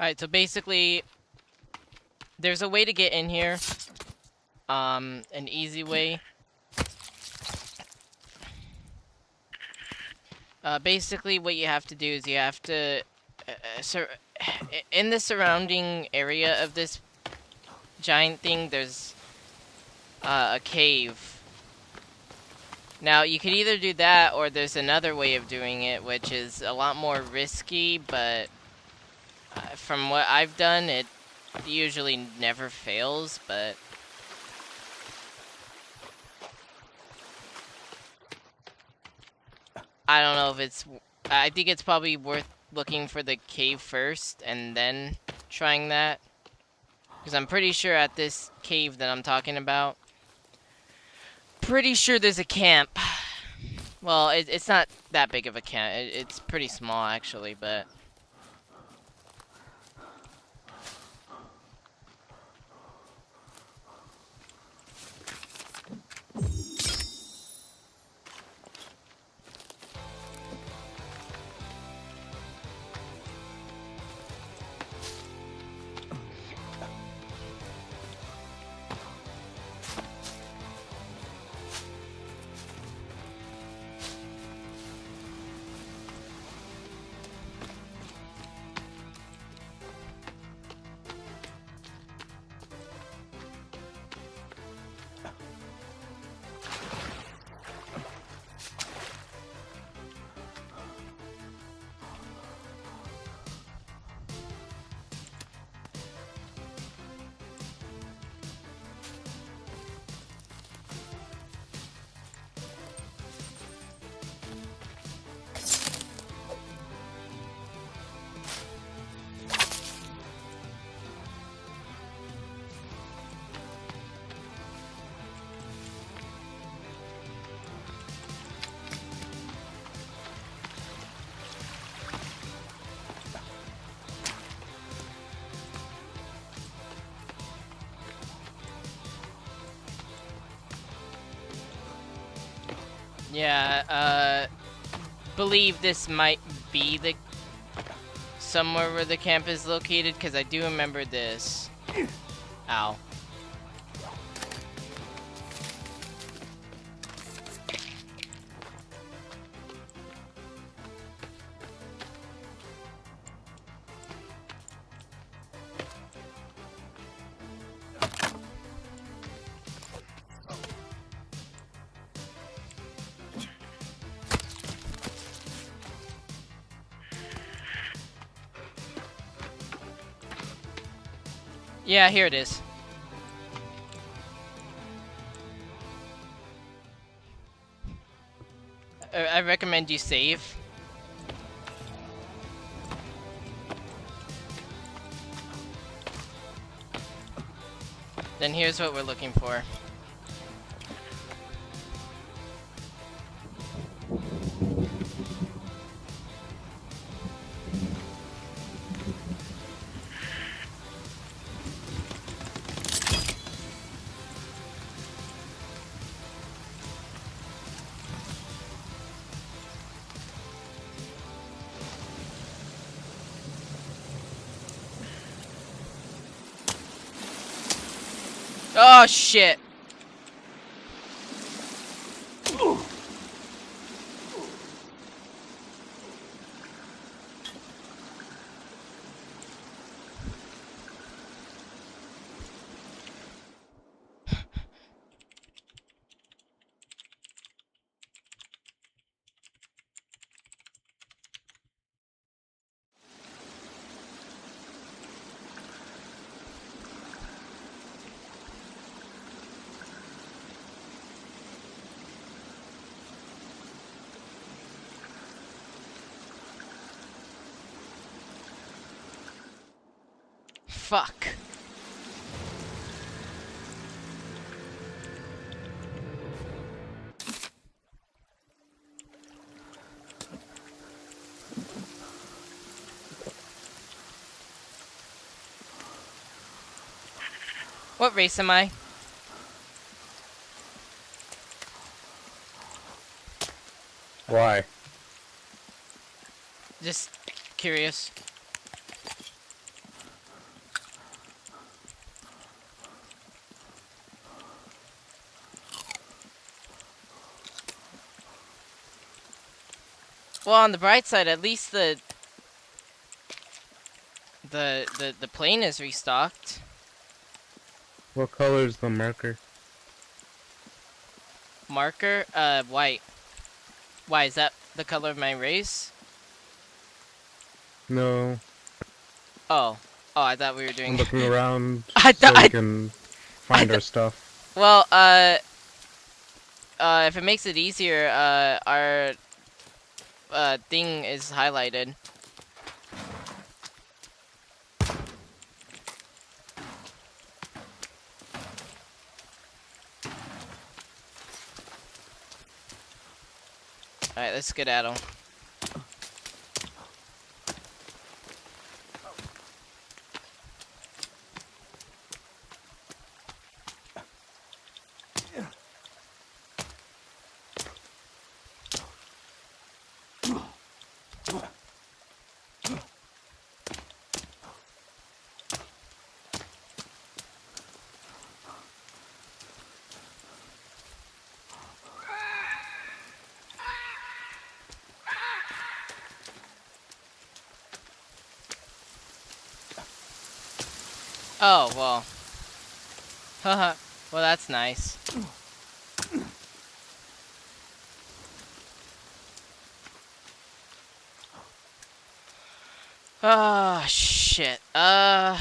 Alright, so basically, there's a way to get in here. An easy way. Basically, what you have to do is you have to... in the surrounding area of this giant thing, there's a cave. Now, you could either do that, or there's another way of doing it, which is a lot more risky, but... from what I've done, it usually never fails, but... I don't know if it's... I think it's probably worth looking for the cave first and then trying that. Because I'm pretty sure at this cave that I'm talking about, pretty sure there's a camp. Well, it's not that big of a camp. It's pretty small, actually, but... Yeah, believe this might be the somewhere where the camp is located, because I do remember this. Ow. Yeah, here it is. I recommend you save. Then here's what we're looking for. Oh shit. Fuck. What race am I? Why? Just curious. Well, on the bright side, at least the plane is restocked. What color is the marker? Marker? White. Why, is that the color of my race? No. Oh. Oh, I thought we were doing... I'm looking around I so thought we can find our stuff. Well, if it makes it easier, thing is highlighted. Alright, let's skedaddle. Oh, well. Haha. Well, that's nice. Ah, shit. Well,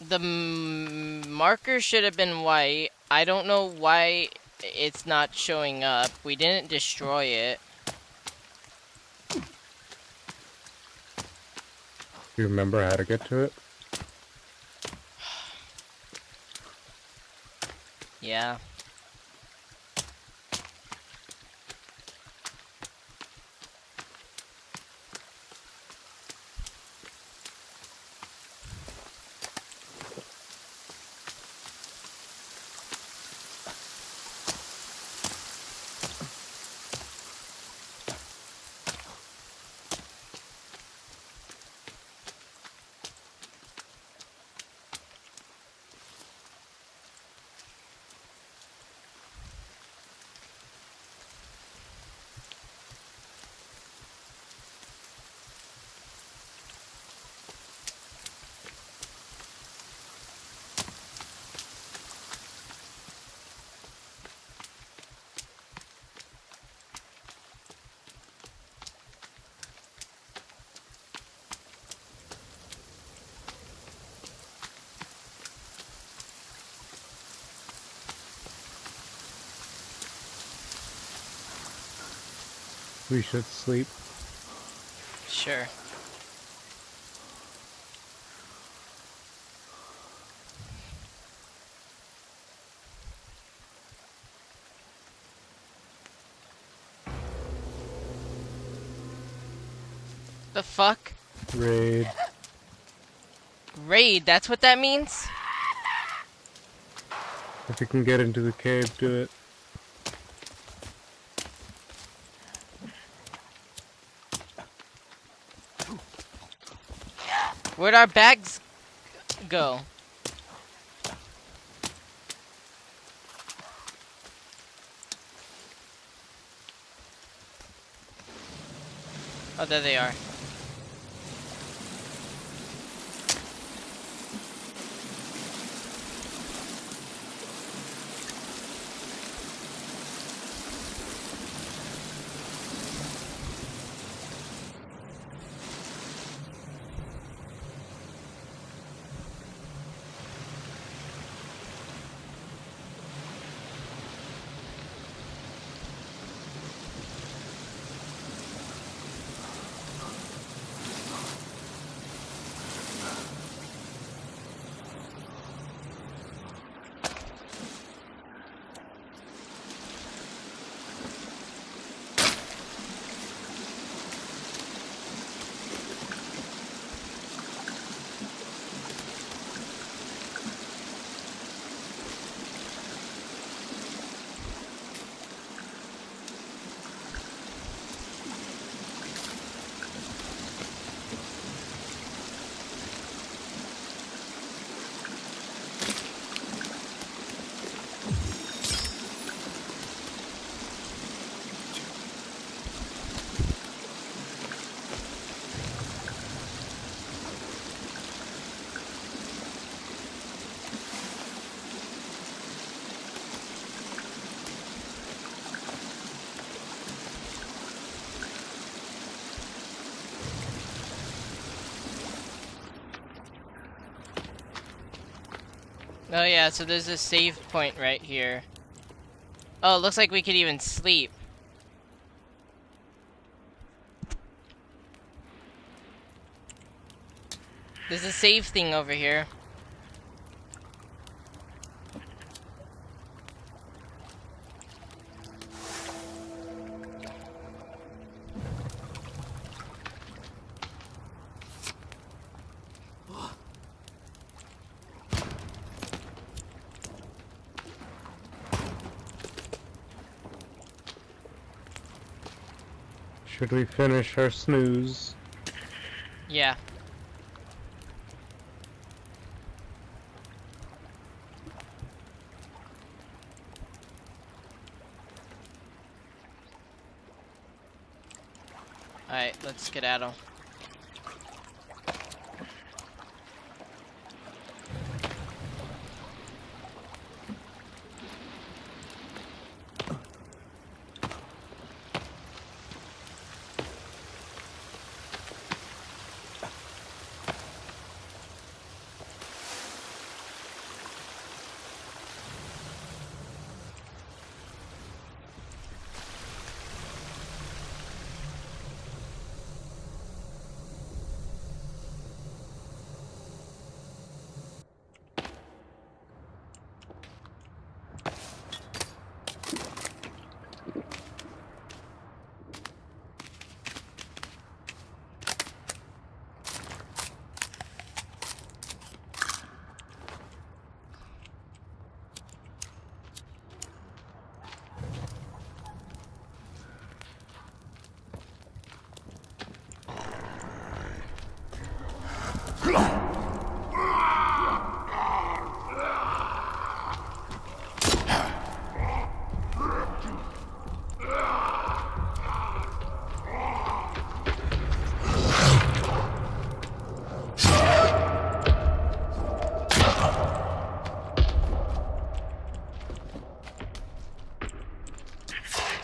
the marker should have been white. I don't know why it's not showing up. We didn't destroy it. Do you remember how to get to it? Yeah. We should sleep. Sure. The fuck? Raid. Raid, that's what that means? If you can get into the cave, do it. Where'd our bags go? Oh, there they are. Oh yeah, so there's a save point right here. Oh, it looks like we could even sleep. There's a save thing over here. Should we finish our snooze? Yeah. Alright, let's skedaddle.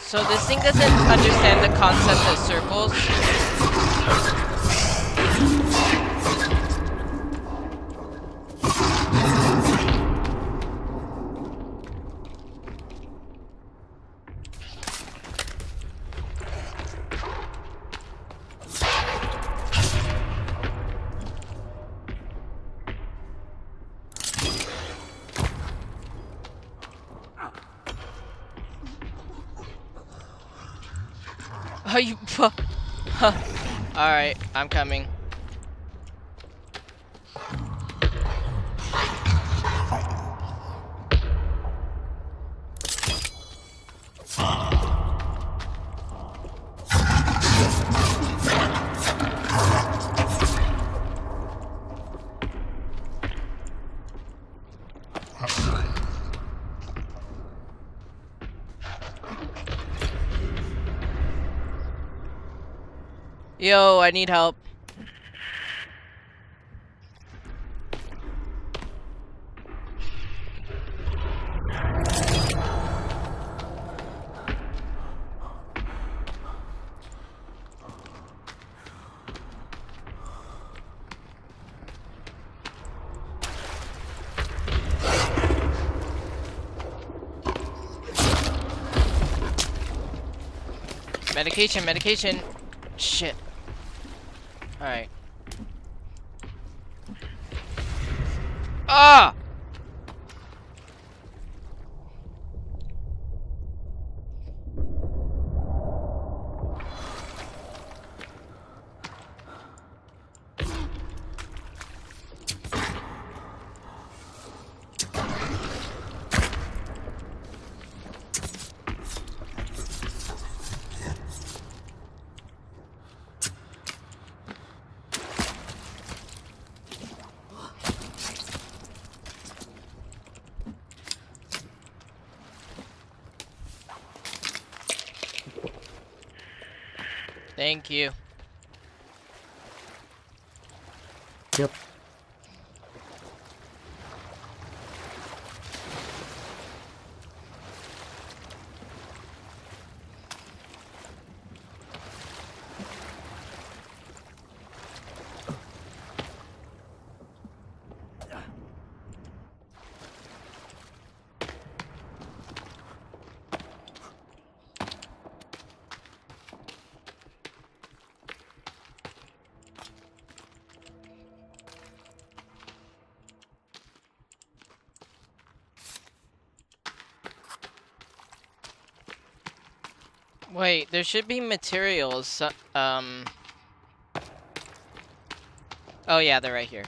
So this thing doesn't understand the concept of circles. Oh, you. Alright, I'm coming. Yo, I need help. Medication, medication. Shit. Alright. Ah! Thank you. Yep. Wait, there should be materials. Oh yeah, they're right here.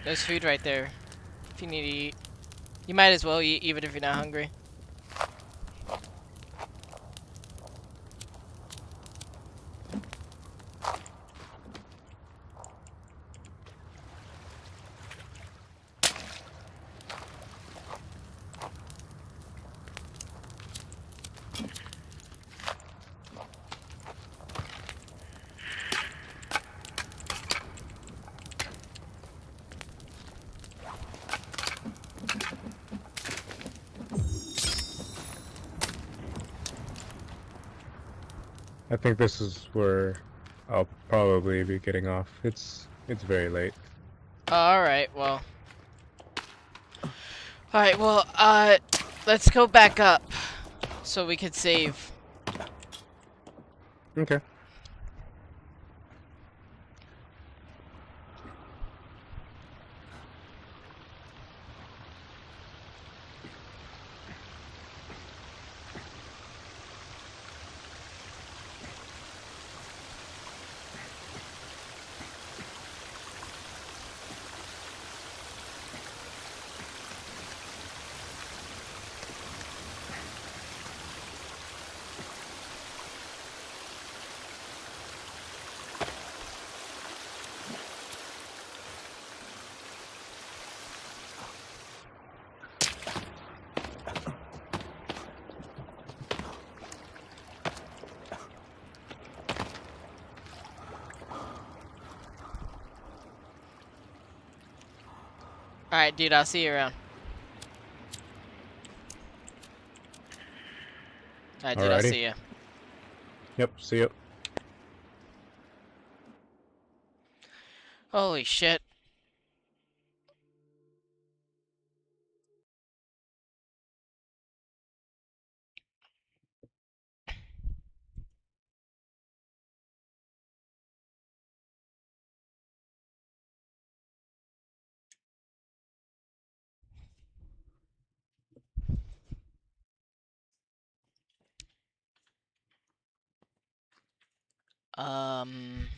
There's food right there. If you need to eat. You might as well eat even if you're not hungry. I think this is where I'll probably be getting off. It's very late. Alright, well. Alright, well, let's go back up so we could save. Okay. Alright, dude, I'll see you around. Alright, dude, I'll Alrighty. see you. Yep, see you. Holy shit. Um...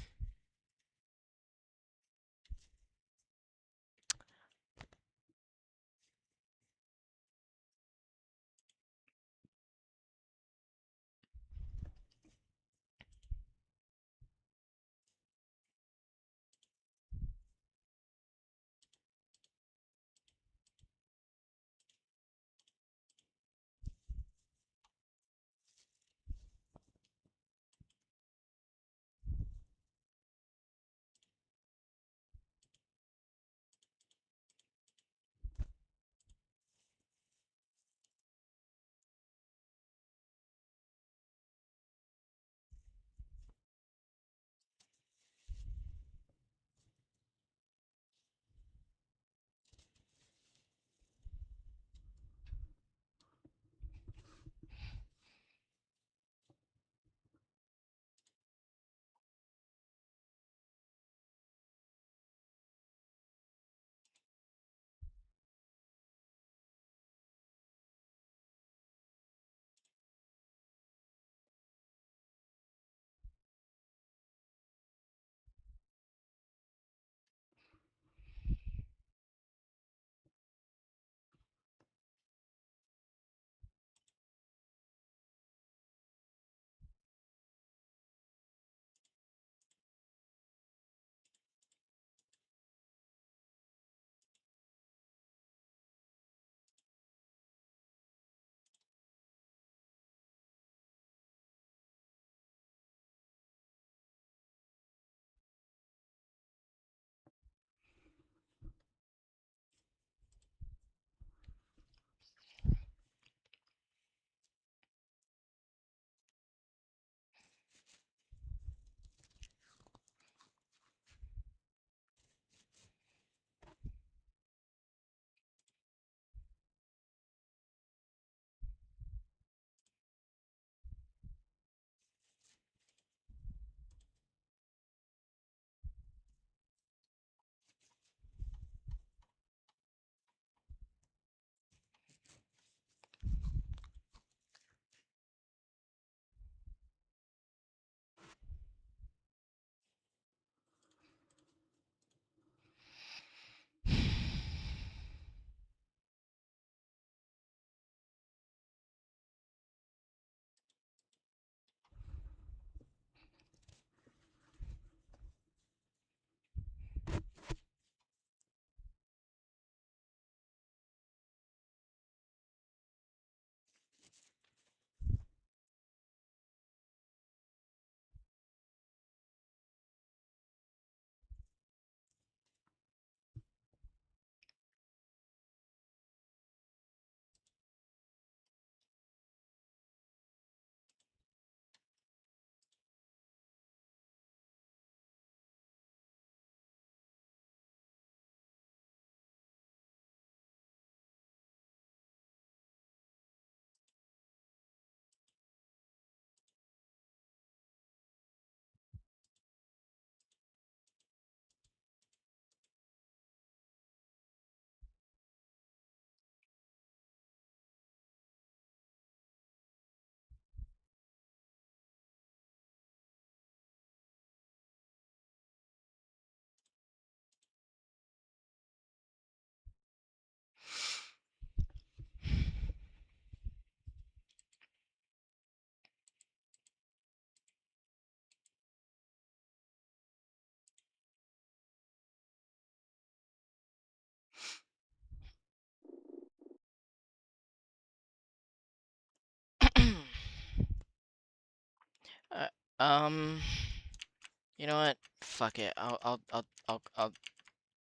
You know what? Fuck it. I'll.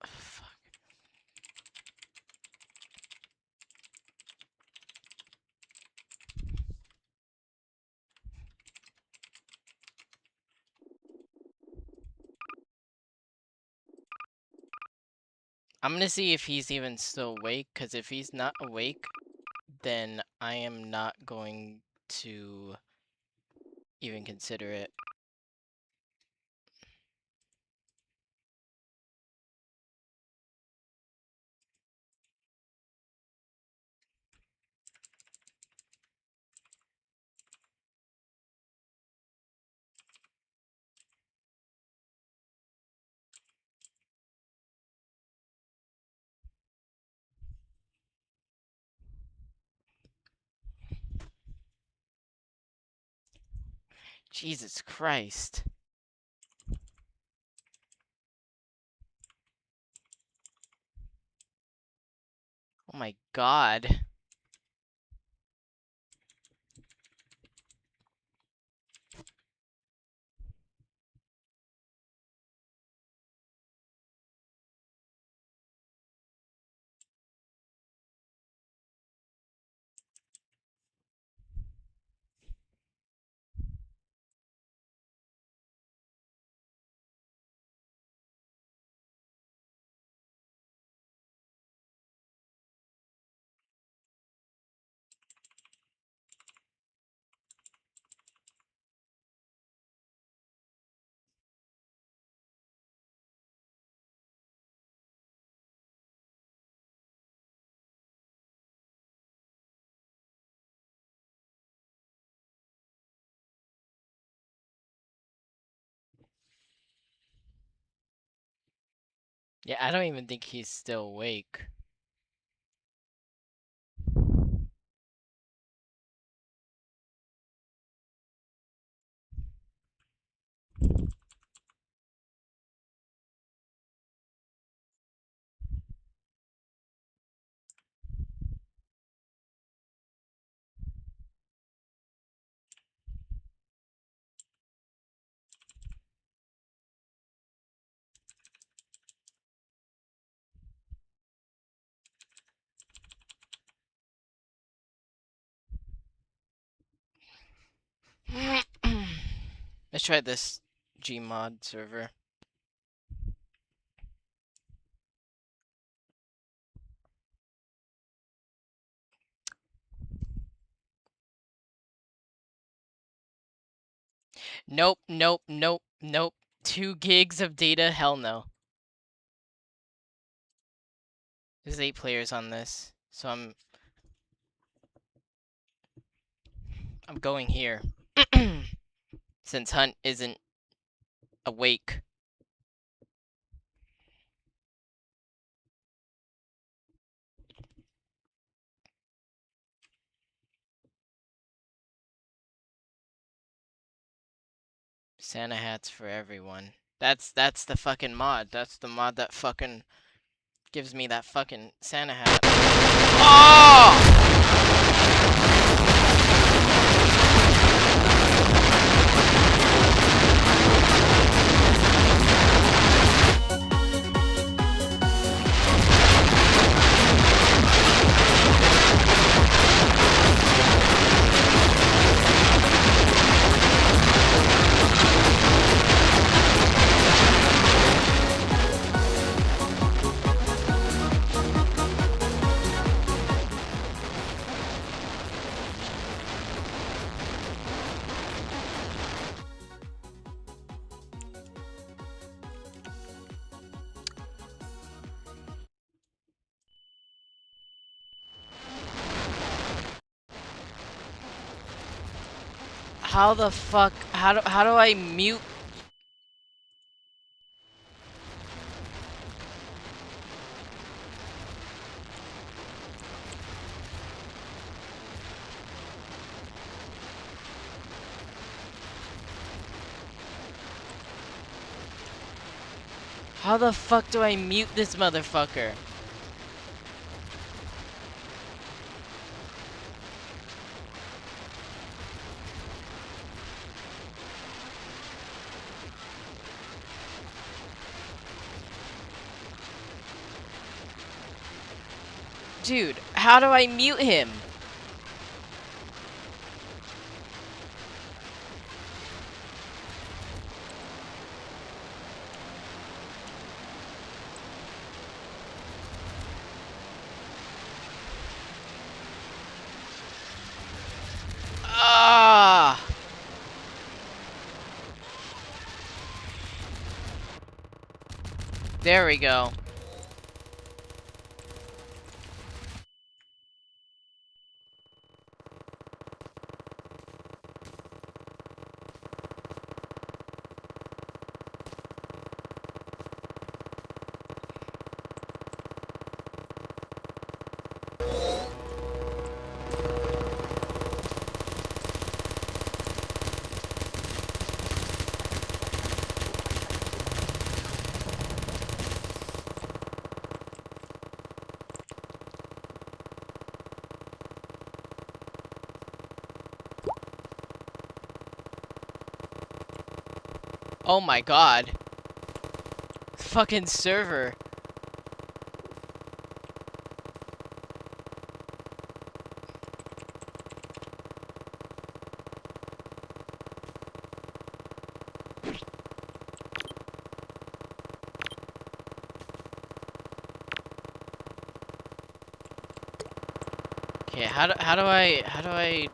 Fuck. I'm gonna see if he's even still awake, because if he's not awake, then I am not going to even consider it. Jesus Christ. Oh my God. Yeah, I don't even think he's still awake. Let's try this Gmod server. Nope, nope, nope, nope. 2 gigs of data? Hell no. There's 8 players on this, so I'm going here. Since Hunt isn't awake. Santa hats for everyone. That's the fucking mod. That's the mod that fucking gives me that fucking Santa hat. Oh! How the fuck? How do I mute? How the fuck do I mute this motherfucker? Dude, how do I mute him? Ah! There we go. Oh my god. Fucking server. Okay, how do I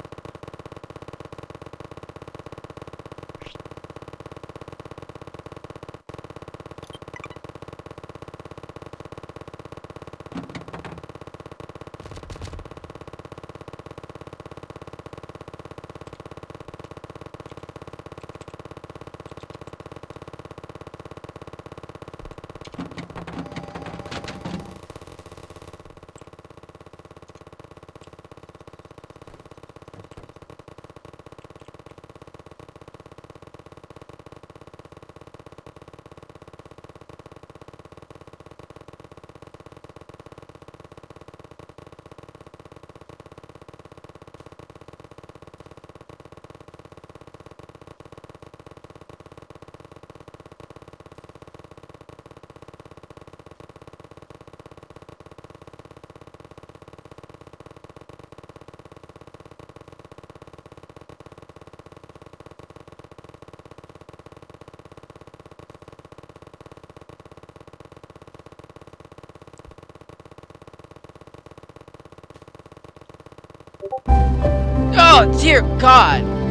Oh, dear God!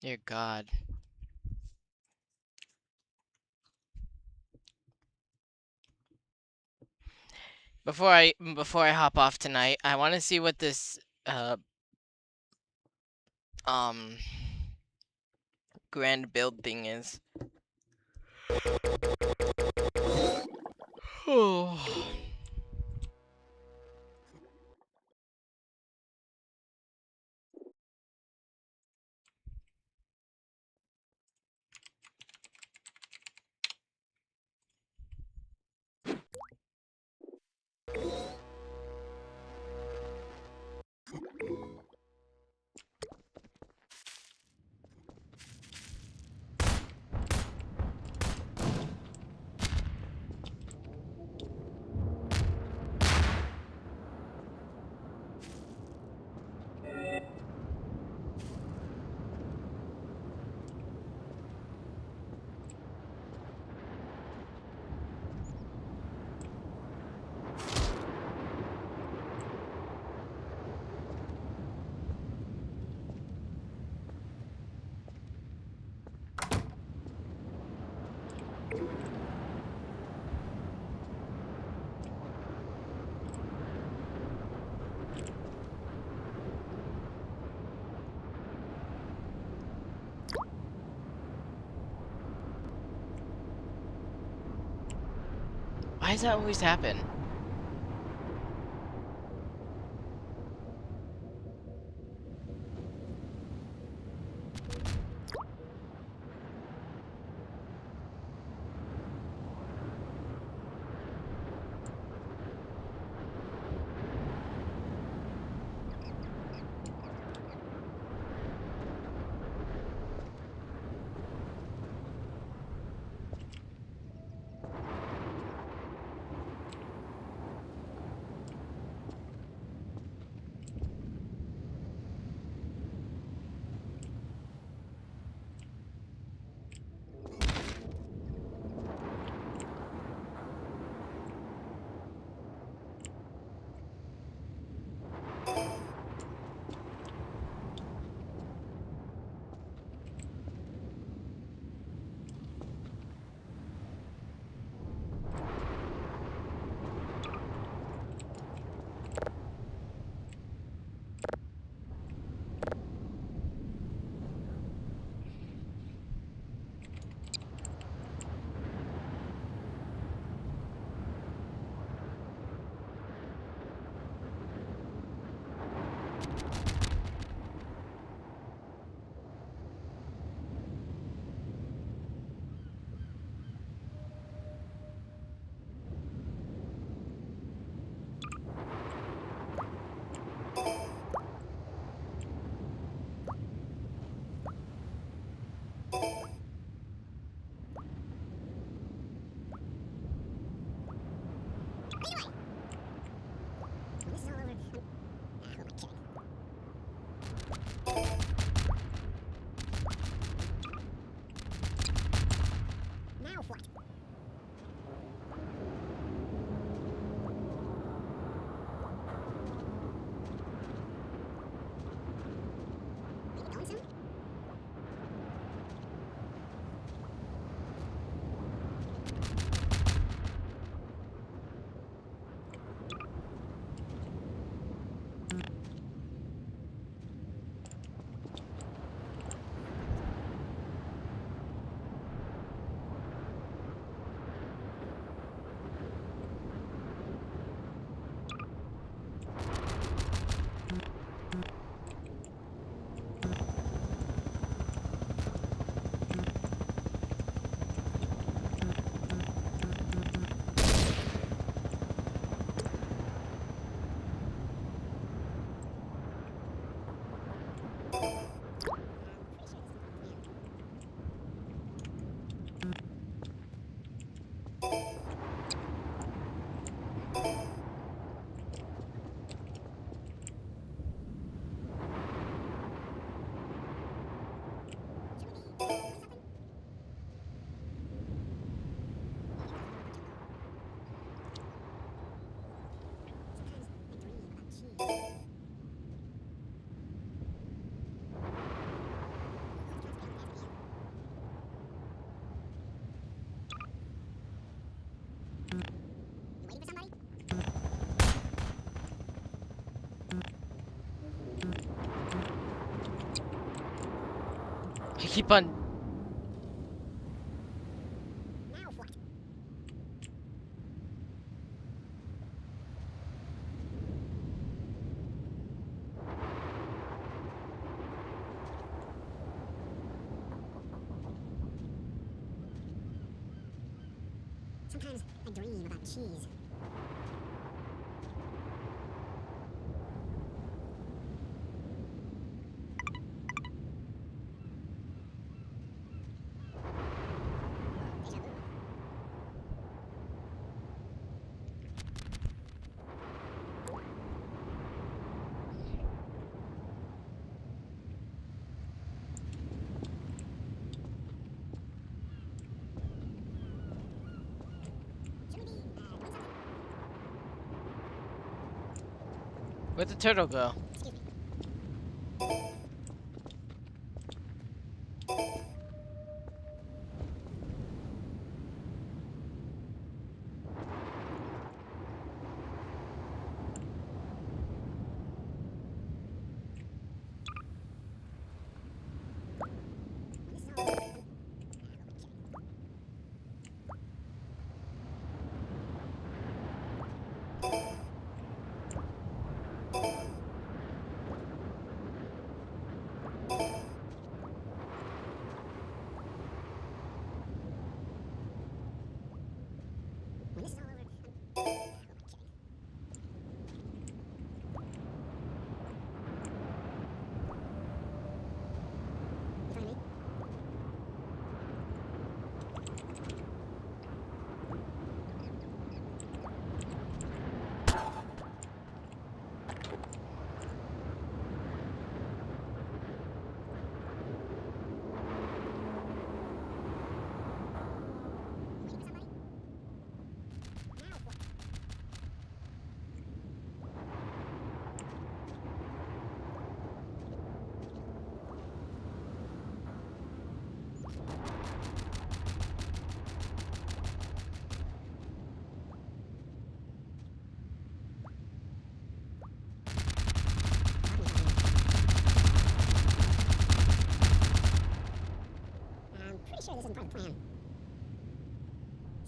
Dear God. Before I hop off tonight, I want to see what this um grand build thing is. Oh. Why does that always happen? I keep on... Sometimes I dream about cheese. Where'd the turtle go?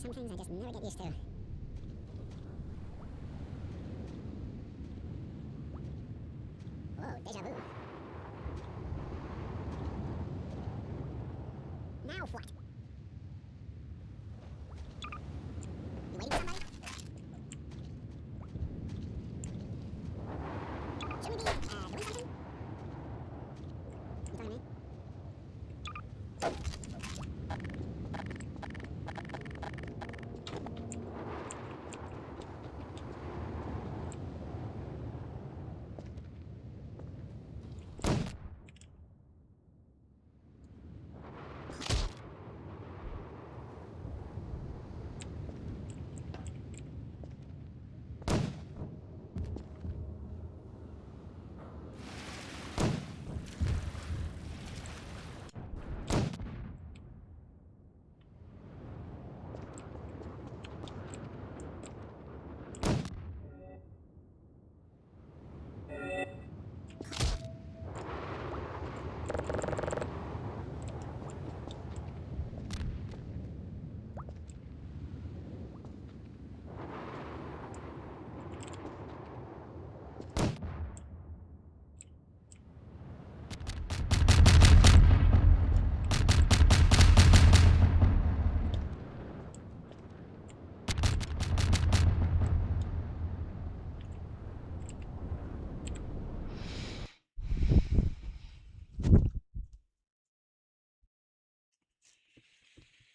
Some things I just never get used to. Whoa, deja vu. Now what? You waiting for somebody? Should we be, doing something? You talking to me?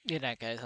Good night, guys.